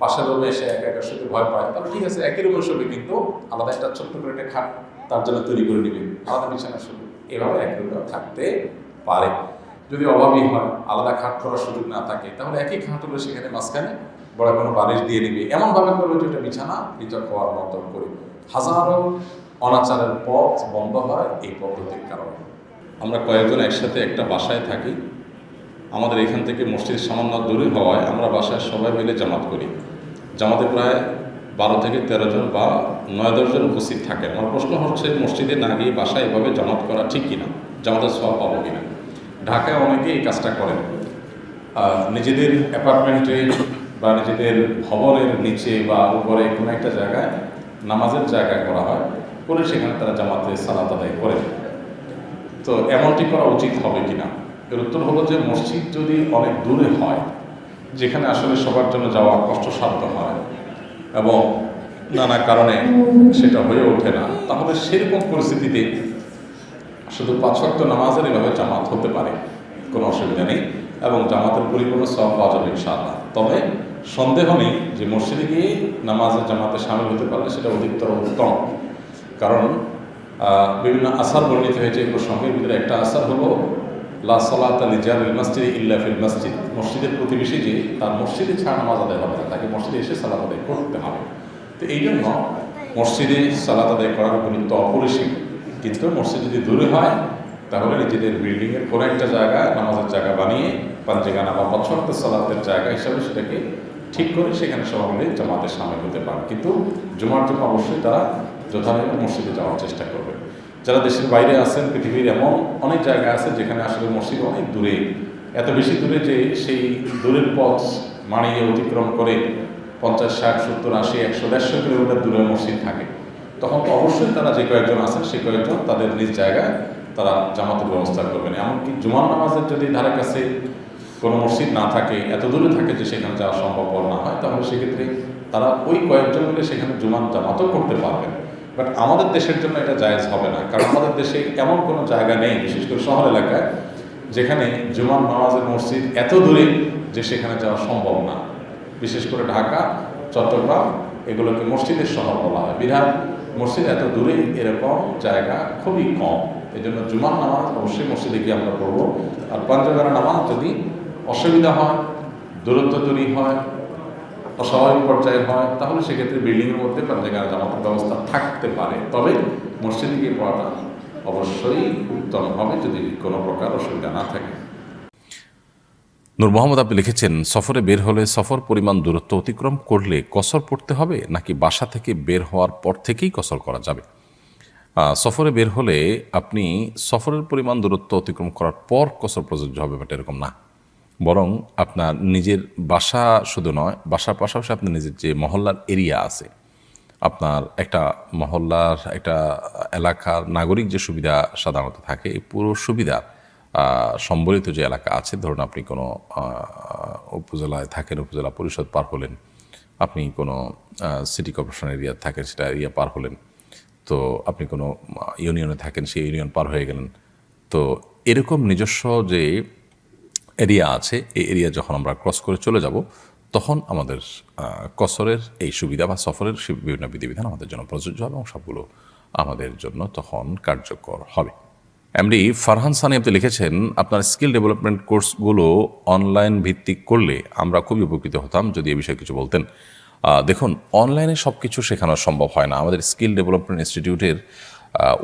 পাশের রুমে এসে একা একা শুতে ভয় পায়, তাহলে ঠিক আছে, একই রুমে শুবে, কিন্তু আলাদা একটা ছোট্ট করে একটা খাট তার জন্য তৈরি করে নেবে, আলাদা বিছানা শুবে, এভাবে এক রুমে থাকতে পারে। যদি অভাবী হয়, আলাদা খাট করার সুযোগ না থাকে, তাহলে একই খাট হলে সেখানে মাঝখানে বড় কোনো বালিশ দিয়ে নিবে, এমনভাবে করবে যে এটা বিছানা পৃথক হওয়ার মতো করে। হাজারো অনাচারের পথ বন্ধ হয় এই পদ্ধতির কারণে। আমরা কয়েকজন একসাথে একটা বাসায় থাকি, আমাদের এখান থেকে মসজিদ সামান্য দূরে হওয়ায় আমরা বাসায় সবাই মিলে জামাত করি। জামাতে প্রায় 12 থেকে 13 জন বা 9-10 জন উপস্থিত থাকেন। আমার প্রশ্ন হচ্ছে, মসজিদে না গিয়ে বাসায় এভাবে জামাত করা ঠিক কিনা, জামাতের সওয়াব পাবো কিনা? ঢাকায় অনেকে এই কাজটা করেন, নিজেদের অ্যাপার্টমেন্টে বা নিজেদের ভবনের নিচে বা উপরে কোনো একটা জায়গায় নামাজের জায়গায় করা হয়, করে সেখানে তারা জামাতে সালাত আদায় করেন। তো এমনটি করা উচিত হবে কিনা? এর উত্তর হলো যে, মসজিদ যদি অনেক দূরে হয়, যেখানে আসলে সবার জন্য যাওয়া কষ্টসাধ্য হয় এবং নানা কারণে সেটা হয়ে ওঠে না, তাহলে সেরকম পরিস্থিতিতে শুধু 5 ওয়াক্ত নামাজের এভাবে জামাত হতে পারে, কোনো অসুবিধা নেই, এবং জামাতের পরিপূর্ণ সওয়াব পাওয়া যাবে ইনশাআল্লাহ। তবে সন্দেহ নেই যে মসজিদে গিয়ে নামাজের জামাতে শামিল হতে পারলে সেটা অধিকতর উত্তম। কারণ বিভিন্ন আসার বর্ণিত হয়েছে এই প্রসঙ্গের ভিতরে একটা আসার হলো, লা সালাতা লিজারিল মসজিদ ইল্লা ফিল মসজিদ, মসজিদের প্রতিবেশী যে তার মসজিদে ছাড়া নামাজ আদায় হবে না, তাকে মসজিদে এসে সালাত আদায় করতে হবে। তো এই জন্য মসজিদে সালাত আদায় করার গুরুত্ব অপরিসীম। কিন্তু মসজিদ যদি দূরে হয়, তাহলে নিজেদের বিল্ডিংয়ের কোনো একটা জায়গায় নামাজের জায়গা বানিয়ে, পাঞ্জেগানা বা 5 ওয়াক্ত সালাতের জায়গা হিসাবে সেটাকে ঠিক করে সেখানে সবাই মিলে জামাতে শামিল হতে পারে। কিন্তু জুমার জন্য অবশ্যই তারা যথাযথ মসজিদে যাওয়ার চেষ্টা করবে। যারা দেশের বাইরে আছেন, পৃথিবীর এমন অনেক জায়গা আছে যেখানে আসলে মসজিদ অনেক দূরে, এত বেশি দূরে যে সেই দূরের পথ মানিয়ে অতিক্রম করে 50, 60, 70, 80, 100, 150 কিলোমিটার দূরে মসজিদ থাকে, তখন তো অবশ্যই তারা যে কয়েকজন আছেন সে কয়েকজন তাদের নিজ জায়গায় তারা জামাতের ব্যবস্থা করবেন। এমনকি জুমার নামাজের যদি ধারে কাছে কোনো মসজিদ না থাকে, এত দূরে থাকে যে সেখানে যাওয়া সম্ভবপর না হয়, তাহলে সেক্ষেত্রে তারা ওই কয়েকজন মিলে সেখানে জুমার জামাতও করতে পারবেন। বাট আমাদের দেশের জন্য এটা জায়েজ হবে না, কারণ আমাদের দেশে এমন কোনো জায়গা নেই, বিশেষ করে শহর এলাকায়, যেখানে জুমার নামাজের মসজিদ এত দূরে যে সেখানে যাওয়া সম্ভব না। বিশেষ করে ঢাকা, চট্টগ্রাম, এগুলোকে মসজিদের শহর বলা হয়, বিরাট মসজিদ এত দূরে এরকম জায়গা খুবই কম। এই জন্য জুমার নামাজ অবশ্যই মসজিদে গিয়ে আমরা পড়বো। আর পাঞ্জাবের নামাজ যদি অসুবিধা হয়, দূরত্ব তৈরি হয়, অস্বাভাবিক পর্যায়ে হয়, তাহলে সেক্ষেত্রে বিল্ডিংয়ের মধ্যে পাঞ্জাবের জামাতের ব্যবস্থা থাকতে পারে। তবে মসজিদে গিয়ে পড়াটা অবশ্যই উত্তম হবে যদি কোনো প্রকার অসুবিধা না থাকে। নূর মোহাম্মদ আপনি লিখেছেন, সফরে বের হলে সফর পরিমাণ দূরত্ব অতিক্রম করলে কসর পড়তে হবে, নাকি বাসা থেকে বের হওয়ার পর থেকেই কসর করা যাবে? সফরে বের হলে আপনি সফরের পরিমাণ দূরত্ব অতিক্রম করার পর কসর প্রযোজ্য হবে, বাট এরকম না। বরং আপনার নিজের বাসা শুধু নয়, বাসার পাশাপাশি আপনার নিজের যে মহল্লার এরিয়া আছে, আপনার একটা মহল্লার একটা এলাকার নাগরিক যে সুবিধা সাধারণত থাকে, এই পুরো সুবিধা সম্বলিত যে এলাকা আছে, ধরুন আপনি কোনো উপজেলায় থাকেন, উপজেলা পরিষদ পার হলেন, আপনি কোনো সিটি কর্পোরেশন এরিয়া থাকেন, সেটা এরিয়া পার হলেন, তো আপনি কোনো ইউনিয়নে থাকেন, সেই ইউনিয়ন পার হয়ে গেলেন, তো এরকম নিজস্ব যে এরিয়া আছে, এই এরিয়া যখন আমরা ক্রস করে চলে যাব, তখন আমাদের কসরের এই সুবিধা বা সফরের বিভিন্ন বিধিবিধান আমাদের জন্য প্রযোজ্য হবে এবং সবগুলো আমাদের জন্য তখন কার্যকর হবে। এমডি ফারহান সানি আপনি লিখেছেন, আপনার স্কিল ডেভেলপমেন্ট কোর্সগুলো অনলাইন ভিত্তিক করলে আমরা খুবই উপকৃত হতাম, যদি এ বিষয়ে কিছু বলতেন। দেখুন, অনলাইনে সব কিছু শেখানো সম্ভব হয় না। আমাদের স্কিল ডেভেলপমেন্ট ইনস্টিটিউটের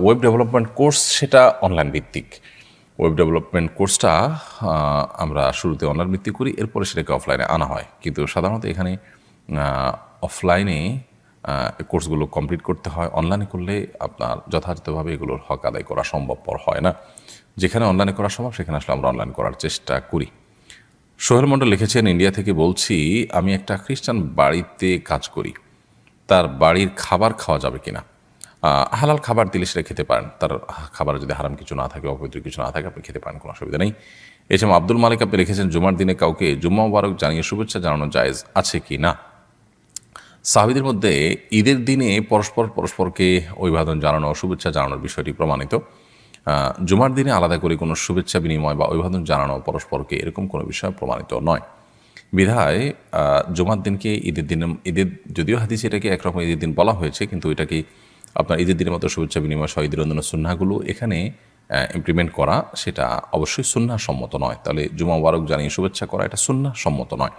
ওয়েব ডেভেলপমেন্ট কোর্স সেটা অনলাইন ভিত্তিক। ওয়েব ডেভেলপমেন্ট কোর্সটা আমরা শুরুতে অনলাইন ভিত্তিক করি, এরপরে সেটাকে অফলাইনে আনা হয়। কিন্তু সাধারণত এখানে অফলাইনে কোর্সগুলো কমপ্লিট করতে হয়, অনলাইনে করলে আপনার যথাযথভাবে এগুলোর হক আদায় করা সম্ভবপর হয় না। যেখানে অনলাইনে করা সম্ভব সেখানে আসলে আমরা অনলাইন করার চেষ্টা করি। সোহেল মণ্ডল লিখেছেন, ইন্ডিয়া থেকে বলছি, আমি একটা খ্রিস্টান বাড়িতে কাজ করি, তার বাড়ির খাবার খাওয়া যাবে কিনা? হালাল খাবার দিলে সেটা খেতে পারেন, তার খাবারে যদি হারাম কিছু না থাকে, অপবিত্র কিছু না থাকে, আপনি খেতে পারেন, কোনো অসুবিধা নেই। এছাড়া আব্দুল মালিক আপনি লিখেছেন জুমার দিনে কাউকে জুম্মা মুবারক জানিয়ে শুভেচ্ছা জানানো জায়েজ আছে কি না। সাহাবীদের মধ্যে ঈদের দিনে পরস্পরকে অভিবাদন জানানো, শুভেচ্ছা জানানোর বিষয়টি প্রমাণিত। জুমার দিনে আলাদা করে কোনো শুভেচ্ছা বিনিময় বা অভিবাদন জানানো পরস্পরকে এরকম কোনো বিষয় প্রমাণিত নয়। বিধায় জুমার দিনকে ঈদের যদিও হাদিসে এটাকে একরকম ঈদের দিন বলা হয়েছে, কিন্তু এটাকে আপনার ঈদের দিনের মতো শুভেচ্ছা বিনিময় সহ ঈদের অন্যান্য সুন্নাহগুলো এখানে ইমপ্লিমেন্ট করা সেটা অবশ্যই সুন্নাহ সম্মত নয়। তাহলে জুমা মুবারক জানিয়ে শুভেচ্ছা করা এটা সুন্নাহ সম্মত নয়।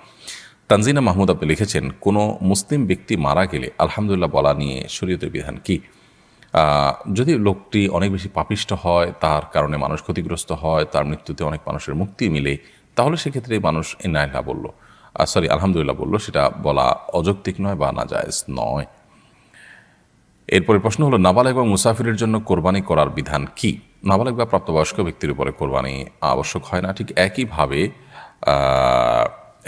তানজিনা মাহমুদ আপনি লিখেছেন কোনো মুসলিম ব্যক্তি মারা গেলে আলহামদুলিল্লাহ বলা নিয়ে শরীয়তের বিধান কি। যদি লোকটি অনেক বেশি পাপিষ্ট হয়, তার কারণে মানুষ ক্ষতিগ্রস্ত হয়, তার মৃত্যুতে অনেক মানুষের মুক্তি মিলে, তাহলে সেক্ষেত্রে মানুষ ইন্নালিল্লাহ বলল, আলহামদুলিল্লাহ বলল, সেটা বলা অযৌক্তিক নয় বা নাজায়েজ নয়। এরপরে প্রশ্ন হলো নাবালেগ এবং মুসাফিরের জন্য কোরবানি করার বিধান কি। নাবালেগ বা প্রাপ্তবয়স্ক ব্যক্তির উপরে কোরবানি আবশ্যক হয় না। ঠিক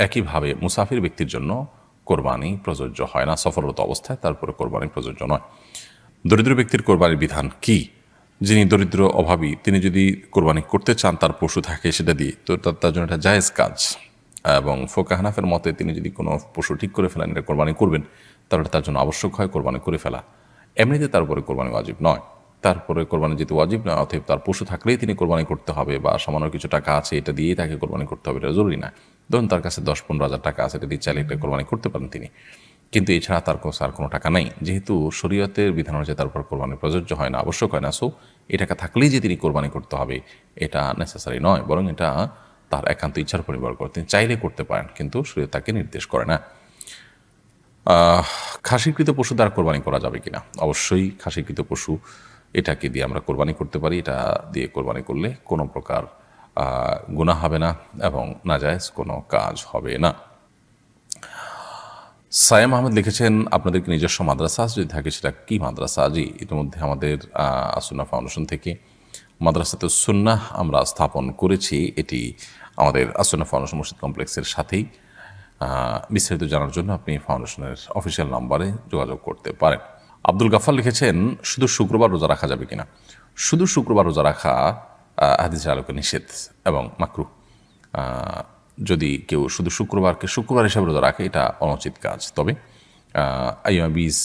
একইভাবে মুসাফির ব্যক্তির জন্য কোরবানি প্রযোজ্য হয় না। সফররত অবস্থায় তারপরে কোরবানি প্রযোজ্য নয়। দরিদ্র ব্যক্তির কোরবানির বিধান কি। যিনি দরিদ্র অভাবী, তিনি যদি কোরবানি করতে চান, তার পশু থাকে সেটা দিয়ে, তো তার জন্য এটা জায়েজ কাজ। এবং ফোকা হানাফের মতে তিনি যদি কোনো পশু ঠিক করে ফেলেন এটা কোরবানি করবেন, তাহলে তার জন্য আবশ্যক হয় কোরবানি করে ফেলা। এমনিতে তার উপরে কোরবানি ওয়াজিব নয়। তারপরে কোরবানি যেহেতু ওয়াজিব নয়, অতএব তার পশু থাকলেই তিনি কোরবানি করতে হবে, বা সামান্য কিছু টাকা আছে এটা দিয়েই তাকে কোরবানি করতে হবে, এটা জরুরি না। ধরুন তার কাছে 10-15 হাজার টাকা আছে, এটা দিয়ে চাইলে একটা কোরবানি করতে পারেন তিনি, কিন্তু এছাড়া তার কাছে আর কোনো টাকা নেই। যেহেতু শরীয়তের বিধান অনুযায়ী তার উপর কোরবানি প্রযোজ্য হয় না, আবশ্যক হয় না, সো এই টাকা থাকলেই যে তিনি কোরবানি করতে হবে এটা নেসেসারি নয়, বরং এটা তার একান্ত ইচ্ছার উপর নির্ভর করে, তিনি চাইলে করতে পারেন, কিন্তু শরীয়ত তাকে নির্দেশ করে না। খাসিকৃত পশু দ্বারা কোরবানি করা যাবে কিনা। অবশ্যই খাসিকৃত পশু এটাকে দিয়ে আমরা কোরবানি করতে পারি। এটা দিয়ে কোরবানি করলে কোনো প্রকার গুনাহ হবে না এবং নাজায়েজ কোনো কাজ হবে না। সায়েম আহমেদ লিখেছেন আপনাদেরকে নিজস্ব মাদ্রাসা যদি থাকে সেটা কি মাদ্রাসা। জি, ইতিমধ্যে আমাদের সুন্নাহ ফাউন্ডেশন থেকে মাদ্রাসাতে সুন্নাহ আমরা স্থাপন করেছি। এটি আমাদের সুন্নাহ ফাউন্ডেশন মসজিদ কমপ্লেক্সের সাথেই। বিস্তারিত জানার জন্য আপনি ফাউন্ডেশনের অফিসিয়াল নাম্বারে যোগাযোগ করতে পারেন। আব্দুল গাফার লিখেছেন শুধু শুক্রবার রোজা রাখা যাবে কিনা। শুধু শুক্রবার রোজা রাখা হাদিসের আলোকে নিষেধ এবং মাকরুহ। যদি কেউ শুধু শুক্রবারকে শুক্রবার হিসাবে রোজা রাখে এটা অনুচিত কাজ। তবে আইয়ামে 20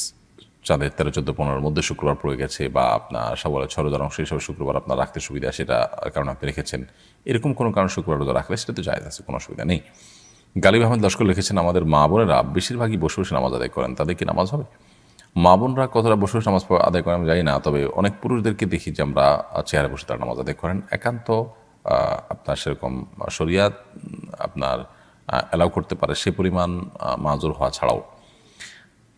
চাঁদের 13, 14, 15 মধ্যে শুক্রবার পড়ে গেছে, বা আপনার শাওয়ালের 6 রোজার অংশ হিসাবে শুক্রবার আপনার রাখতে সুবিধা, সেটা কারণ আপনি রেখেছেন, এরকম কোনো কারণ শুক্রবার রোজা রাখলে সেটা তো জায়েজ আছে, কোনো অসুবিধা নেই। গালিব আহমেদ লস্কর লিখেছেন আমাদের মা বোনেরা বেশিরভাগই বসে বসে নামাজ আদায় করেন, তাদের কি নামাজ হবে। মা বোনরা কতটা বসে বসে নামাজ আদায় করেন আমি জানি না, তবে অনেক পুরুষদেরকে দেখি যে আমরা চেয়ারে বসে তারা নামাজ আদায় করেন। একান্ত আপনার সেরকম শরিয়াত আপনার অ্যালাউ করতে পারে সে পরিমাণ মাজুর হওয়া ছাড়াও,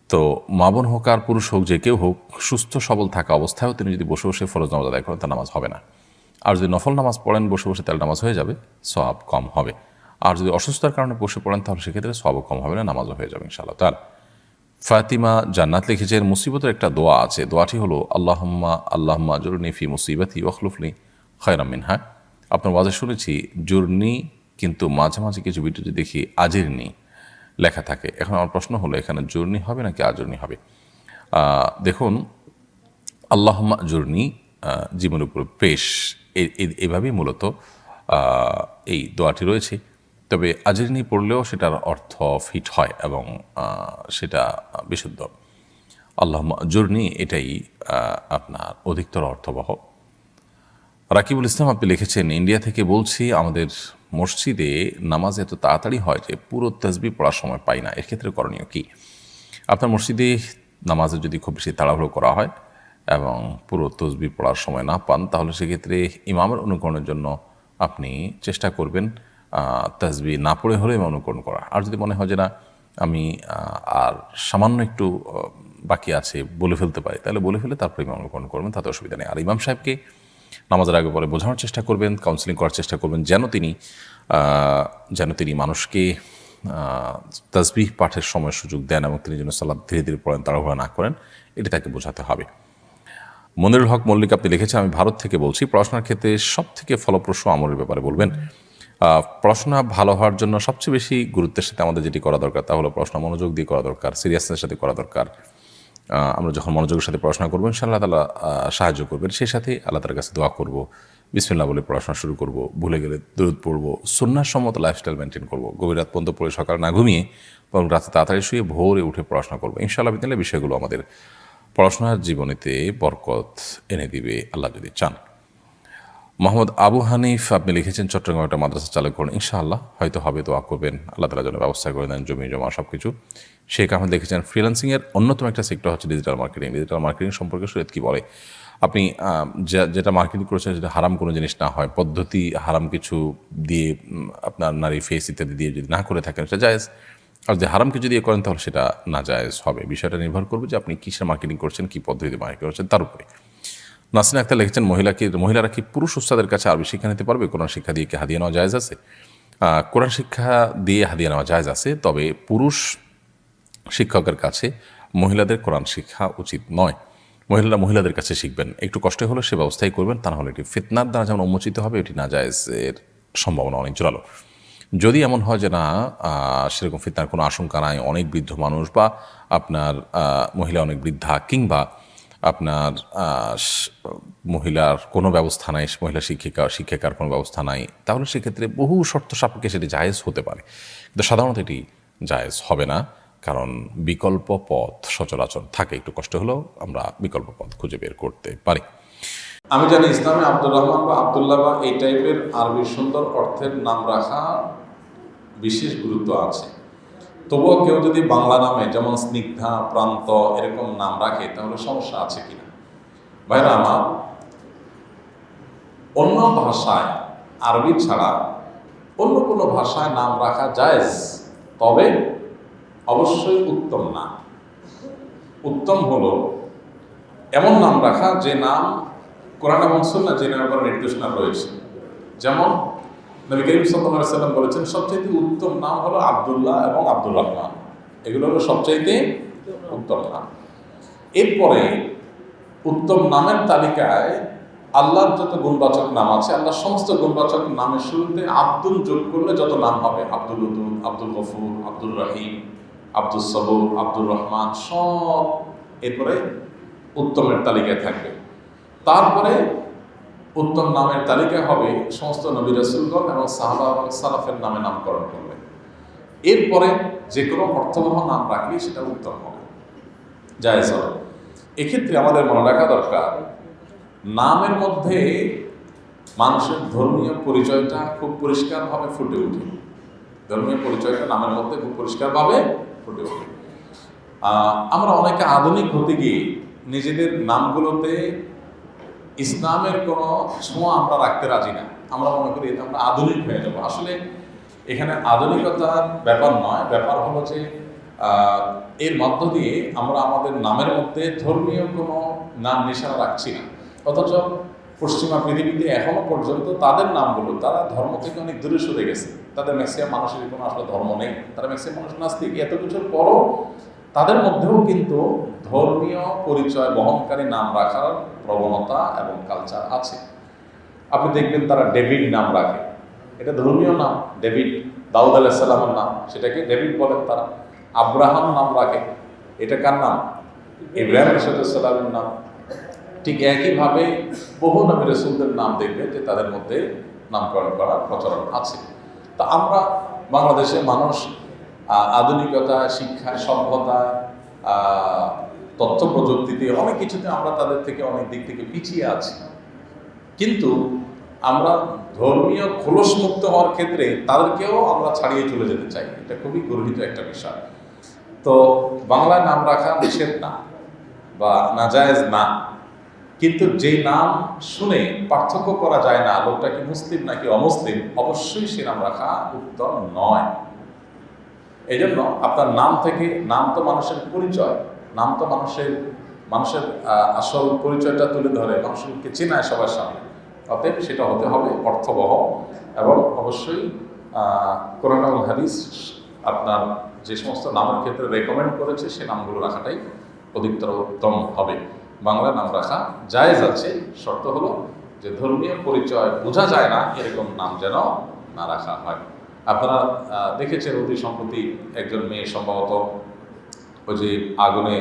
তো মা বোন হোক আর পুরুষ হোক, যে কেউ হোক, সুস্থ সবল থাকা অবস্থায়ও তিনি যদি বসে বসে ফরজ নামাজ আদায় করেন তার নামাজ হবে না। আর যদি নফল নামাজ পড়েন বসে বসে তাহলে নামাজ হয়ে যাবে, সওয়াব কম হবে। আর যদি অসুস্থতার কারণে বসে পড়েন তাহলে সেক্ষেত্রে সওয়াবও কম হবে না, নামাজও হয়ে যাবে ইনশাআল্লাহ তাআলা। ফাতিমা জান্নাত লিখেছেন মুসিবতের একটা দোয়া আছে, দোয়াটি হলো আল্লাহুম্মা জুরনি ফি মুসিবাতি ওয়াখলুফলি খায়রাম মিনহা। আপনার ওয়াজে শুনেছি জুরনি, কিন্তু মাঝে মাঝে কিছু ভিডিওতে দেখি আজিরনি লেখা থাকে। এখন আমার প্রশ্ন হলো এখানে জুরনি হবে নাকি আজরনি হবে। দেখুন, আল্লাহুম্মা জুরনি জীবনের উপর পেশ, এইভাবেই মূলত এই দোয়াটি রয়েছে। তবে আজরিনি পড়লেও সেটার অর্থ ফিট হয় এবং সেটা বিশুদ্ধ। আল্লাহুম্মা জুরনি এটাই আপনার অধিকতর অর্থবহ। রাকিবুল ইসলাম আপনি লিখেছেন ইন্ডিয়া থেকে বলছি, আমাদের মসজিদে নামাজ এত তাড়াতাড়ি হয় যে পুরো তাসবিহ পড়ার সময় পাই না, এর ক্ষেত্রে করণীয় কি। আপনার মসজিদে নামাজে যদি খুব বেশি তাড়াহুড়ো করা হয় এবং পুরো তাসবিহ পড়ার সময় না পান, তাহলে সেক্ষেত্রে ইমামের অনুকরণের জন্য আপনি চেষ্টা করবেন তাসবিহ না পড়ে হলে ইমাম অনুকরণ করা। আর যদি মনে হয় যে না আমি আর সামান্য একটু বাকি আছে বলে ফেলতে পারি, তাহলে বলে ফেলে তারপরে ইমাম অনুকরণ করবেন, তাতে অসুবিধা নেই। আর ইমাম সাহেবকে নামাজের আগে পরে বোঝানোর চেষ্টা করবেন, কাউন্সিলিং করার চেষ্টা করবেন, যেন তিনি মানুষকে তাসবিহ পাঠের সময় সুযোগ দেন এবং তিনি যেন সালাত ধীরে ধীরে পড়েন, তাড়াহুড়া না করেন, এটি তাকে বোঝাতে হবে। মনিরুল হক মল্লিক আপনি লিখেছেন আমি ভারত থেকে বলছি, পড়াশোনার ক্ষেত্রে সব থেকে ফলপ্রসূ আমলের ব্যাপারে বলবেন। পড়াশোনা ভালো হওয়ার জন্য সবচেয়ে বেশি গুরুত্বের সাথে আমাদের যেটি করা দরকার তা হলো পড়াশোনা মনোযোগ দিয়ে করা দরকার, সিরিয়াসনেস সাথে করা দরকার। আমরা যখন মনোযোগের সাথে পড়াশোনা করবো ইনশাআল্লাহ তাআলা সাহায্য করবেন। সেই সাথে আল্লাহ তাআলার কাছে দোয়া করব, বিসমিল্লাহ বলে পড়াশোনা শুরু করব, ভুলে গেলে দরুদ পড়ব, সুন্নাহ সম্মত লাইফস্টাইল মেনটেন করব, গভীর রাত পর্যন্ত পড়ে সকাল না ঘুমিয়ে এবং রাতে তাড়াতাড়ি শুয়ে ভোরে উঠে পড়াশোনা করবো। ইনশাআল্লাহ বিদিনিল্লাহ বিষয়গুলো আমাদের পড়াশোনার জীবনেতে বরকত এনে দিবে আল্লাহ যদি চান। মোহাম্মদ আবু হানিফ আপনি লিখেছেন চট্টগ্রামে একটা মাদ্রাসা চালু করুন, ইনশাআল্লাহ হয়তো হবে, দোয়া করবেন, আল্লাহ তাআলার জন্য ব্যবস্থা করে দেন, জমি জমা সব কিছু। শেখ আহমেদ লিখেছেন ফ্রিল্যান্সিংয়ের অন্যতম একটা সেক্টর হচ্ছে ডিজিটাল মার্কেটিং। ডিজিটাল মার্কেটিং সম্পর্কে শরীয়ত কী বলে? আপনি যেটা মার্কেটিং করেছেন সেটা হারাম কোনো জিনিস না হয়, পদ্ধতি হারাম কিছু দিয়ে আপনার নারী ফেস ইত্যাদি দিয়ে যদি না করে থাকেন সেটা জায়েজ, আর যদি হারাম কিছু দিয়ে করেন তাহলে সেটা না জায়েজ হবে। বিষয়টা নির্ভর করবে যে আপনি কিসের মার্কেটিং করছেন, কী পদ্ধতিতে মার্কেটিং করছেন তার উপরে। নাসরিন আক্তার লিখেছেন মহিলারা কি পুরুষ উস্তাদের কাছে আরবি শিক্ষা নিতে পারবে? কোরআন শিক্ষা দিয়ে কি হাদিয়া নেওয়া জায়েজ আছে? কোরআন শিক্ষা দিয়ে হাদিয়া নেওয়া জায়েজ আছে, তবে পুরুষ শিক্ষকের কাছে মহিলাদের কোরআন শিক্ষা উচিত নয়। মহিলাদের কাছে শিখবেন, একটু কষ্ট হলে সে ব্যবস্থাই করবেন, তা না হলে এটি ফিতনার দ্বারা যেমন উন্মোচিত হবে, এটি না জায়েজের সম্ভাবনা অনেক জোরালো। যদি এমন হয় যে না সেরকম ফিতনার কোনো আশঙ্কা নাই, অনেক বৃদ্ধ মানুষ বা আপনার মহিলা অনেক বৃদ্ধা, কিংবা আপনার মহিলার কোনো ব্যবস্থা নাই, মহিলা শিক্ষিকার কোনো ব্যবস্থা নাই, তাহলে সেক্ষেত্রে বহু শর্ত সাপেক্ষে সেটি জায়েজ হতে পারে, কিন্তু সাধারণত এটি জায়েজ হবে না, কারণ বিকল্প পথ সচরাচর থাকে। একটু কষ্ট হলেও আমরা বিকল্প পথ খুঁজে বের করতে পারি। আমি জানি ইসলামে আব্দুর রহমান বা আবদুল্লাহ বা এই টাইপের আরবি সুন্দর অর্থের নাম রাখা বিশেষ গুরুত্ব আছে। তবুও কেউ যদি বাংলা নামে যেমন স্নিগ্ধা, প্রান্ত এরকম নাম রাখে তাহলে সমস্যা আছে কিনা? ভাইরা আমার, অন্য ভাষায় আরবি ছাড়া অন্য কোনো ভাষায় নাম রাখা জায়েজ, তবে অবশ্যই উত্তম না। উত্তম হলো এমন নাম রাখা যে নাম কোরআন এবং সুন্নাহ যে নামের উপর নির্দেশনা রয়েছে। যেমন নবী করিম সাল্লাল্লাহু আলাইহি ওয়াসাল্লাম বলেছেন সবচাইতে উত্তম নাম হলো আব্দুল্লাহ এবং আব্দুর রহমান, এগুলো হলো সবচাইতে উত্তম নাম। এরপরে উত্তম নামের তালিকায় আল্লাহর যত গুণবাচক নাম আছে, আল্লাহর সমস্ত গুণবাচক নামের শুরুতে আব্দুল যোগ করলে যত নাম হবে, আব্দুল ওদুদ, আব্দুল গফুর, আব্দুর রহিম, আব্দুল সবুর, আব্দুর রহমান, সব এরপরে উত্তমের তালিকায় থাকবে। তারপরে উত্তম নামের তালিকা হবে সমস্ত নবী রাসূলগণ এবং সাহাবা এবং সালাফের নামে নামকরণ করবে। এরপরে যে কোনো অর্থবহ নাম রাখলে সেটা উত্তম হবে, জায়েজ হবে। এক্ষেত্রে আমাদের মনে রাখা দরকার, নামের মধ্যে মানুষের ধর্মীয় পরিচয়টা খুব পরিষ্কারভাবে ফুটে ওঠে। ধর্মীয় পরিচয়টা নামের মধ্যে খুব পরিষ্কারভাবে ফুটে ওঠে। আমরা অনেকে আধুনিক হতে গিয়ে নিজেদের নামগুলোতে ইসলামের কোনো ছোঁয়া আমরা রাখতে রাজি না। আমরা মনে করি এটা আমরা আধুনিক হয়ে যাবো। আসলে এখানে আধুনিকতার ব্যাপার নয়, ব্যাপার হলো যে এর মধ্য দিয়ে আমরা আমাদের নামের মধ্যে ধর্মীয় কোনো নাম নিশানা রাখছি না। অথচ পশ্চিমা পৃথিবীতে এখনো পর্যন্ত তাদের নামগুলো, তারা ধর্ম থেকে অনেক দূরে সরে গেছে। তাদের ম্যাক্সিমাম মানুষের কোনো আসলে ধর্ম নেই, তারা ম্যাক্সিমাম মানুষ নাস্তিক। এত কিছুর পরও তাদের মধ্যেও কিন্তু ধর্মীয় পরিচয় বহনকারী নাম রাখার প্রবণতা এবং কালচার আছে। আপনি দেখবেন তারা ডেভিড নাম রাখে, এটা ধর্মীয় নাম। ডেভিড, দাউদ আলাইহিস সালামের নাম, সেটাকে ডেভিড বলেন তারা। আব্রাহাম নাম রাখে, এটা কার নাম? ইব্রাহিম আলাইহিস সালামের নাম। ঠিক একইভাবে বহু নবী রাসূলদের নাম দেখবে যে তাদের মধ্যে নামকরণ করার প্রচলন আছে। তা আমরা বাংলাদেশের মানুষ আধুনিকতা, শিক্ষা, সভ্যতা, তথ্য প্রযুক্তিতে অনেক কিছুতে আমরা তাদের থেকে অনেক দিক থেকে পিছিয়ে আছি, কিন্তু আমরা ধর্মীয় খোলস মুক্ত হওয়ার ক্ষেত্রে তাদেরকেও আমরা ছাড়িয়ে চলে যেতে চাই। এটা খুবই গর্হিত একটা বিষয়। তো বাংলায় নাম রাখা নিষেধ না বা নাজায়েজ না, কিন্তু যেই নাম শুনে পার্থক্য করা যায় না লোকটা কি মুসলিম নাকি অমুসলিম, অবশ্যই সে নাম রাখা উত্তম নয়। এই জন্য আপনার নাম থেকে, নাম তো মানুষের পরিচয়, নাম তো মানুষের আসল পরিচয়টা তুলে ধরে, মানুষকে চেনায় সবার সামনে। অতএব সেটা হতে হবে অর্থবহ এবং অবশ্যই কোরআন এবং হাদিস আপনার যে সমস্ত নামের ক্ষেত্রে রেকমেন্ড করেছে সে নামগুলো রাখাটাই অধিকতর উত্তম হবে। বাংলা নাম রাখা জায়েজ আছে, শর্ত হলো যে ধর্মীয় পরিচয় বোঝা যায় না এরকম নাম যেন না রাখা হয়। আপনারা দেখেছেন অতি সম্প্রতি একজন মেয়ে সম্ভবত ওই যে আগুনে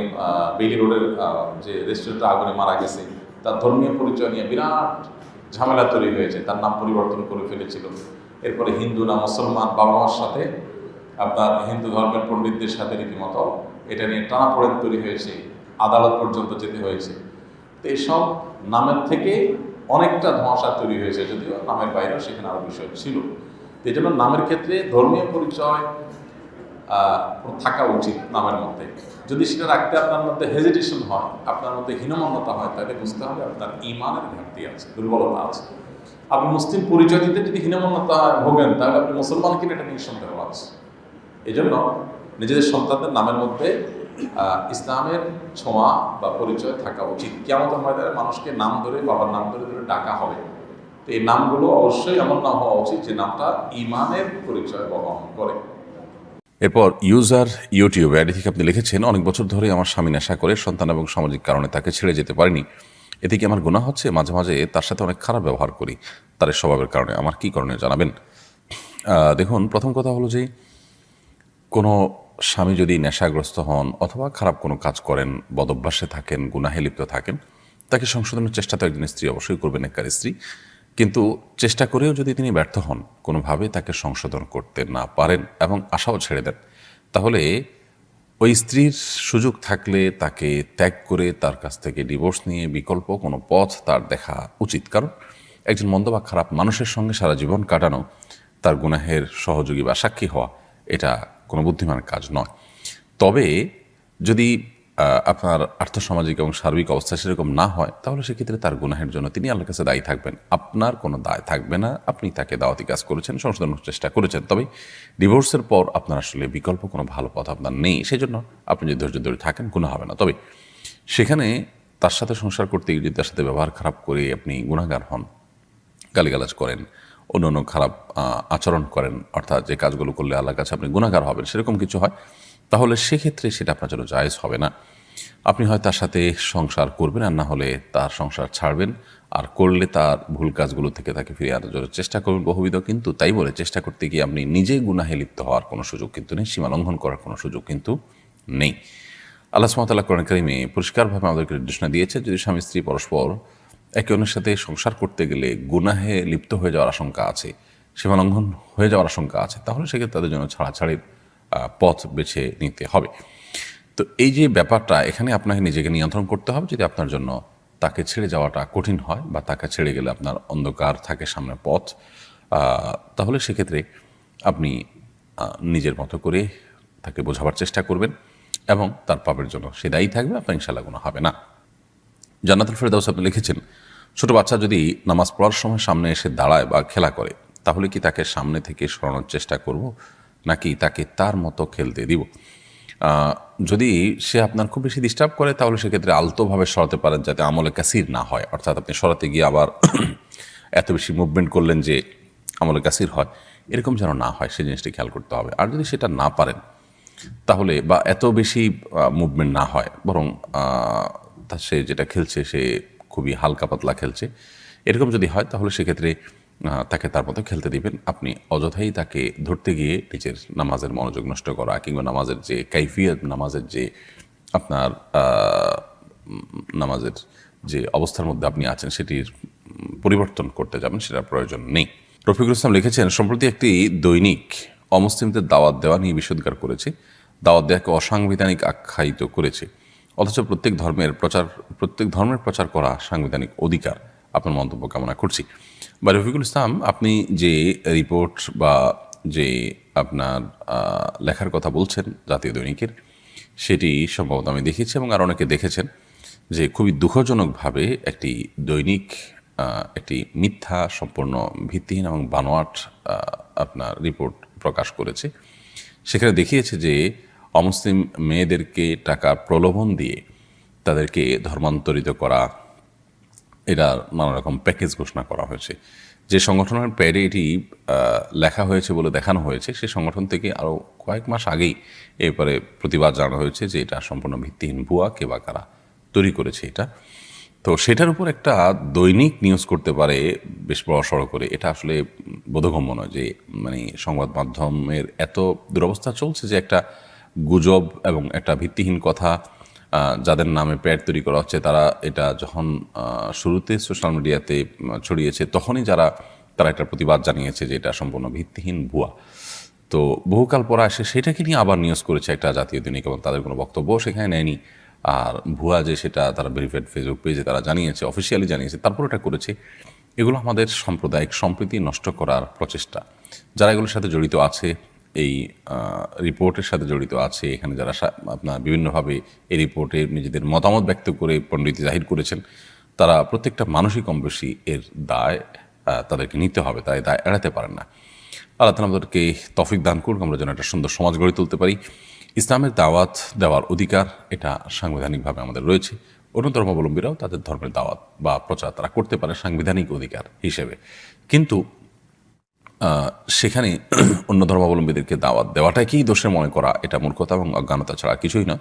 বেইলি রোডের যে রেস্টুরেন্টে আগুনে মারা গেছে, তার ধর্মীয় পরিচয় নিয়ে বিরাট ঝামেলা তৈরি হয়েছে, তার নাম পরিবর্তন করে ফেলেছিল। এরপরে হিন্দু না মুসলমান, বাবা মার সাথে আপনার হিন্দু ধর্মের পণ্ডিতদের সাথে রীতিমতো এটা নিয়ে টানাপোড়েন তৈরি হয়েছে, আদালত পর্যন্ত যেতে হয়েছে। তো এইসব নামের থেকে অনেকটা ধোঁয়াশা তৈরি হয়েছে, যদিও নামের বাইরেও সেখানে আরও বিষয় ছিল। তো এই জন্য নামের ক্ষেত্রে ধর্মীয় পরিচয় থাকা উচিত নামের মধ্যে। যদি সেটা রাখতে আপনার মধ্যে হেজিটেশন হয়, আপনার মধ্যে হীনমন্যতা হয়, তাহলে বুঝতে হবে আপনার ঈমানের ঘাটতি আছে, দুর্বলতা আছে। আপনি মুসলিম পরিচয় দিতে যদি হীনমন্যতা ভোগেন, তাহলে আপনি মুসলমান কিনা এটা নিঃসন্দেহ আছে। এই জন্য নিজেদের সন্তানদের নামের মধ্যে ইসলামের ছোঁয়া বা পরিচয় থাকা উচিত। কিয়ামতের ময়দানে মানুষকে নাম ধরে, বাবার নাম ধরে ধরে ডাকা হবে। তো এই নামগুলো অবশ্যই এমন নাম হওয়া উচিত যে নামটা ঈমানের পরিচয় বহন করে। এরপর ইউজার ইউটিউব আইডি থেকে আপনি লিখেছেন, অনেক বছর ধরে আমার স্বামী নেশা করে সন্তান এবং সামাজিক কারণে তাকে ছেড়ে যেতে পারিনি। এতে কি আমার গুনাহ হচ্ছে? মাঝে মাঝে তার সাথে অনেক খারাপ ব্যবহার করি, তার এই স্বভাবের কারণে। আমার কি করণীয় জানাবেন? দেখুন, প্রথম কথা হলো যে কোনো স্বামী যদি নেশাগ্রস্ত হন অথবা খারাপ কোনো কাজ করেন, বদভ্যাসে থাকেন, গুনাহে লিপ্ত থাকেন, তাকে সংশোধনের চেষ্টা তো একজন স্ত্রী অবশ্যই করবেন, নেককার স্ত্রী। কিন্তু চেষ্টা করেও যদি তিনি ব্যর্থ হন, কোনোভাবে তাকে সংশোধন করতে না পারেন এবং আশাও ছেড়ে দেন, তাহলে ওই স্ত্রীর সুযোগ থাকলে তাকে ত্যাগ করে তার কাছ থেকে ডিভোর্স নিয়ে বিকল্প কোনো পথ তার দেখা উচিত। কারণ একজন মন্দ বা খারাপ মানুষের সঙ্গে সারা জীবন কাটানো, তার গুনাহের সহযোগী বা সাক্ষী হওয়া, এটা কোনো বুদ্ধিমান কাজ নয়। তবে যদি আপনার আর্থসামাজিক এবং সার্বিক অবস্থা সেরকম না হয়, তাহলে সেক্ষেত্রে তার গুনাহের জন্য তিনি আল্লাহর কাছে দায়ী থাকবেন, আপনার কোনো দায় থাকবে না। আপনি তাকে দাওয়াতি কাজ করেছেন, সংশোধনের চেষ্টা করেছেন, তবে ডিভোর্সের পর আপনার আসলে বিকল্প কোনো ভালো পথ আপনার নেই। সেই জন্য আপনি যদি ধৈর্য ধরে থাকেন, গুনাহ হবে না। তবে সেখানে তার সাথে সংসার করতে গিয়ে যদি তার সাথে ব্যবহার খারাপ করে আপনি গুনাহগার হন, গালিগালাজ করেন, অন্য অন্য খারাপ আচরণ করেন, অর্থাৎ যে কাজগুলো করলে আল্লাহর কাছে আপনি গুনাহগার হবেন, সেরকম কিছু হয়, তাহলে সেক্ষেত্রে সেটা আপনার জন্য জায়েজ হবে না। আপনি হয় তার সাথে সংসার করবেন, আর না হলে তার সংসার ছাড়বেন। আর করলে তার ভুল কাজগুলো থেকে তাকে ফিরিয়ে আনার জন্য চেষ্টা করবেন বহুবিধ। কিন্তু তাই বলে চেষ্টা করতে গিয়ে আপনি নিজে গুনাহে লিপ্ত হওয়ার কোনো সুযোগ কিন্তু নেই, সীমা লঙ্ঘন করার কোনো সুযোগ কিন্তু নেই। আল্লাহ সুবহানাহু ওয়া তাআলা কোরআন কারিমে পরিষ্কারভাবে আমাদেরকে নির্দেশনা দিয়েছে, যদি স্বামী স্ত্রী পরস্পর একে অন্যের সাথে সংসার করতে গেলে গুনাহে লিপ্ত হয়ে যাওয়ার আশঙ্কা আছে, সীমা লঙ্ঘন হয়ে যাওয়ার আশঙ্কা আছে, তাহলে সেক্ষেত্রে তাদের জন্য ছাড়াছাড়ির পথ বেছে নিতে হবে। তো এই যে ব্যাপারটা, এখানে আপনাকে নিজেকে নিয়ন্ত্রণ করতে হবে। যদি আপনার জন্য তাকে ছেড়ে যাওয়াটা কঠিন হয় বা তাকে ছেড়ে গেলে আপনার অন্ধকার থাকে সামনে পথ, তাহলে সেক্ষেত্রে আপনি নিজের মতো করে তাকে বোঝাবার চেষ্টা করবেন এবং তার পাপের জন্য সে দায়ী থাকবে, আপনার ইনশাআল্লাহ গুনাহ হবে না। জান্নাতুল ফেরদাউস আপনি লিখেছেন, ছোট বাচ্চা যদি নামাজ পড়ার সময় সামনে এসে দাঁড়ায় বা খেলা করে, তাহলে কি তাকে সামনে থেকে সরানোর চেষ্টা করব, নাকি তাকে তার মতো খেলতে দিব? যদি সে আপনার খুব বেশি ডিস্টার্ব করে, তাহলে সেক্ষেত্রে আলতোভাবে সরাতে পারেন, যাতে আমলে কাসির না হয়। অর্থাৎ আপনি সরাতে গিয়ে আবার এত বেশি মুভমেন্ট করলেন যে আমলে কাসির হয়, এরকম যেন না হয়, সেই জিনিসটি খেয়াল করতে হবে। আর যদি সেটা না পারেন, তাহলে বা এত বেশি মুভমেন্ট না হয়, বরং সে যেটা খেলছে সে খুবই হালকা পাতলা খেলছে, এরকম যদি হয়, তাহলে সেক্ষেত্রে তাকে তার মতো খেলতে দিবেন। আপনি অযথাই তাকে ধরতে গিয়ে নিজের নামাজের মনোযোগ নষ্ট করা কিংবা নামাজের যে কাইফিয়ত, নামাজের যে আপনার নামাজের যে অবস্থার মধ্যে আপনি আছেন সেটির পরিবর্তন করতে যাবেন, সেটার প্রয়োজন নেই। রফিকুল ইসলাম লিখেছেন, সম্প্রতি একটি দৈনিক অমুসলিমদের দাওয়াত দেওয়া নিয়ে বিষোদ্গার করেছে, দাওয়াত দেওয়াকে অসাংবিধানিক আখ্যায়িত করেছে, অথচ প্রত্যেক ধর্মের প্রচার করা সাংবিধানিক অধিকার। আপনার মন্তব্য কামনা করছি। বা রফিকুল ইসলাম, আপনি যে রিপোর্ট বা যে আপনার লেখার কথা বলছেন জাতীয় দৈনিকের, সেটি সম্ভবত আমি দেখেছি এবং আর অনেকে দেখেছেন, যে খুবই দুঃখজনকভাবে একটি দৈনিক একটি মিথ্যা, সম্পূর্ণ ভিত্তিহীন এবং বানোয়াট আপনার রিপোর্ট প্রকাশ করেছে। সেখানে দেখিয়েছে যে অমুসলিম মেয়েদেরকে টাকার প্রলোভন দিয়ে তাদেরকে ধর্মান্তরিত করা, এটার নানা রকম প্যাকেজ ঘোষণা করা হয়েছে। যে সংগঠনের প্যাডে এটি লেখা হয়েছে বলে দেখানো হয়েছে, সে সংগঠন থেকে আরও কয়েক মাস আগেই এরপরে প্রতিবাদ জানানো হয়েছে যে এটা সম্পূর্ণ ভিত্তিহীন, ভুয়া, কে বা কারা তৈরি করেছে এটা। তো সেটার উপর একটা দৈনিক নিউজ করতে পারে বেশ বড়সড় করে, এটা আসলে বোধগম্য নয়। যে মানে সংবাদ মাধ্যমের এত দুরবস্থা চলছে যে একটা গুজব এবং একটা ভিত্তিহীন কথা যাদের নামে প্যাড তৈরি করা হচ্ছে, তারা এটা যখন শুরুতে সোশ্যাল মিডিয়াতে ছড়িয়েছে তখনই তারা একটা প্রতিবাদ জানিয়েছে যে এটা সম্পূর্ণ ভিত্তিহীন ভুয়া। তো বহুকাল পর এসে সেটাকে নিয়ে আবার নিউজ করেছে একটা জাতীয় দৈনিক এবং তাদের কোনো বক্তব্য সেখানে নেয়নি। আর ভুয়া যে সেটা তারা ভেরিফাইড ফেসবুক পেজে তারা জানিয়েছে, অফিসিয়ালি জানিয়েছে, তারপর এটা করেছে। এগুলো আমাদের সাম্প্রদায়িক সম্প্রীতি নষ্ট করার প্রচেষ্টা। যারা এগুলোর সাথে জড়িত আছে, এই রিপোর্টের সাথে জড়িত আছে, এখানে যারা আপনার বিভিন্নভাবে এই রিপোর্টে নিজেদের মতামত ব্যক্ত করে পণ্ডিতি জাহির করেছেন, তারা প্রত্যেকটা মানুষই কম বেশি এর দায় তাদেরকে নিতে হবে, তাই দায় এড়াতে পারেন না। আল্লাহ তাআলা আমাদেরকে তৌফিক দান করুন, আমরা যেন একটা সুন্দর সমাজ গড়ে তুলতে পারি। ইসলামের দাওয়াত দেওয়ার অধিকার এটা সাংবিধানিকভাবে আমাদের রয়েছে। অন্য ধর্মাবলম্বীরাও তাদের ধর্মের দাওয়াত বা প্রচার তারা করতে পারে সাংবিধানিক অধিকার হিসেবে, কিন্তু সেখানে অন্য ধর্মাবলম্বীদেরকে দাওয়াত দেওয়াটাকেই দোষে মনে করা এটা মূর্খতা এবং অজ্ঞানতা ছাড়া কিছুই না।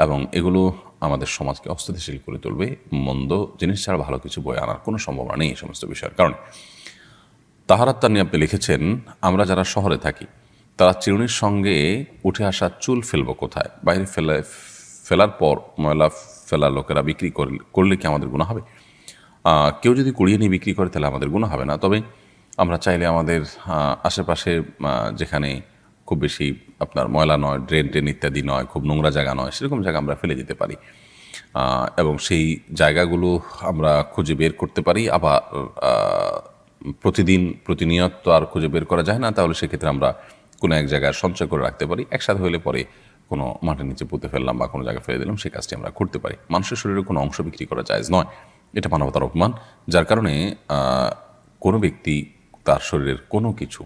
এবং এগুলো আমাদের সমাজকে অস্থিতিশীল করে তুলবে। মন্দ জিনিস ছাড়া ভালো কিছু বয়ে আনার কোনো সম্ভাবনা নেই এই সমস্ত বিষয়ের কারণে। তাহারাত তানি আপনি লিখেছেন, আমরা যারা শহরে থাকি তারা চিরুনির সঙ্গে উঠে আসা চুল ফেলবো কোথায়? বাইরে ফেলার পর ময়লা ফেলা লোকেরা বিক্রি করলে কি আমাদের গুনাহ হবে? কেউ যদি কুড়িয়ে নিয়ে বিক্রি করে তাহলে আমাদের গুনাহ হবে না। তবে আমরা চাইলে আমাদের আশেপাশে যেখানে খুব বেশি আপনার ময়লা নয়, ড্রেন ইত্যাদি নয়, খুব নোংরা জায়গা নয়, সেরকম জায়গা আমরা ফেলে দিতে পারি এবং সেই জায়গাগুলো আমরা খুঁজে বের করতে পারি। আবার প্রতিনিয়ত তো আর খুঁজে বের করা যায় না, তাহলে সেক্ষেত্রে আমরা কোনো এক জায়গায় সঞ্চয় করে রাখতে পারি। একসাথে হলে পরে কোনো মাটির নিচে পুঁতে ফেললাম বা কোনো জায়গায় ফেলে দিলাম, সেই কাজটি আমরা করতে পারি। মানুষের শরীরে কোনো অংশ বিক্রি করা জায়েজ নয়, এটা মানবতার অপমান। যার কারণে কোনো ব্যক্তি তার শরীরের কোনো কিছু,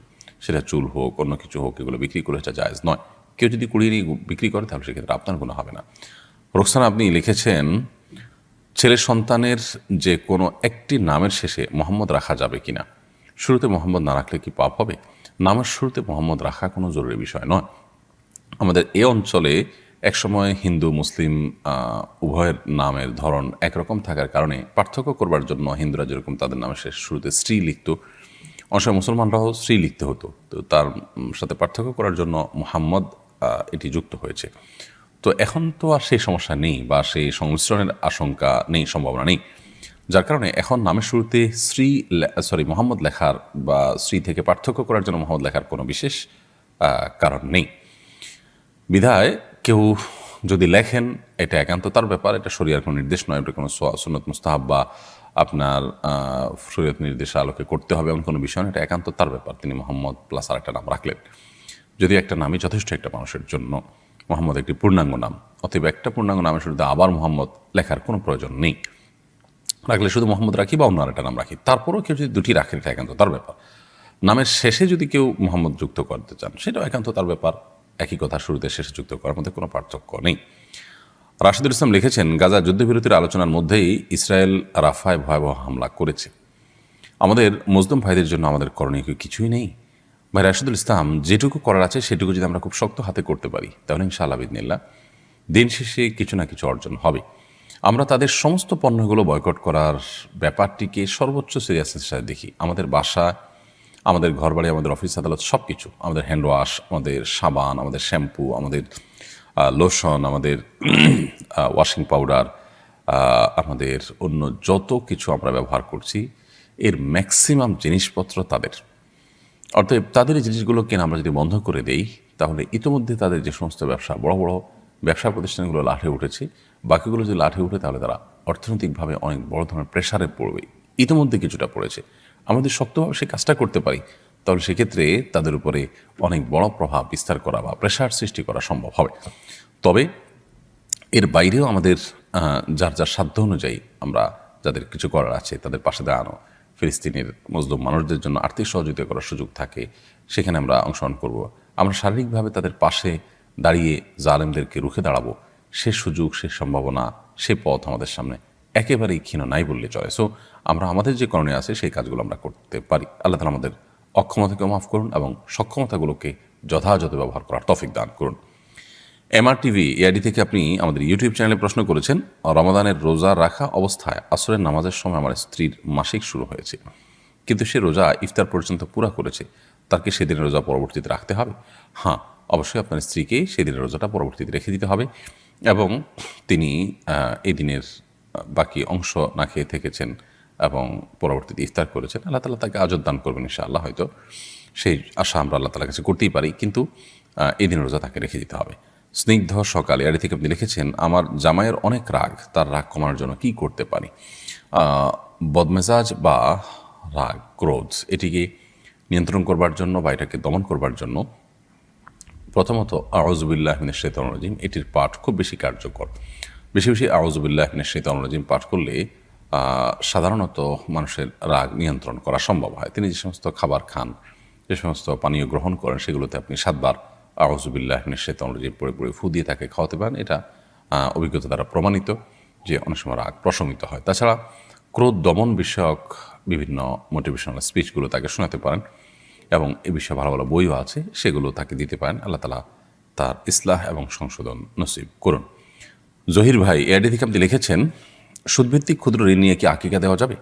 সেটা চুল হোক অন্য কিছু হোক, এগুলো বিক্রি করে এটা জায়েজ নয়। কেউ যদি কুড়িয়ে নিয়ে বিক্রি করে তাহলে সেক্ষেত্রে আপনার কোনো হবে না। রোকসানা আপনি লিখেছেন, ছেলে সন্তানের যে কোনো একটি নামের শেষে মোহাম্মদ রাখা যাবে কিনা? শুরুতে মোহাম্মদ না রাখলে কি পাপ হবে? নামের শুরুতে মোহাম্মদ রাখা কোনো জরুরি বিষয় নয়। আমাদের এই অঞ্চলে একসময় হিন্দু মুসলিম উভয়ের নামের ধরন একরকম থাকার কারণে পার্থক্য করবার জন্য হিন্দুরা যেরকম তাদের নামের শেষ শুরুতে স্ত্রী লিখত, অনেক সময় মুসলমানরাও স্ত্রী লিখতে হতো। তো তার সাথে পার্থক্য করার জন্য মুহাম্মদ এটি যুক্ত হয়েছে। তো এখন তো আর সেই সমস্যা নেই বা সেই সংমিশ্রণের আশঙ্কা নেই, সম্ভাবনা নেই। যার কারণে এখন নামের শুরুতে মোহাম্মদ লেখার বা স্ত্রী থেকে পার্থক্য করার জন্য মোহাম্মদ লেখার কোনো বিশেষ কারণ নেই। বিধায় কেউ যদি লেখেন এটা একান্ত তার ব্যাপার, এটা শরীয়তের কোনো নির্দেশ নয়, এটা কোনো সুন্নত মুস্তাহাব বা আপনার শরীয়ত নির্দেশ আলোকে করতে হবে এমন কোনো বিষয় নয়, এটা একান্ত তার ব্যাপার। তিনি মোহাম্মদ প্লাস আর একটা নাম রাখলেন, যদি একটা নামই যথেষ্ট একটা মানুষের জন্য। মোহাম্মদ একটি পূর্ণাঙ্গ নাম, অতএব একটা পূর্ণাঙ্গ নামের শুরুতে আবার মোহাম্মদ লেখার কোনো প্রয়োজন নেই। রাখলে শুধু মোহাম্মদ রাখি বা অন্য আরেকটা নাম রাখি, তারপরেও কেউ যদি দুটি রাখেন এটা একান্ত তার ব্যাপার। নামের শেষে যদি কেউ মোহাম্মদ যুক্ত করতে চান সেটাও একান্ত তার ব্যাপার। একই কথা শুরুতে শেষে যুক্ত করার মধ্যে কোনো পার্থক্য নেই। রাশিদুল ইসলাম লিখেছেন, গাজা যুদ্ধবিরতির আলোচনার মধ্যেই ইসরায়েল রাফায় ভয়াবহ হামলা করেছে। আমাদের মুসলিম ভাইদের জন্য আমাদের করণীয় কিছুই নেই। ভাই রাশিদুল ইসলাম, যেটুকু করার আছে সেটুকু যদি আমরা খুব শক্ত হাতে করতে পারি তাহলে ইনশাআল্লাহ বিদিনিল্লাহ দিন শেষে কিছু না কিছু অর্জন হবে। আমরা তাদের সমস্ত পণ্যগুলো বয়কট করার ব্যাপারটিকে সর্বোচ্চ সিরিয়াসনেস সাথে দেখি। আমাদের বাসা, আমাদের ঘরবাড়ি, আমাদের অফিস আদালত সব কিছু, আমাদের হ্যান্ড ওয়াশ, আমাদের সাবান, আমাদের শ্যাম্পু, আমাদের লোশন, আমাদের ওয়াশিং পাউডার, আমাদের অন্য যত কিছু আমরা ব্যবহার করছি এর ম্যাক্সিমাম জিনিসপত্র তাদের। অর্থাৎ তাদের এই জিনিসগুলো কেনা আমরা যদি বন্ধ করে দেই তাহলে ইতিমধ্যে তাদের যে সমস্ত ব্যবসা, বড় বড় ব্যবসা প্রতিষ্ঠানগুলো লাঠে উঠেছে, বাকিগুলো যদি লাঠে উঠে তাহলে তারা অর্থনৈতিকভাবে অনেক বড় ধরনের প্রেশারে পড়বে। ইতিমধ্যে কিছুটা পড়েছে। আমাদের শক্তভাবে সেই কাজটা করতে পারি তাহলে সেক্ষেত্রে তাদের উপরে অনেক বড় প্রভাব বিস্তার করা বা প্রেশার সৃষ্টি করা সম্ভব হবে। তবে এর বাইরেও আমাদের যার যার সাধ্য অনুযায়ী আমরা যাদের কিছু করার আছে তাদের পাশে দাঁড়ানো, ফিলিস্তিনের মুসলিম মানুষদের জন্য আর্থিক সহযোগিতা করার সুযোগ থাকে সেখানে আমরা অংশগ্রহণ করব। আমরা শারীরিকভাবে তাদের পাশে দাঁড়িয়ে জালেমদেরকে রুখে দাঁড়াবো, সে সুযোগ, সে সম্ভাবনা, সে পথ আমাদের সামনে একেবারেই ক্ষীণ নাই বললে চলে। সো আমরা আমাদের যে করণীয় আছে সেই কাজগুলো আমরা করতে পারি। আল্লাহ তাআলা আমাদের অক্ষমতাকে মাফ করুন এবং সক্ষমতাগুলোকে যথাযথ ব্যবহার করার তৌফিক দান করুন। MRTV এআইডি থেকে আপনি আমাদের ইউটিউব চ্যানেলে প্রশ্ন করেছেন, রমাদানের রোজা রাখা অবস্থায় আসরের নামাজের সময় আমার স্ত্রীর মাসিক শুরু হয়েছে, কিন্তু সে রোজা ইফতার পর্যন্ত পুরা করেছে, তার কি সেদিন রোজা পরবর্তীতে রাখতে হবে? হ্যাঁ, অবশ্যই আপনার স্ত্রীকে সেই দিনের রোজাটা পরবর্তীতে রেখে দিতে হবে। এবং তিনি এই দিনের বাকি অংশ না খেয়ে থেকেছেন এবং পরবর্তীতে ইফতার করেছেন, আল্লাহ তাআলা তাকে আজর দান করবেন ইনশাআল্লাহ। হয়তো সেই আশা আমরা আল্লাহ তাআলার কাছে করতেই পারি, কিন্তু এই দিনের রোজা তাকে রেখে দিতে হবে। স্নিগ্ধ সকালে এর থেকে আপনি লিখেছেন, আমার জামাইয়ের অনেক রাগ, তার রাগ কমানোর জন্য কি করতে পারি? বদমেজাজ বা রাগ, ক্রোধ, এটিকে নিয়ন্ত্রণ করবার জন্য বা এটাকে দমন করবার জন্য প্রথমত আউযু বিল্লাহি মিনাশ শাইতানির রাজিম, এটির পাঠ খুব বেশি কার্যকর। বেশি বেশি আউযু বিল্লাহি মিনাশ শাইতানির রাজিম পাঠ করলে সাধারণত মানুষের রাগ নিয়ন্ত্রণ করা সম্ভব হয়। তিনি যে সমস্ত খাবার খান, যে সমস্ত পানীয় গ্রহণ করেন, সেগুলোতে আপনি 7 বার আউযু বিল্লাহি মিনাশ শাইতানির রাজিম পড়ে পড়ে ফু দিয়ে তাকে খাওয়াতে পারেন। এটা অভিজ্ঞতা দ্বারা প্রমাণিত যে অনেক সময় রাগ প্রশমিত হয়। তাছাড়া ক্রোধ দমন বিষয়ক বিভিন্ন মোটিভেশনাল স্পিচগুলো তাকে শোনাতে পারেন এবং এ বিষয়ে ভালো ভালো বইও আছে, সেগুলো তাকে দিতে পারেন। আল্লাহ তাআলা তার ইসলাহ এবং সংশোধন নসিব করুন। জহির ভাই এআইডি থেকে আপনি লিখেছেন, সুদভিত্তিক ক্ষুদ্র ঋণ নিয়ে কি আকিকা দেওয়া যাবে?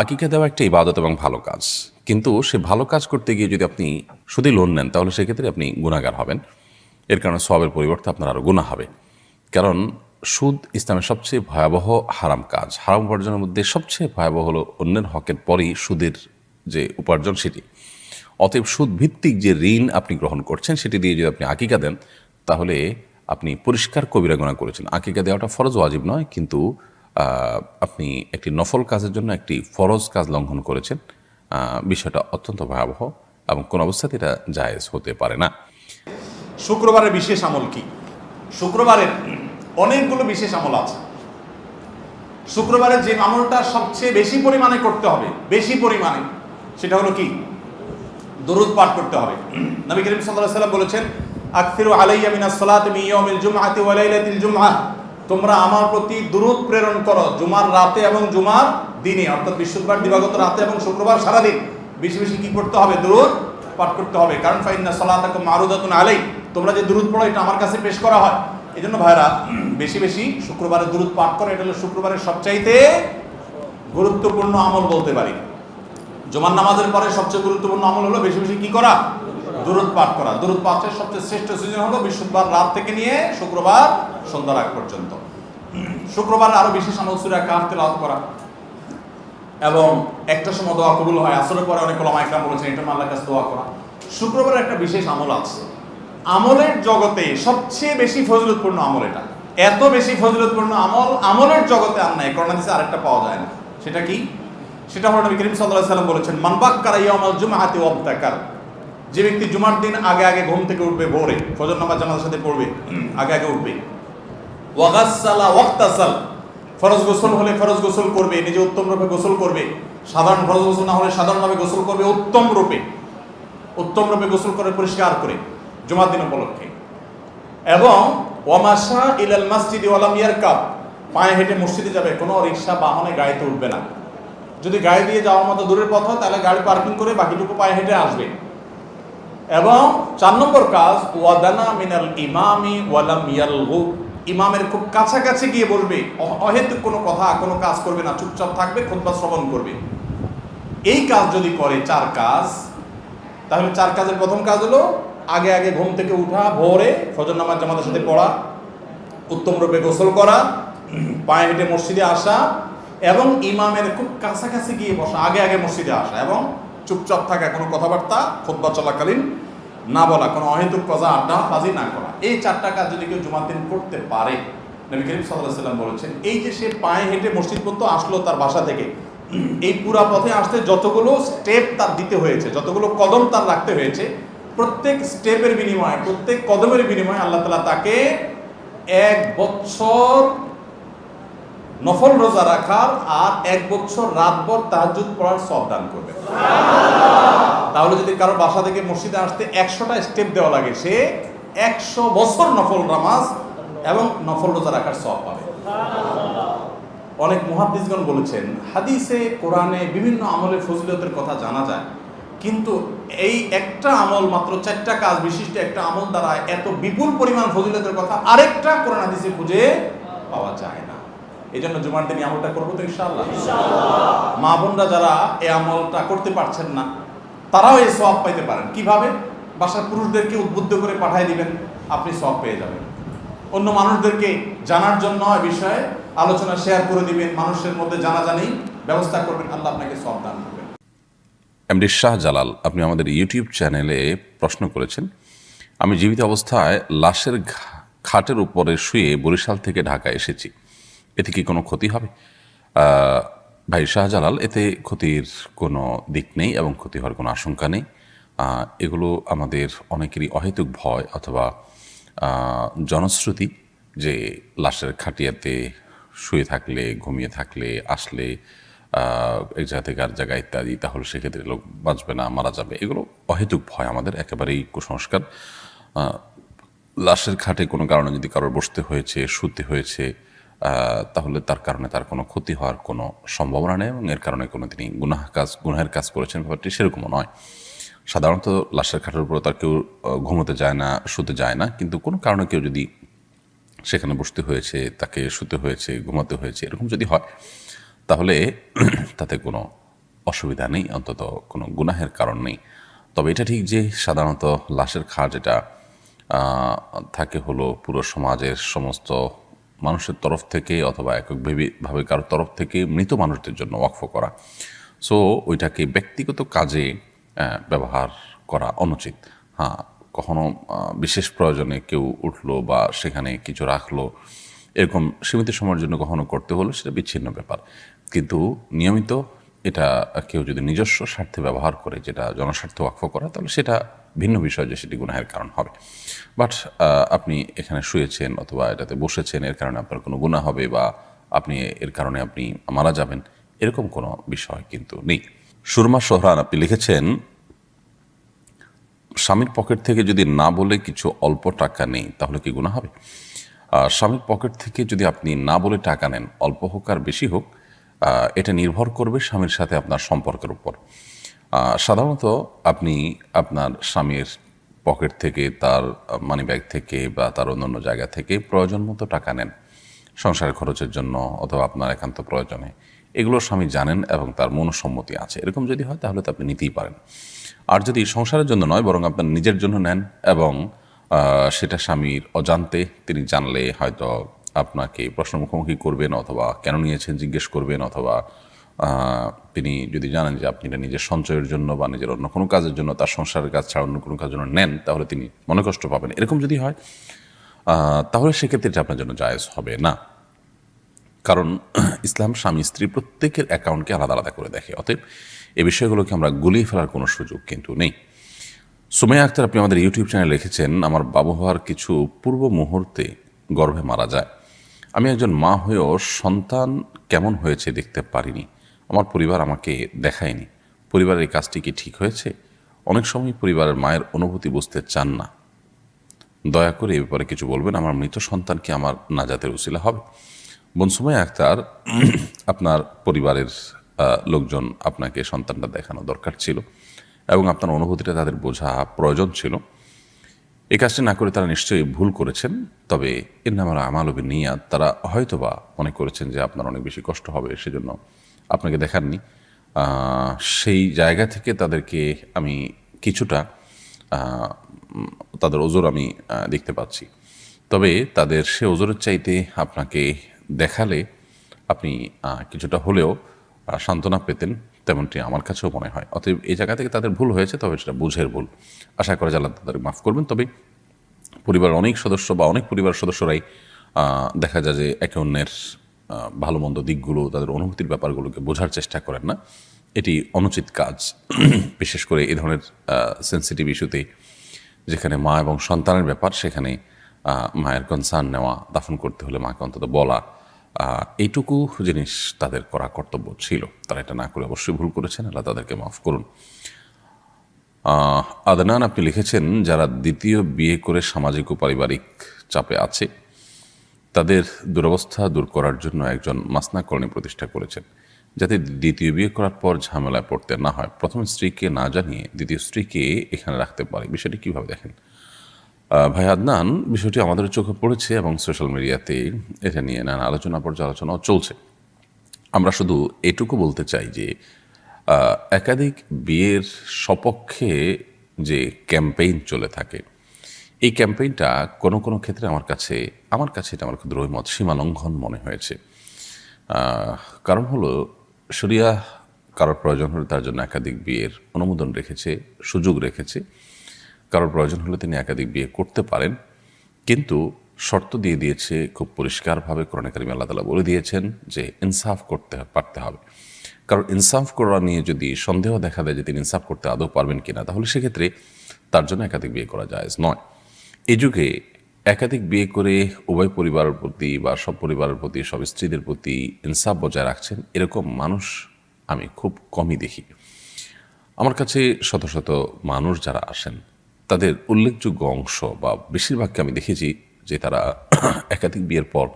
আকিকা দেওয়া একটা ইবাদত এবং ভালো কাজ, কিন্তু সে ভালো কাজ করতে গিয়ে যদি আপনি সুদে লোন নেন, তাহলে সেক্ষেত্রে আপনি গুনাহগার হবেন। এর কারণে সওয়াবের পরিবর্তে আপনার আরও গুনাহ হবে। কারণ সুদ ইসলামের সবচেয়ে ভয়াবহ হারাম কাজ। হারাম উপার্জনের মধ্যে সবচেয়ে ভয়াবহ হলো অন্যের হকের পরই সুদের যে উপার্জন সেটি। অতএব সুদ ভিত্তিক যে ঋণ আপনি গ্রহণ করছেন, সেটি দিয়ে যদি আপনি আকিকা দেন, তাহলে আপনি পরিষ্কার কবিরা গুনাহ করেছেন। আকিকা দেওয়াটা ফরজ ওয়াজিব নয়, কিন্তু আপনি একটি নফল কাজের জন্য একটি ফরজ কাজ লঙ্ঘন করেছেন। বিষয়টা অত্যন্ত ভয়াবহ এবং কোন অবস্থাতে এটা জায়েজ হতে পারে না। শুক্রবারের বিশেষ আমল কি? শুক্রবারের অনেকগুলো বিশেষ আমল আছে। শুক্রবারের যে আমলটা সবচেয়ে বেশি পরিমাণে করতে হবে, বেশি পরিমাণে, সেটা হলো কি? দরুদ পাঠ করতে হবে। নবী করিম সাল্লাল্লাহু আলাইহি ওয়াসাল্লাম বলেছেন, আকসিরু আলাইয়া মিনাস সালাতি মিন ইয়াউমিল জুমআতি ওয়া লাইলাতিল জুমআহ, তোমরা আমার প্রতি দরুদ প্রেরণ করো জুমার রাতে এবং জুমার দিনে, অর্থাৎ বৃহস্পতিবার দিবাগত রাতে এবং শুক্রবার সারাদিন বেশি বেশি কি করতে হবে? দরুদ পাঠ করতে হবে। কারণ ফাইন্না সালাতাকুম মারুদাতুন আলাই, তোমরা যে দরুদ পড়ো এটা আমার কাছে পেশ করা হয়। এই জন্য ভাইরা বেশি বেশি শুক্রবারে দরুদ পাঠ করো। এটা হলো শুক্রবারের সবচাইতে গুরুত্বপূর্ণ আমল বলতে পারি। জুমার নামাজের পরে সবচেয়ে গুরুত্বপূর্ণ আমল হলো বেশি বেশি কি করা? দরুদ পাঠ করা। দরুদ পাঠের সবচেয়ে শ্রেষ্ঠ সিজন হলো বৃহস্পতিবার রাত থেকে নিয়ে শুক্রবার সন্ধ্যার আগ পর্যন্ত। শুক্রবার আরো বিশেষ আমল সূরা কাহফ তেলাওয়াত করা, এবং একটা সময় দোয়া কবুল হয়। আসরের পরে অনেক ওলামা একরাম বলেছেন এটা আল্লাহর কাছে দোয়া করা। শুক্রবারের একটা বিশেষ আমল আছে, আমলের জগতে সবচেয়ে বেশি ফজিলতপূর্ণ আমল এটা। এত বেশি ফজিলতপূর্ণ আমল আমলের জগতে আর নাই, কোরআন হাদিসে আরেকটা পাওয়া যায় না। সেটা কি? সেটা হলো নবী করিম সাল্লাল্লাহু আলাইহি ওয়াসাল্লাম বলেছেন, মান বাক্কারা ইয়াউমাল জুমআতি ওয়াবতাকার, যে ব্যক্তি জুমার দিন আগে আগে ঘুম থেকে উঠবে, ভোরে ফজর নামাজ জামাতের সাথে পড়বে, আগে আগে উঠবে, ওয়া গাসসালা ওয়াক্তাসাল, ফরজ গোসল হলে ফরজ গোসল করবে, নিজে উত্তম রূপে গোসল করবে, সাধারণ ফরজ গোসল না হলে সাধারণভাবে গোসল করবে, উত্তম রূপে গোসল করে পরিষ্কার করে জুমার দিন উপলক্ষে, এবং ওয়ামাশা ইলাল মসজিদি ওয়া লাম ইয়ারকাব, পায়ে হেঁটে মসজিদে যাবে, কোনো রিকশা বাহনে গাড়িতে উঠবে না। যদি গাড়ি দিয়ে যাওয়ার মতো দূরের পথ হয় তাহলে গাড়ি পার্কিং করে বাকিটুকু পায়ে হেঁটে আসবে। এবং 4 নম্বর কাজ, ওয়াদানা মিনাল ইমামি ওয়া লাম ইয়ালগু, ইমামের খুব কাছাকাছি গিয়ে বলবে, অহেতুক কোনো কথা কোনো কাজ করবে না, চুপচাপ থাকবে, খুতবা শ্রবণ করবে। এই কাজ যদি করে 4 কাজ, তাহলে 4 কাজের প্রথম কাজ হলো আগে আগে ঘুম থেকে উঠা, ভোরে ফজর নামাজ জামাতের সাথে পড়া, উত্তম রূপে গোসল করা, পায়ে হেঁটে মসজিদে আসা, এবং ইমামের খুব কাছাকাছি গিয়ে বসা, আগে আগে মসজিদে আসা, এবং চুপচাপ থাকা, কোনো কথাবার্তা খুতবা চলাকালীন না বলা, কোনো অহেতুক কথা আড্ডা বাজি না করা। এই 4টা কাজ যদি কেউ জুমার দিন করতে পারে, নবী করিম সাল্লাল্লাহু আলাইহি ওয়াসাল্লাম বলেছেন, এই যে সে পায়ে হেঁটে মসজিদ পর্যন্ত আসলো তার বাসা থেকে, এই পুরা পথে আসতে যতগুলো স্টেপ তার দিতে হয়েছে, যতগুলো কদম তার রাখতে হয়েছে, প্রত্যেক স্টেপের বিনিময়ে, প্রত্যেক কদমের বিনিময়ে আল্লাহ তাআলা তাকে 1 বছর নফল রোজা রাখার আর 1 বছর রাতভর তাহাজ্জুদ পড়ার সওয়াব দান করবে। তাহলে যদি কারো বাসা থেকে মসজিদে আসতে 100টা স্টেপ দেওয়া লাগে, সে 100 বছর নফল নামাজ এবং নফল রোজা রাখার সওয়াব পাবে। অনেক মুহাদ্দিসগণ বলেছেন, হাদিসে কোরআনে বিভিন্ন আমলের ফজিলতের কথা জানা যায়, কিন্তু এই একটা আমল, মাত্র 4টা কাজ বিশিষ্ট একটা আমল দ্বারা এত বিপুল পরিমাণ ফজিলতের কথা আরেকটা কোরআন হাদিসে খুঁজে পাওয়া যায় না। এই জন্য জুমার দিন আমলটা করবো তো ইনশাআল্লাহ। মা বোনরা যারা এই আমলটা করতে পারছেন না, তারাও এই সওয়াব পাইতে পারেন। কিভাবে? বাসার পুরুষদেরকে উদ্বুদ্ধ করে পাঠিয়ে দিবেন, আপনি সব পেয়ে যাবেন। অন্য মানুষদেরকে জানার জন্য এ বিষয়ে আলোচনা শেয়ার করে দিবেন, মানুষের মধ্যে জানাজানি ব্যবস্থা করবেন, আল্লাহ আপনাকে সব দান করবেন। এমডি শাহজালাল, আপনি আমাদের ইউটিউব চ্যানেলে প্রশ্ন করেছেন, আমি জীবিত অবস্থায় লাশের খাটের উপরে শুয়ে বরিশাল থেকে ঢাকা এসেছি, এতে কি কোনো ক্ষতি হবে? ভাই শাহজালাল, এতে ক্ষতির কোনো দিক নেই এবং ক্ষতি হওয়ার কোনো আশঙ্কা নেই। এগুলো আমাদের অনেকেরই অহেতুক ভয় অথবা জনশ্রুতি যে লাশের খাটিয়াতে শুয়ে থাকলে, ঘুমিয়ে থাকলে, আসলে এক জায়গা থেকে আর জায়গায় ইত্যাদি, তাহলে সেক্ষেত্রে লোক বাঁচবে না, মারা যাবে। এগুলো অহেতুক ভয়, আমাদের একেবারেই কুসংস্কার। লাশের খাটে কোনো কারণে যদি কারোর বসতে হয়েছে, শুতে হয়েছে, তাহলে তার কারণে তার কোনো ক্ষতি হওয়ার কোনো সম্ভাবনা নেই এবং এর কারণে কোনো তিনি গুনাহের কাজ করেছেন, ব্যাপারটি সেরকমও নয়। সাধারণত লাশের খাটের উপর তার কেউ ঘুমোতে যায় না, শুতে যায় না, কিন্তু কোনো কারণে কেউ যদি সেখানে বসতে হয়েছে, তাকে শুতে হয়েছে, ঘুমাতে হয়েছে, এরকম যদি হয় তাহলে তাতে কোনো অসুবিধা নেই, অন্তত কোনো গুনাহের কারণ নেই। তবে এটা ঠিক যে সাধারণত লাশের খাট এটা থাকে হলো পুরো সমাজের সমস্ত মানুষের তরফ থেকে অথবা এককভাবে কারোর তরফ থেকে মৃত মানুষদের জন্য ওয়াকফ করা। সো ওইটাকে ব্যক্তিগত কাজে ব্যবহার করা অনুচিত। হ্যাঁ, কখনো বিশেষ প্রয়োজনে কেউ উঠলো বা সেখানে কিছু রাখলো, এরকম সীমিত সময়ের জন্য কখনো করতে হলে সেটা বিচ্ছিন্ন ব্যাপার। কিন্তু নিয়মিত এটা কেউ যদি নিজস্ব স্বার্থে ব্যবহার করে, যেটা জনস্বার্থে ওয়াকফ করা, তাহলে সেটা ভিন্ন বিষয় যে সেটি গুনাহের কারণ হবে। বাট আপনি এখানে শুয়েছেন অথবা এটাতে বসেছেন, এর কারণে আপনার কোনো গুনাহ হবে বা এর কারণে আপনি মারা যাবেন, এরকম কোনো বিষয় কিন্তু নেই। সুরমা সোহরান, আপনি লিখেছেন, স্বামীর পকেট থেকে যদি না বলে কিছু অল্প টাকা নেই তাহলে কি গুনাহ হবে? স্বামীর পকেট থেকে যদি আপনি না বলে টাকা নেন, অল্প হোক আর বেশি হোক, এটা নির্ভর করবে স্বামীর সাথে আপনার সম্পর্কের উপর। সাধারণত আপনি আপনার স্বামীর পকেট থেকে, তার মানি ব্যাগ থেকে বা তার অন্যান্য জায়গা থেকে প্রয়োজন মতো টাকা নেন সংসারের খরচের জন্য অথবা আপনার একান্ত প্রয়োজনে। এগুলো স্বামী জানেন এবং তার মনসম্মতি আছে। এরকম যদি হয় তাহলে তো আপনি নিতেই পারেন। আর যদি সংসারের জন্য নয়, বরং আপনার নিজের জন্য নেন এবং সেটা স্বামীর অজান্তে, তিনি জানলে হয়তো আপনাকে প্রশ্ন মুখোমুখি করবেন অথবা কেন নিয়েছেন জিজ্ঞেস করবেন, অথবা তিনি যদি জানেন যে আপনি এটা নিজের সঞ্চয়ের জন্য বা নিজের অন্য কোনো কাজের জন্য, তার সংসারের কাজ ছাড়া অন্য কোনো কাজের জন্য নেন, তাহলে তিনি মনে কষ্ট পাবেন। এরকম যদি হয় তাহলে সেক্ষেত্রে এটা আপনার জন্য জায়েজ হবে না। কারণ ইসলাম স্বামী স্ত্রী প্রত্যেকের অ্যাকাউন্টকে আলাদা আলাদা করে দেখে। অতএব এই বিষয়গুলোকে আমরা গুলিয়ে ফেলার কোনো সুযোগ কিন্তু নেই। সুমাইয়া আক্তার, আপনি আমাদের ইউটিউব চ্যানেলে লিখেছেন, আমার বাবু হওয়ার কিছু পূর্ব মুহূর্তে গর্ভে মারা যায়। আমি একজন মা হয়েও সন্তান কেমন হয়েছে দেখতে পারিনি। আমার পরিবার আমাকে দেখায়নি। পরিবারের এই কাজটি কি ঠিক হয়েছে? অনেক সময় পরিবারের মায়ের অনুভূতি বুঝতে চান না। দয়া করে এ ব্যাপারে কিছু বলবেন। আমার মৃত সন্তান কি আমার নাজাতের উসিলা হবে? বোন সুমাইয়া আক্তার, আপনার পরিবারের লোকজন আপনাকে সন্তানটা দেখানো দরকার ছিল এবং আপনার অনুভূতিটা তাদের বোঝা প্রয়োজন ছিল। এই কাজটি না করে তারা নিশ্চয়ই ভুল করেছেন। তবে ইন্নামাল আমালু বিন্নিয়াত, তারা হয়তোবা মনে করেছেন যে আপনার অনেক বেশি কষ্ট হবে, সেজন্য আপনাকে দেখাননি। সেই জায়গা থেকে তাদেরকে আমি কিছুটা তাদের ওজোর আমি দেখতে পাচ্ছি। তবে তাদের সে ওজোরের চাইতে আপনাকে দেখালে আপনি কিছুটা হলেও সান্ত্বনা পেতেন, তেমনটি আমার কাছেও মনে হয়। অতএব এই জায়গা থেকে তাদের ভুল হয়েছে, তবে সেটা বুঝের ভুল। আশা করা যায় আল্লাহ তাদের মাফ করবেন। তবে পরিবারের অনেক সদস্য বা অনেক পরিবারের সদস্যরাই দেখা যায় যে একে অন্যের ভালো মন্দ দিকগুলো, তাদের অনুভূতির ব্যাপারগুলোকে বোঝার চেষ্টা করেন না। এটি অনুচিত কাজ। বিশেষ করে এই ধরনের সেন্সিটিভ ইস্যুতে, যেখানে মা এবং সন্তানের ব্যাপার, সেখানে মায়ের কনসার্ন নেওয়া, দাফন করতে হলে মাকে অন্তত বলা, এইটুকু জিনিস তাদের করা কর্তব্য ছিল। তারা এটা না করে অবশ্যই ভুল করেছেন, আল্লাহ তাদেরকে মাফ করুন। আদনান, আপনি লিখেছেন, যারা দ্বিতীয় বিয়ে করে সামাজিক ও পারিবারিক চাপে আছে তাদের দুরবস্থা দূর করার জন্য একজন মাসনা কলোনি প্রতিষ্ঠা করেছেন, যাতে দ্বিতীয় বিয়ে করার পর ঝামেলায় পড়তে না হয়। প্রথম স্ত্রীকে না জানিয়ে দ্বিতীয় স্ত্রীকে এখানে রাখতে পারে। বিষয়টি কীভাবে দেখেন? ভাই আদনান, বিষয়টি আমাদের চোখে পড়েছে এবং সোশ্যাল মিডিয়াতে এটা নিয়ে নানা পর্যালোচনাও চলছে। আমরা শুধু এটুকু বলতে চাই যে একাধিক বিয়ের সপক্ষে যে ক্যাম্পেইন চলে থাকে, এই ক্যাম্পেইনটা কোনো কোনো ক্ষেত্রে আমার কাছে এটা আমার ক্ষুদ্র মত সীমালঙ্ঘন মনে হয়েছে। কারণ হলো শরিয়া কারোর প্রয়োজন হলে তার জন্য একাধিক বিয়ের অনুমোদন রেখেছে, সুযোগ রেখেছে। কারোর প্রয়োজন হলে তিনি একাধিক বিয়ে করতে পারেন, কিন্তু শর্ত দিয়ে দিয়েছে খুব পরিষ্কারভাবে। কোরআনে কারিমে আল্লাহ তাআলা বলে দিয়েছেন যে ইনসাফ করতে পারতে হবে। কারণ ইনসাফ করা নিয়ে যদি সন্দেহ দেখা দেয় যে তিনি ইনসাফ করতে আদৌ পারবেন কিনা, তাহলে সেক্ষেত্রে তার জন্য একাধিক বিয়ে করা জায়েজ নয়। এই যুগে একাধিক বিয়ে করে উভয় পরিবারের প্রতি বা সব পরিবারের প্রতি, সব স্ত্রীদের প্রতি ইনসাফ বজায় রাখছেন এরকম মানুষ আমি খুব কমই দেখি। আমার কাছে শত শত মানুষ যারা আসেন, তাদের উল্লেখযোগ্য অংশ বা বেশিরভাগকে আমি দেখেছি যে তারা একাধিক বিয়ের পর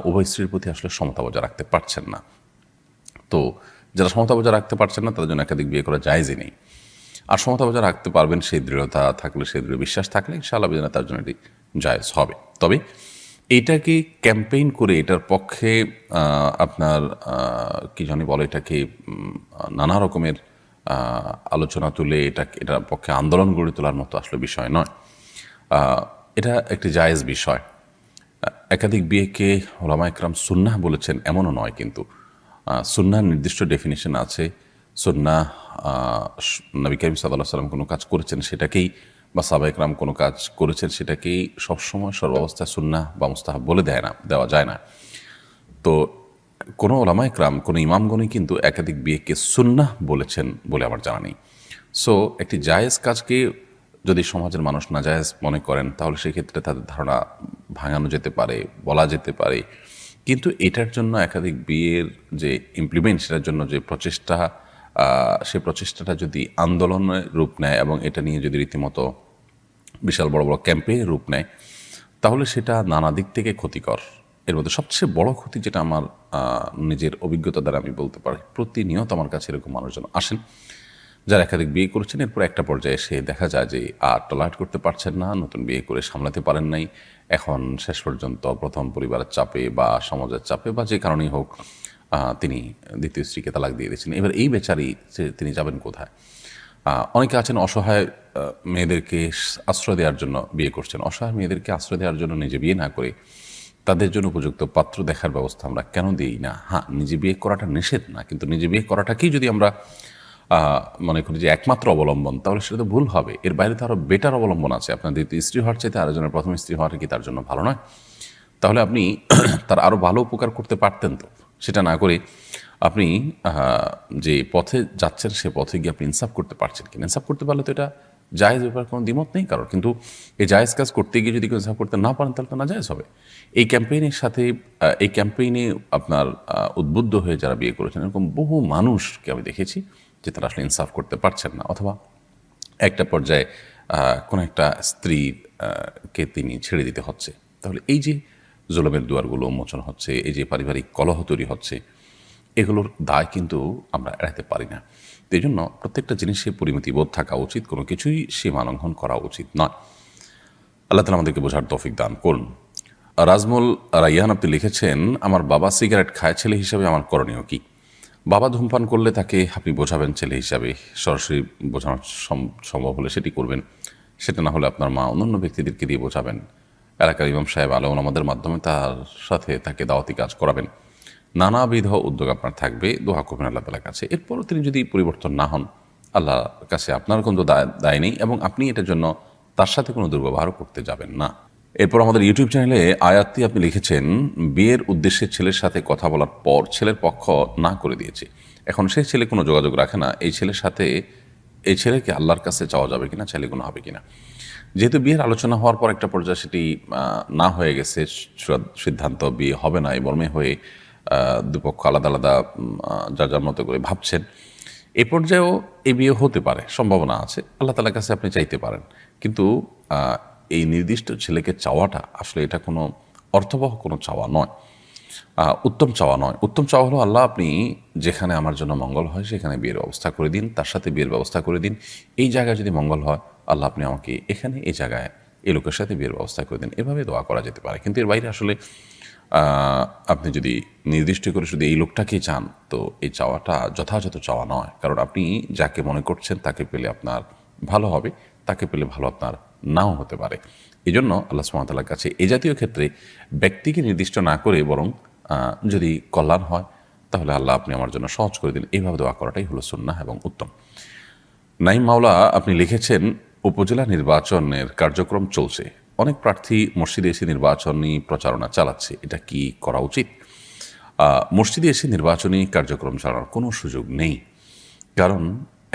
উভয় স্ত্রীর প্রতি আসলে সমতা বজায় রাখতে পারছেন না। তো যারা সমতা বজায় রাখতে পারছেন না তাদের জন্য একাধিক বিয়ে করা জায়েজই নেই। আর সমতা বজায় রাখতে পারবেন সেই দৃঢ়তা থাকলে, সেই দৃঢ় বিশ্বাস থাকলে ইনশাআল্লাহ বিনা তার জন্য এটি জায়েজ হবে। তবে এইটাকে ক্যাম্পেইন করে এটার পক্ষে আপনার কি জানি বলে, এটাকে নানা রকমের আলোচনা তুলে এটার পক্ষে আন্দোলন গড়ে তোলার মতো আসলে বিষয় নয়। এটা একটি জায়েজ বিষয়। একাধিক বিয়েকে ওলামা ইকরাম সুন্নাহ বলেছেন এমনও নয়, কিন্তু সুন্নাহর নির্দিষ্ট ডেফিনিশন আছে। সুন্নাহ নবী করিম সাল্লাল্লাহু আলাইহি ওয়াসাল্লাম কোনো কাজ করেছেন সেটাকেই, বা সাহাবা ইকরাম কোনো কাজ করেছেন সেটাকেই সবসময় সর্বাবস্থায় সুন্নাহ বা মুস্তাহাব বলে দেওয়া যায় না। তো কোনো ওলামা ইকরাম, কোনো ইমামগণই কিন্তু একাধিক বিয়েকে সুন্নাহ বলেছেন বলে আমার জানা নেই। সো একটি জায়েজ কাজকে যদি সমাজের মানুষ না জায়েজ মনে করেন, তাহলে সেক্ষেত্রে তাদের ধারণা ভাঙানো যেতে পারে, বলা যেতে পারে। কিন্তু এটার জন্য একাধিক বিয়ের যে ইমপ্লিমেন্ট, সেটার জন্য যে প্রচেষ্টা, সেই প্রচেষ্টাটা যদি আন্দোলনের রূপ নেয় এবং এটা নিয়ে যদি রীতিমতো বিশাল বড় বড় ক্যাম্পেইনের রূপ নেয়, তাহলে সেটা নানা দিক থেকে ক্ষতিকর। এর মধ্যে সবচেয়ে বড় ক্ষতি যেটা আমার নিজের অভিজ্ঞতা দ্বারা আমি বলতে পারি, প্রতিনিয়ত আমার কাছে এরকম মানুষজন আসেন যারা একাধিক বিয়ে করেছেন, এরপর একটা পর্যায়ে এসে দেখা যায় যে আর টলারেট করতে পারছেন না, নতুন বিয়ে করে সামলাতে পারেন নাই। এখন শেষ পর্যন্ত প্রথম পরিবারের চাপে বা সমাজের চাপে বা যে কারণেই হোক তিনি দ্বিতীয় স্ত্রীকে তালাক দিয়ে দিয়েছেন। এবার এই বেচারি তিনি যাবেন কোথায়? অনেকে আছেন অসহায় মেয়েদেরকে আশ্রয় দেওয়ার জন্য বিয়ে করছেন। অসহায় মেয়েদেরকে আশ্রয় দেওয়ার জন্য নিজে বিয়ে না করে তাদের জন্য উপযুক্ত পাত্র দেখার ব্যবস্থা আমরা কেন দিই না? হ্যাঁ, নিজে বিয়ে করাটা নিষেধ না, কিন্তু নিজে বিয়ে করাটাকেই যদি আমরা মনে করি যে একমাত্র অবলম্বন, তাহলে সেটা তো ভুল হবে। এর বাইরে তো আরও বেটার অবলম্বন আছে। আপনার দ্বিতীয় স্ত্রী হওয়ার চাইতে আরেকজনের প্রথম স্ত্রী হওয়াটা কি তার জন্য ভালো নয়? তাহলে আপনি তার আরও ভালো উপকার করতে পারতেন। তো সেটা না করে আপনি যে পথে যাচ্ছেন সে পথে গিয়ে আপনি ইনসাফ করতে পারছেন কিনা? ইনসাফ করতে পারলে তো এটা জায়েজ ব্যাপার, কোনো দ্বিমত নেই কারোর। কিন্তু এই জায়েজ কাজ করতে গিয়ে যদি কেউ ইনসাফ করতে না পারেন, তাহলে তো না জায়েজ হবে। এই ক্যাম্পেইনের সাথে, এই ক্যাম্পেইনে আপনার উদ্বুদ্ধ হয়ে যারা বিয়ে করেছেন, এরকম বহু মানুষকে আমি দেখেছি যে তারা আসলে ইনসাফ করতে পারছেন না, অথবা একটা পর্যায়ে কোনো একটা স্ত্রীকে তিনি ছেড়ে দিতে হচ্ছে। তাহলে এই যে জুলুমের দুয়ারগুলো উন্মোচন হচ্ছে, এই যে পারিবারিক কলহ তৈরি হচ্ছে, এগুলোর দায় কিন্তু আমরা এড়াতে পারি না। তো এই জন্য প্রত্যেকটা জিনিসে পরিমিতিবোধ থাকা উচিত, কোনো কিছুই সীমা লঙ্ঘন করা উচিত নয়। আল্লাহ তাআলা আমাদেরকে বোঝার তৌফিক দান করুন। রাজমুল রাইয়ান আপনি লিখেছেন, আমার বাবা সিগারেট খায়, ছেলে হিসাবে আমার করণীয় কি? বাবা ধূমপান করলে তাকে আপনি বোঝাবেন ছেলে হিসাবে, সরাসরি বোঝানো সম্ভব হলে সেটি করবেন। সেটা না হলে আপনার মা অন্যান্য ব্যক্তিদেরকে দিয়ে বোঝাবেন। এলাকার ইমাম সাহেব, আলেম ওলামাদের মাধ্যমে তার সাথে তাকে দাওয়াতি কাজ করাবেন। নানাবিধ উদ্যোগ আপনার থাকবে, দোয়া করবেন আল্লাহ তাআলার কাছে। এরপরও তিনি যদি পরিবর্তন না হন, আল্লাহর কাছে আপনার কোনো দায় নেই এবং আপনি এটার জন্য তার সাথে কোনো দুর্ব্যবহারও করতে যাবেন না। এরপর আমাদের ইউটিউব চ্যানেলে আয়াতটি আপনি লিখেছেন, বিয়ের উদ্দেশ্যে ছেলের সাথে কথা বলার পর ছেলের পক্ষ না করে দিয়েছে, এখন সেই ছেলে কোনো যোগাযোগ রাখে না, এই ছেলের সাথে এই ছেলেকে আল্লাহর কাছে চাওয়া যাবে কিনা, ছেলে কোনো হবে কিনা? যেহেতু বিয়ের আলোচনা হওয়ার পর একটা পর্যায়ে সেটি না হয়ে গেছে, সিদ্ধান্ত বিয়ে হবে না, এই মর্মে হয়ে দুপক্ষ আলাদা আলাদা যার যার মতো করে ভাবছেন, এ পর্যায়েও এই বিয়ে হতে পারে, সম্ভাবনা আছে। আল্লাহ তাআলার কাছে আপনি চাইতে পারেন, কিন্তু এই নির্দিষ্ট ছেলেকে চাওয়াটা আসলে এটা কোনো অর্থবহ কোনো চাওয়া নয়, উত্তম চাওয়া নয়। উত্তম চাওয়া হলো, আল্লাহ আপনি যেখানে আমার জন্য মঙ্গল হয় সেখানে বিয়ের ব্যবস্থা করে দিন, তার সাথে বিয়ের ব্যবস্থা করে দিন। এই জায়গায় যদি মঙ্গল হয়, আল্লাহ আপনি আমাকে এখানে এই জায়গায় এই লোকের সাথে বিয়ের ব্যবস্থা করে দিন, এভাবে দোয়া করা যেতে পারে। কিন্তু এর বাইরে আসলে আপনি যদি নির্দিষ্ট করে শুধু এই লোকটাকেই চান, তো এই চাওয়াটা যথাযথ চাওয়া নয়। কারণ আপনি যাকে মনে করছেন তাকে পেলে আপনার ভালো হবে, তাকে পেলে ভালো আপনার নাও হতে পারে। এই জন্য আল্লাহ সুবহানাহু ওয়া তাআলার কাছে এই জাতীয় ক্ষেত্রে ব্যক্তিকে নির্দিষ্ট না করে বরং যদি কল্যাণ হয় তাহলে আল্লাহ আপনি আমার জন্য সহজ করে দিন, এইভাবে দোয়া করাটাই হলো সুন্নাহ এবং উত্তম। নাইম মাওলা আপনি লিখেছেন, উপজেলা নির্বাচনের কার্যক্রম চলছে, অনেক প্রার্থী মসজিদে এসে নির্বাচনী প্রচারণা চালাচ্ছে, এটা কি করা উচিত? মসজিদে এসে নির্বাচনী কার্যক্রম চালানোর কোনো সুযোগ নেই, কারণ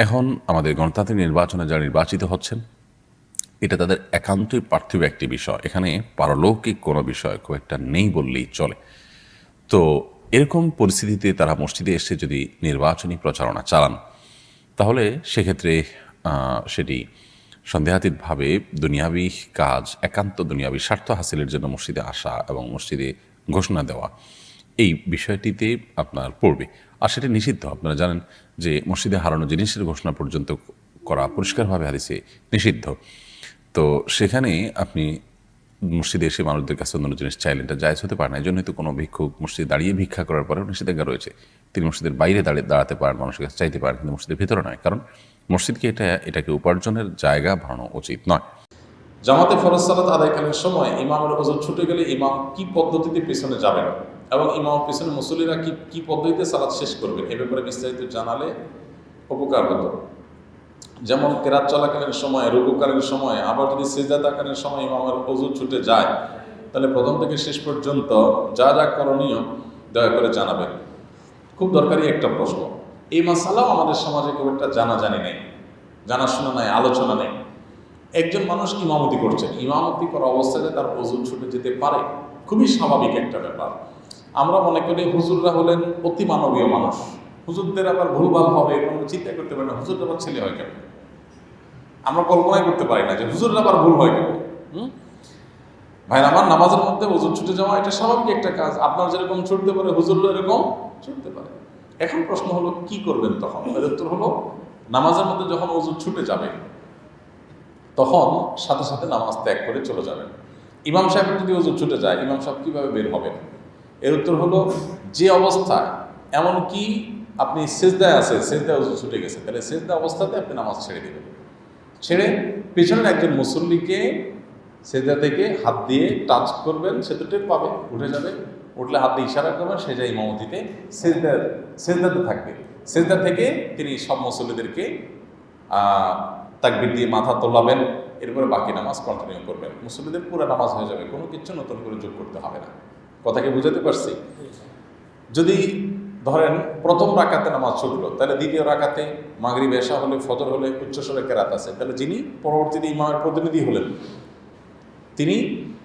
এখন আমাদের গণতান্ত্রিক নির্বাচনে যারা নির্বাচিত হচ্ছেন এটা তাদের একান্তই পার্থিব একটি বিষয়, এখানে পারলৌকিক কোনো বিষয় খুব একটা নেই বললেই চলে। তো এরকম পরিস্থিতিতে তারা মসজিদে এসে যদি নির্বাচনী প্রচারণা চালান তাহলে সেক্ষেত্রে সেটি সন্দেহাতীতভাবে দুনিয়াবি কাজ, একান্ত দুনিয়াবি স্বার্থ হাসিলের জন্য মসজিদে আসা এবং মসজিদে ঘোষণা দেওয়া, এই বিষয়টিতে আপনার পড়বে। আর সেটা নিষিদ্ধ। আপনারা জানেন যে মসজিদে হারানো জিনিসের ঘোষণা পর্যন্ত করা পরিষ্কারভাবে হাদিসে নিষিদ্ধ। তো সেখানে আপনি মসজিদে এসে মানুষদের কাছে অন্য জিনিস চাইলেন, এটা জায়েজ হতে পারে না। এই জন্যই তো কোনো ভিক্ষুক মসজিদে দাঁড়িয়ে ভিক্ষা করার পরেও নিষেধাজ্ঞা রয়েছে। তিনি মসজিদের বাইরে দাঁড়াতে পারেন, মানুষের কাছে চাইতে পারেন, কিন্তু মসজিদের ভিতরে নয়, কারণ মসজিদকে এটাকে উপার্জনের জায়গা বানানো উচিত নয়। জামাতে ফরজ সালাত আদায়কালীন সময় ইমামের ওযর ছুটে গেলে ইমাম কি পদ্ধতিতে পেছনে যাবেন এবং ইমাম পেছনে মুসল্লিরা কি পদ্ধতিতে সালাত শেষ করবেন, এ ব্যাপারে বিস্তারিত জানালে উপকার হতো। যেমন কেরাত চলাকালীন সময়, রুকুকালীন সময়, আবার যদি সিজদাকালীন সময় ইমামের ওযর ছুটে যায় তাহলে প্রথম থেকে শেষ পর্যন্ত যা যা করণীয় দয়া করে জানাবেন। খুব দরকারি একটা প্রশ্ন। এই মাসালাও আমাদের সমাজে খুব একটা জানাজানি নেই, জানাশোনা নাই, আলোচনা নেই। একজন মানুষ ইমামতি করছেন, ইমামতি করা অবস্থায় তার ওযর ছুটে যেতে পারে, খুবই স্বাভাবিক একটা ব্যাপার। আমরা মনে করি হুজুররা হলেন অতি মানবীয় মানুষ, হুজুরদের আবার ভুলভাল হবে কোনো চিন্তা করতে পারি না, হুজুররা আবার ছেলে হয় কেন? আমরা কল্পনাই করতে পারি না যে হুজুররা আবার ভুল হয় কেন। ভাই আমার নামাজের মধ্যে ওযর ছুটে যাওয়া এটা স্বাভাবিক একটা কাজ। আপনার যেরকম ছুটতে পারে হুজুররা এরকম ছুটতে পারে। এখন প্রশ্ন হলো কি করবেন তখন? এর উত্তর হলো, নামাজের মধ্যে যখন ওযর ছুটে যাবে তখন সাথে সাথে নামাজ ত্যাগ করে চলে যাবেন। ইমাম সাহেবের যদি ওযর ছুটে যায় ইমাম সাহেব কীভাবে বের হবেন? এর উত্তর হলো, যে অবস্থায় এমনকি আপনি সেজদায় আছেন, সেজদায় ওযর ছুটে গেছে, তাহলে সেজদা অবস্থাতে আপনি নামাজ ছেড়ে দেবেন। ছেড়ে পেছনের একজন মুসল্লিকে সেজদা থেকে হাত দিয়ে টাচ করবেন, সে তো টের পাবে, উঠে যাবে, উঠলে হাত দিয়ে ইশারা করবেন, সে যায় ইমামতিতে সেজদাতে থাকবে। সেজদা থেকে তিনি সব মুসল্লিদেরকে তাকবীর দিয়ে মাথা তোলাবেন, এরপরে বাকি নামাজ কন্টিনিউ করবেন। মুসল্লিদের পুরো নামাজ হয়ে যাবে, কোনো কিছু নতুন করে যোগ করতে হবে না। কথাকে বুঝাতে পারছি? যদি ধরেন প্রথম রাকাতে নামাজ ছুটলো, তাহলে দ্বিতীয় রাকাতে মাগরিব এশা হলে, ফজর হলে উচ্চস্বরে কেরাত আছে, তাহলে যিনি পরবর্তীতে ইমামের প্রতিনিধি হলেন তিনি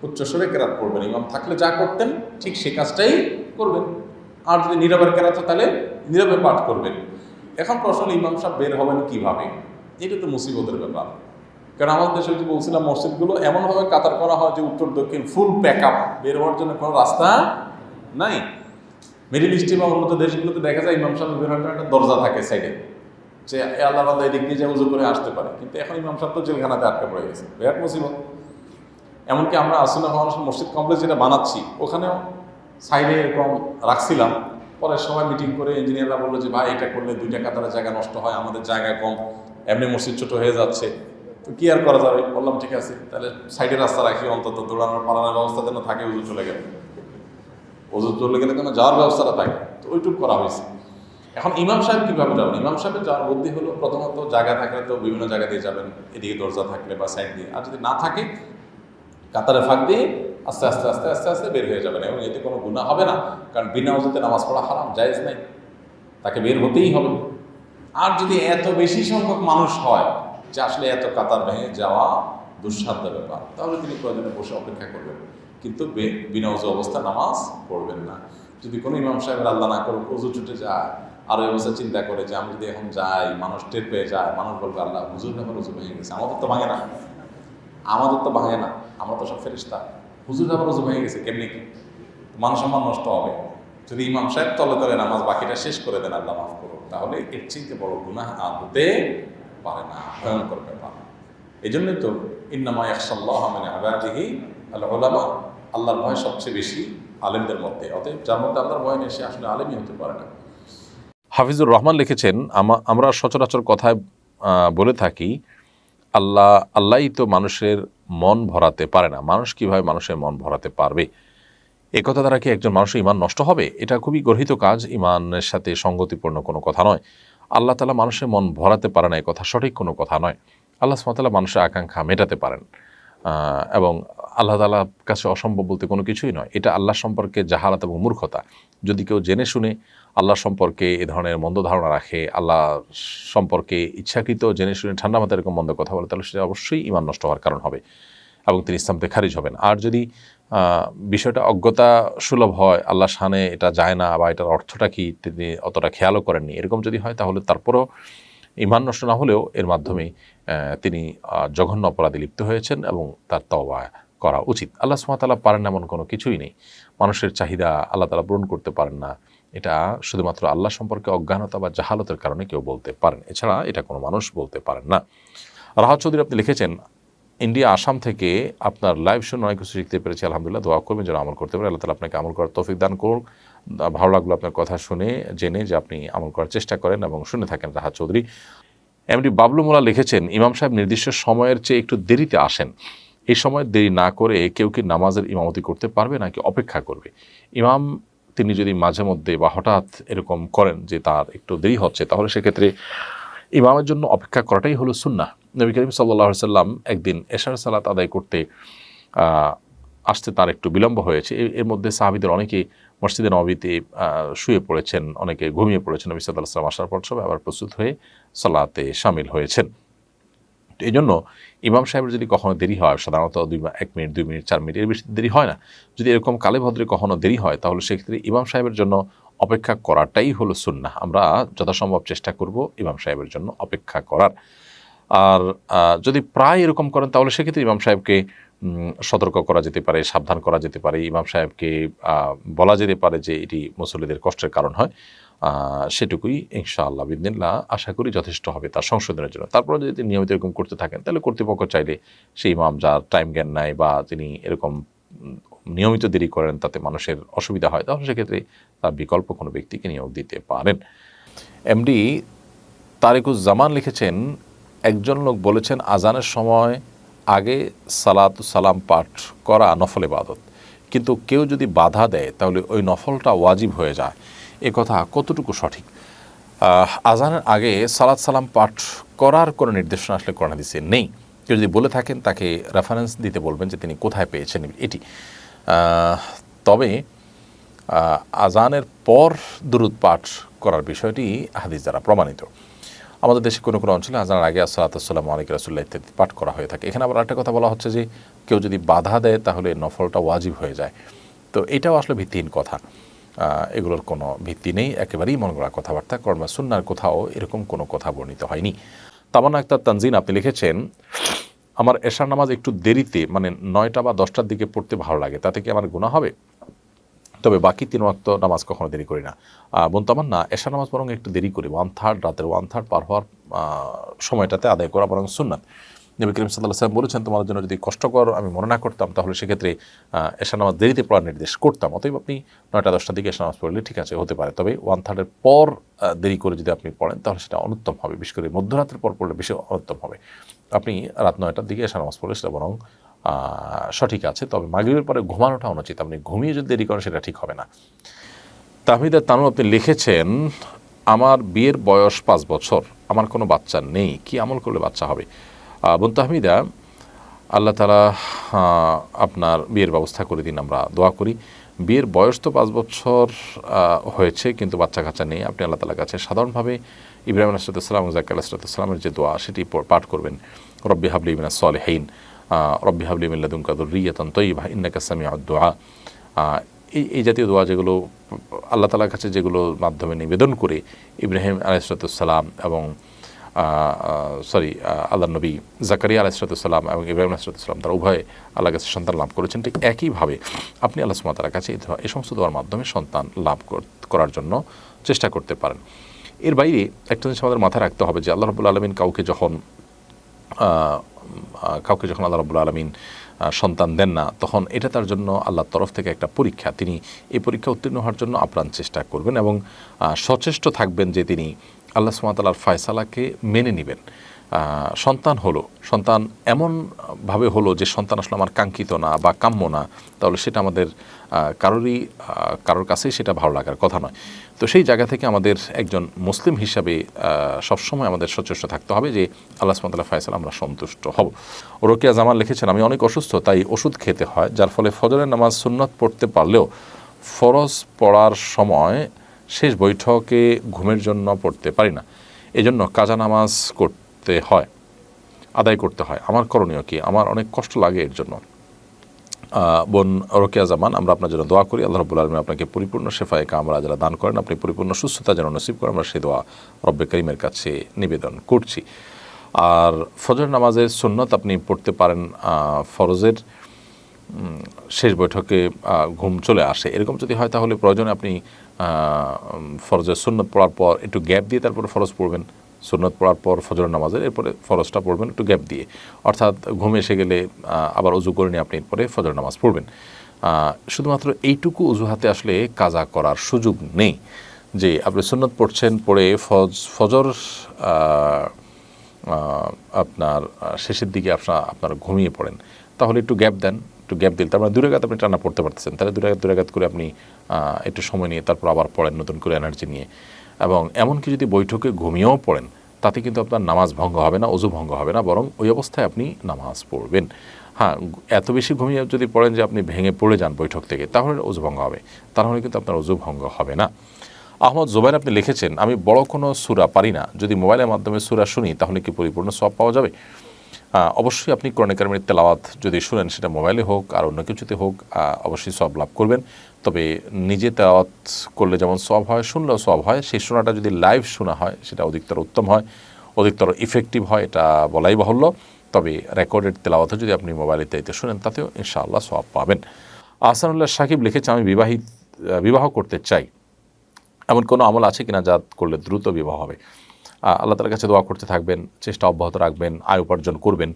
উচ্চস্বরে কেরাত পড়বেন। ইমাম থাকলে যা করতেন ঠিক সে কাজটাই করবেন। আর যদি নীরবের কেরাত তাহলে নীরবে পাঠ করবেন। এখন প্রশ্ন হলো, ইমাম সাহেব বের হবেন কিভাবে? এটা তো মুসিবতের ব্যাপার। কারণ আমাদের দেশে যে বলছিলাম, মসজিদগুলো এমনভাবে কাতার করা হয় যে উত্তর দক্ষিণ ফুল প্যাক আপ, বের হওয়ার জন্য কোনো রাস্তা নাই। মিডিল ইস্টে বা উন্নত দেশগুলোতে দেখা যায় ইমাম সাহেব বের হওয়ার একটা দরজা থাকে সাইডে, যে আল্লাহ বান্দা এদিক দিয়ে যে উজু করে আসতে পারে। কিন্তু এখন ইমাম সাহেব তো জেলখানাতে আটকা পড়ে গেছে, বিরাট মুসিবত। এমনকি আমরা আসুনা ফাউন্ডেশন মসজিদ কমপ্লেক্স যেটা বানাচ্ছি ওখানেও সাইডে এরকম রাখছিলাম। পরে সবাই মিটিং করে ইঞ্জিনিয়াররা বললো যে ভাই এটা করলে 2টা কাতারের জায়গা নষ্ট হয়, আমাদের জায়গা কম, এমনি মসজিদ ছোট হয়ে যাচ্ছে, তো কি আর করা যাবে? বললাম ঠিক আছে, তাহলে সাইডে রাস্তা রাখি, অন্তত দৌড়ানোর পালানোর ব্যবস্থা যেন থাকে, উজু চলে গেলে, উজু চলে গেলে যেন যাওয়ার ব্যবস্থাটা থাকে, তো ওইটুকু করা হয়েছে। এখন ইমাম সাহেব কীভাবে যাবেন? ইমাম সাহেবের যাওয়ার বুদ্ধি হলো, প্রথমত জায়গা থাকলে তো বিভিন্ন জায়গা দিয়ে যাবেন, এদিকে দরজা থাকলে বা সাইড দিয়ে, আর যদি না থাকে কাতারে ফাঁক দিয়ে আস্তে আস্তে আস্তে আস্তে আস্তে বের হয়ে যাবেন। এবং এতে কোনো গুনাহ হবে না, কারণ বিনা ওযুতে নামাজ পড়া হারাম, জায়েজ নাই, তাকে বের হতেই হবে। আর যদি এত বেশি সংখ্যক মানুষ হয় যে আসলে এত কাতার ভেঙে যাওয়া দুঃসাধ্য ব্যাপার, তাহলে তিনি প্রয়োজনে বসে অপেক্ষা করবেন, কিন্তু বিনা ওযু অবস্থা নামাজ পড়বেন না। যদি কোনো ইমাম সাহেবের আল্লাহ না করুক ওযু ছুটে যায়, আর ওই অবস্থা চিন্তা করে যে আমি যদি এখন যাই, মানুষ টের পেয়ে যায়, মানুষ বলবে আল্লাহ হুজুর ব্যাপার ওযু ভেঙে গেছে, আমাদের তো ভাঙে না, আমরা তো সব ফেরেশতা, হুজুর ব্যাপার ওযু ভেঙে গেছে, কেমনি কি মান সম্মান নষ্ট হবে। যদি ইমাম সাহেব তলে তলে নামাজ বাকিটা শেষ করে দেন, আল্লাহ মাফ করুন, তাহলে এর চেয়ে বড় গুনাহ আর হতে পারে না, ভয়ঙ্কর ব্যাপার। এই জন্যই তো ইন্নামা ইয়াখশাল্লাহা মিন ইবাদিহি আল উলামা, আল্লাহর ভয় সবচেয়ে বেশি আলেমদের মধ্যে। অতএব যার মধ্যে আল্লাহর ভয় নেই সে আসলে আলেমই হতে পারে না। হাফিজুর রহমান লিখেছেন, আমরা সচরাচর কথায় বলে থাকি আল্লাহই তো মানুষের মন ভরাতে পারে না, মানুষ কিভাবে মানুষের মন ভরাতে পারবে? এ কথা দ্বারা কি একজন মানুষের ঈমান নষ্ট হবে? এটা খুবই গর্হিত কাজ, ঈমানের সাথে সঙ্গতিপূর্ণ কোনো কথা নয়। আল্লাহ তাআলা মানুষের মন ভরাতে পারে না, এই কথা সঠিক কোনো কথা নয়। আল্লাহ সুবহানাহু ওয়া তাআলা মানুষের আকাঙ্ক্ষা মেটাতে পারেন, এবং আল্লাহ তাআলার কাছে অসম্ভব বলতে কোনো কিছুই নয়। এটা আল্লাহ সম্পর্কে জাহালাত এবং মূর্খতা। যদি কেউ জেনে শুনে আল্লাহ সম্পর্কে এ ধরনের মন্দ ধারণা রাখে, আল্লাহ সম্পর্কে ইচ্ছাকৃত জেনে শুনে ঠান্ডা মাথায় এরকম মন্দ কথা বলে, তাহলে সেটা অবশ্যই ঈমান নষ্ট হওয়ার কারণ হবে এবং তিনি ইসলাম থেকে খারিজ হবেন। আর যদি বিষয়টা অজ্ঞতা সুলভ হয়, আল্লাহ শানে এটা যায় না বা এটার অর্থটা কি তিনি অতটা খেয়ালও করেননি, এরকম যদি হয়, তাহলে তারপরও ঈমান নষ্ট না হলেও এর মাধ্যমে তিনি জঘন্য অপরাধে লিপ্ত হয়েছেন এবং তার তওবা করা উচিত। আল্লাহ সুবহানাহু ওয়া তাআলা পারেন এমন কোনো কিছুই নেই। মানুষের চাহিদা আল্লাহ তাআলা পূরণ করতে পারেন না, এটা শুধুমাত্র আল্লাহ সম্পর্কে অজ্ঞানতা বা জাহালতের কারণে কেউ বলতে পারেন, এছাড়া এটা কোনো মানুষ বলতে পারেন না। রাহাত চৌধুরী আপনি লিখেছেন, ইন্ডিয়া আসাম থেকে আপনার লাইভ শুনে অনেক কিছু শিখতে পেরেছি, আলহামদুলিল্লাহ। দোয়া করবেন যেন আমল করতে পারে, আল্লাহ তাআলা আপনাকে আমল করার তৌফিক দান করুন। ভালো লাগলো আপনার কথা শুনে জেনে যে আপনি আমল করার চেষ্টা করেন এবং শুনে থাকেন। রাহাত চৌধুরী। এমডি বাবলু মোল্লা লিখেছেন, ইমাম সাহেব নির্দিষ্ট সময়ের চেয়ে একটু দেরিতে আসেন, এই সময় দেরি না করে কেউ কি নামাজের ইমামতি করতে পারবে নাকি অপেক্ষা করবে? ইমাম তিনি যদি মাঝে মধ্যে বা হঠাৎ এরকম করেন যে তার একটু দেরি হচ্ছে, তাহলে সেক্ষেত্রে ইমামের জন্য অপেক্ষা করাটাই হলো সুন্নাহ। নবী করিম সাল্লাল্লাহু আলাইহি ওয়াসাল্লাম একদিন এশার সালাত আদায় করতে আসতে তার একটু বিলম্ব হয়েছে। এর মধ্যে সাহাবীদের অনেকে মসজিদে নববীতে শুয়ে পড়েছেন, অনেকে ঘুমিয়ে পড়েছেন। নবী সাল্লাল্লাহু আলাইহি ওয়াসাল্লাম আসার পর সবাই আবার প্রস্তুত হয়ে সালাতে শামিল হয়েছেন। এই জন্য ইমাম সাহেবের যদি কখনো দেরি হয়, সাধারণত 1 মিনিট 2 মিনিট 4 মিনিট এর বেশি দেরি হয় না, যদি এরকম কালে ভদ্রে কখনো দেরি হয়, তাহলে সেক্ষেত্রে ইমাম সাহেবের জন্য অপেক্ষা করাটাই হলো সুন্নাহ। আমরা যথাসম্ভব চেষ্টা করব ইমাম সাহেবের জন্য অপেক্ষা করার। আর যদি প্রায় এরকম করেন, তাহলে সেক্ষেত্রে ইমাম সাহেবকে সতর্ক করা যেতে পারে, সাবধান করা যেতে পারে, ইমাম সাহেবকে বলা যেতে পারে যে এটি মুসল্লিদের কষ্টের কারণ হয়। সেটুকুই ইনশাআল্লাহ বিদিনিল্লাহ আশা করি যথেষ্ট হবে তার সংশোধনের জন্য। তারপরে যদি তিনি নিয়মিত এরকম করতে থাকেন, তাহলে কর্তৃপক্ষ চাইলে সেই ইমাম যার টাইম জ্ঞান নাই বা তিনি এরকম নিয়মিত দেরি করেন, তাতে মানুষের অসুবিধা হয়, তাহলে সেক্ষেত্রে তার বিকল্প কোনো ব্যক্তিকে নিয়োগ দিতে পারেন। এমডি তারেকুজ্জামান লিখেছেন, একজন লোক বলেছেন আজানের সময় আগে সালাতু সালাম পাঠ করা নফল ইবাদত, কিন্তু কেউ যদি বাধা দেয় তাহলে ওই নফলটা ওয়াজিব হয়ে যায়, এ কথা কতটুকু সঠিক? আজানের আগে সালাত সালাম পাঠ করার কোনো নির্দেশনা আসলে কোরআন হাদিসে নেই। কেউ যদি বলে থাকেন তাকে রেফারেন্স দিতে বলবেন যে তিনি কোথায় পেয়েছেন এটি। তবে আজানের পর দুরূদ পাঠ করার বিষয়টি হাদিস দ্বারা প্রমাণিত। আমাদের দেশে কোনো কোনো অঞ্চলে আজানের আগে আসসালাতু ওয়াসসালামু আলাইকা রাসূলুল্লাহ ইত্যাদি পাঠ করা হয়ে থাকে। এখানে আবার একটা কথা বলা হচ্ছে যে কেউ যদি বাধা দেয় তাহলে নফলটা ওয়াজিব হয়ে যায়। তো এটাও আসলে ভিত্তিহীন কথা, এগুলোর কোনো ভিত্তি নেই, একেবারেই মন গড়া কথাবার্তা। কর্মা সুন্নার কোথাও এরকম কোনো কথা বর্ণিত হয়নি। তামান্না আক্তার তানজিন আপনি লিখেছেন, আমার এশার নামাজ একটু দেরিতে, মানে 9টা বা 10টার দিকে পড়তে ভালো লাগে, তাতে কি আমার গুনাহ হবে? তবে বাকি 3 ওয়াক্ত নামাজ কখনো দেরি করি না। বোন তামান্না, এশার নামাজ বরং একটু দেরি করি, 1/3 রাতের 1/3 পার হওয়ার সময়টাতে আদায় করা বরং সুন্নাত। নবী করিম সাল্লাল্লাহু আলাইহি ওয়াসাল্লাম বলেছেন, তোমাদের জন্য যদি কষ্টকর আমি মনে না করতাম, তাহলে সেক্ষেত্রে এশার নামাজ দেরিতে পড়ার নির্দেশ করতাম। অতএব আপনি 9টা 10টার দিকে এশার নামাজ পড়লে ঠিক আছে, হতে পারে। তবে 1/3 পর দেরি করে যদি আপনি পড়েন, তাহলে সেটা অনুত্তম হবে। বিশেষ করে মধ্যরাতের পর পড়লে বেশি অনুত্তম হবে। আপনি রাত 9টার দিকে এশার নামাজ পড়লে সেটা বরং সঠিক আছে। তবে মাগরিবের পরে ঘুমানোটা অনুচিত, আপনি ঘুমিয়ে যদি দেরি করেন সেটা ঠিক হবে না। তাহমিদা তানু আপনি লিখেছেন, আমার বিয়ের বয়স 5 বছর, আমার কোনো বাচ্চা নেই, কি আমল করলে বাচ্চা হবে? বোন তাহমিদা, আল্লাহ তাআলা আপনার বিয়ের ব্যবস্থা করে দিন, আমরা দোয়া করি। বিয়ের বয়স তো 5 বছর হয়েছে, কিন্তু বাচ্চা কাচ্চা নেই। আপনি আল্লাহ তাআলার কাছে সাধারণভাবে ইব্রাহিম আলাইহিস সালাম ও যাকারিয়া আলাইহিস সালামের যে দোয়া সেটি পাঠ করবেন। রব্বি হাবলি মিনাস সলিহিন, রব্বি হাবলি মিন লাদুনকা যুররিয়াতান তাইয়্যিবাহ ইন্নাকা সামিউদ দুআ। এই জাতীয় দোয়া যেগুলো আল্লাহ তাআলার কাছে, যেগুলোর মাধ্যমে নিবেদন করে ইব্রাহিম আলাইহিস সালাম এবং আল্লাহ নবী যাকারিয়া আলাইহিস সালাম এবং ইব্রাহিম আলাইহিস সালাম তারা উভয়ে আল্লাহর কাছে সন্তান লাভ করেছেন, ঠিক একইভাবে আপনি আল্লাহ সুবহানাহু ওয়া তাআলার কাছে এই সমস্ত দোয়ার মাধ্যমে সন্তান লাভ করার জন্য চেষ্টা করতে পারেন। এর বাইরে একটা জিনিস আমাদের মাথায় রাখতে হবে যে আল্লাহ রাব্বুল আলামিন কাউকে যখন আল্লাহ রাব্বুল আলামিন সন্তান দেন না, তখন এটা তার জন্য আল্লাহর তরফ থেকে একটা পরীক্ষা। তিনি এই পরীক্ষা উত্তীর্ণ হওয়ার জন্য আপ্রাণ চেষ্টা করবেন এবং সচেষ্ট থাকবেন যে তিনি আল্লাহ সুবহানাহু ওয়া তাআলার ফয়সালাকে মেনে নেবেন। সন্তান এমনভাবে হলো যে সন্তান আসলে আমার কাঙ্ক্ষিত না বা কাম্য না, তাহলে সেটা আমাদের কারোর কাছেই সেটা ভালো লাগার কথা নয়। তো সেই জায়গা থেকে আমাদের একজন মুসলিম হিসাবে সবসময় আমাদের সচেষ্ট থাকতে হবে যে আল্লাহ সুবহানাহু ওয়া তাআলার ফয়সালা আমরা সন্তুষ্ট হব। রোকেয়া জামান লিখেছেন, আমি অনেক অসুস্থ, তাই ওষুধ খেতে হয়, যার ফলে ফজরের নামাজ সুন্নত পড়তে পারলেও ফরজ পড়ার সময় শেষ বৈঠকে ঘুমের জন্য পড়তে পারি না, এজন্য কাজা নামাজ আদায় করতে হয়। আমার করণীয় কি? আমার অনেক কষ্ট লাগে এর জন্য। বোন রোকেয়া জামান, আমরা আপনার জন্য দোয়া করি, আল্লাহ রাব্বুল আলামিন আপনাকে পরিপূর্ণ শেফায়ে কামরা যারা দান করেন, আপনি পরিপূর্ণ সুস্থতা যেন নসিব করেন, আমরা সেই দোয়া রব্বে করিমের কাছে নিবেদন করছি। আর ফজর নামাজের সুন্নত আপনি পড়তে পারেন, ফরজের শেষ বৈঠকে ঘুম চলে আসে, এরকম যদি হয় তাহলে প্রয়োজনে আপনি ফরজের সুন্নত পড়ার পর একটু গ্যাপ দিয়ে তারপরে ফরজ পড়বেন, সুন্নত পড়ার পর ফজর নামাজের, এরপরে ফরজটা পড়বেন একটু গ্যাপ দিয়ে, অর্থাৎ ঘুম এসে গেলে আবার অজু করে নিয়ে আপনি এরপরে ফজর নামাজ পড়বেন। শুধুমাত্র এইটুকু অজুহাতে আসলে কাজা করার সুযোগ নেই যে আপনি সুন্নত পড়ছেন, পড়ে ফজর আপনার শেষের দিকে আপনার ঘুমিয়ে পড়েন, তাহলে একটু গ্যাপ দেন, একটু গ্যাপ দিলে তার মানে 2 রাকাত আপনি টানা পড়তে পারতেছেন, তাহলে 2 রাকাত করে আপনি একটু সময় নিয়ে তারপর আবার পড়েন নতুন করে এনার্জি নিয়ে। এবং এমনকি যদি বৈঠকে ঘুমিয়েও পড়েন তাতে কিন্তু আপনার নামাজ ভঙ্গ হবে না, অজু ভঙ্গ হবে না, বরং ওই অবস্থায় আপনি নামাজ পড়বেন। হ্যাঁ, এত বেশি ঘুমিয়ে যদি পড়েন যে আপনি ভেঙে পড়ে যান বৈঠক থেকে, তাহলে অজু ভঙ্গ হবে, তাহলে কিন্তু আপনার অজু ভঙ্গ হবে না। আহমদ জোবাইর আপনি লিখেছেন, আমি বড় কোনো সূরা পারি না, যদি মোবাইলের মাধ্যমে সূরা শুনি তাহলে কি পরিপূর্ণ সওয়াব পাওয়া যাবে? অবশ্যই আপনি কোরআনে কারিমের তেলাওয়াত যদি শুনেন, সেটা মোবাইলে হোক আর অন্য কিছুতে হোক, অবশ্যই সওয়াব লাভ করবেন। তবে নিজে তেলাওয়াত করলে যেমন সওয়াব হয়, শুনলেও সওয়াব হয়, সেই শোনাটা যদি লাইভ শোনা হয় সেটা অধিকতর উত্তম হয়, অধিকতর ইফেক্টিভ হয়, এটা বলাই বাহুল্য। তবে রেকর্ডেড তেলাওয়াতও যদি আপনি মোবাইলে ইত্যাদিতে শুনেন তাতেও ইনশাআল্লাহ সওয়াব পাবেন। আহসানুল্লাহ সাকিব লিখেছে, আমি বিবাহ করতে চাই, এমন কোনো আমল আছে কিনা যা করলে দ্রুত বিবাহ হবে? আল্লাহ তাআলার কাছে দোয়া করতে থাকবেন, চেষ্টা অব্যাহত রাখবেন, আয় উপার্জন করবেন,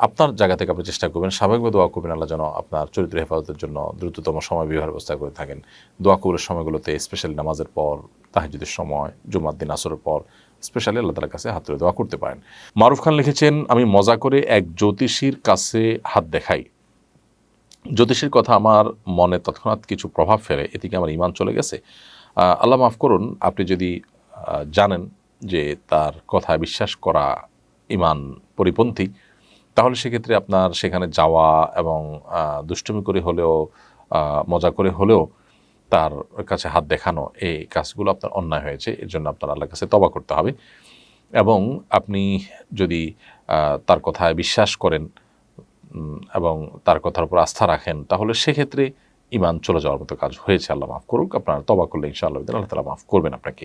আপনার জায়গা থেকে আপনি চেষ্টা করবেন, স্বাভাবিকভাবে দোয়া করবেন আল্লাহ যেন আপনার চরিত্র হেফাজতের জন্য দ্রুততম সময় বিবাহের ব্যবস্থা করে থাকেন। দোয়া কবুলের সময়গুলোতে স্পেশালি নামাজের পর, তাহাজ্জুদের সময়, জুমার দিন আসরের পর স্পেশালি আল্লাহ তাআলার কাছে হাত তুলে দোয়া করতে পারেন। মারুফ খান লিখেছেন, আমি মজা করে এক জ্যোতিষীর কাছে হাত দেখাই, জ্যোতিষীর কথা আমার মনে তৎক্ষণাৎ কিছু প্রভাব ফেলে, এদিকে আমার ঈমান চলে গেছে। আল্লাহ মাফ করুন, আপনি যদি জানেন যে তার কথায় বিশ্বাস করা ঈমান পরিপন্থী, তাহলে সেক্ষেত্রে আপনার সেখানে যাওয়া এবং দুষ্টুমি করে হলেও মজা করে হলেও তার কাছে হাত দেখানো, এই কাজগুলো আপনার অন্যায় হয়েছে, এর জন্য আপনার আল্লাহর কাছে তওবা করতে হবে। এবং আপনি যদি তার কথায় বিশ্বাস করেন এবং তার কথার উপর আস্থা রাখেন, তাহলে সেক্ষেত্রে ঈমান চলে যাওয়ার মতো কাজ হয়েছে, আল্লাহ মাফ করুক। আপনার তওবা করলে ইনশাআল্লাহ আল্লাহ তাআলা মাফ করবেন আপনাকে।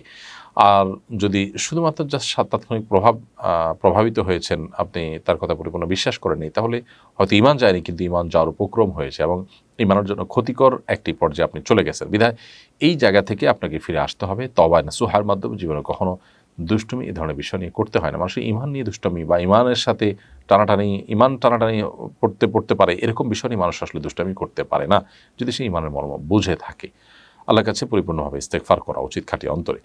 আর যদি শুধুমাত্র জাস্ট তাৎক্ষণিক প্রভাবিত হয়েছেন, আপনি তার কথা পরিপূর্ণ বিশ্বাস করেননি, তাহলে হয়তো ঈমান যায়নি কিন্তু ঈমান যাওয়ার উপক্রম হয়েছে এবং ঈমানের জন্য ক্ষতিকর একটি পর্যায়ে আপনি চলে গেছেন। বিধায় এই জায়গা থেকে আপনাকে ফিরে আসতে হবে, তওবা নাসুহার মাধ্যমে। জীবনে কখনো দুষ্টুমি এই ধরনের বিষয় নিয়ে করতে হয় না। মানুষের ঈমান নিয়ে দুষ্টুমি বা ঈমানের সাথে ঈমান টানাটানি পড়তে পারে, এরকম বিষয় নিয়ে মানুষ আসলে দুষ্টামি করতে পারে না, যদি সে ঈমানের মর্ম বুঝে থাকে। আল্লাহর কাছে পরিপূর্ণভাবে ইস্তেগফার করা উচিত খাঁটি অন্তরে।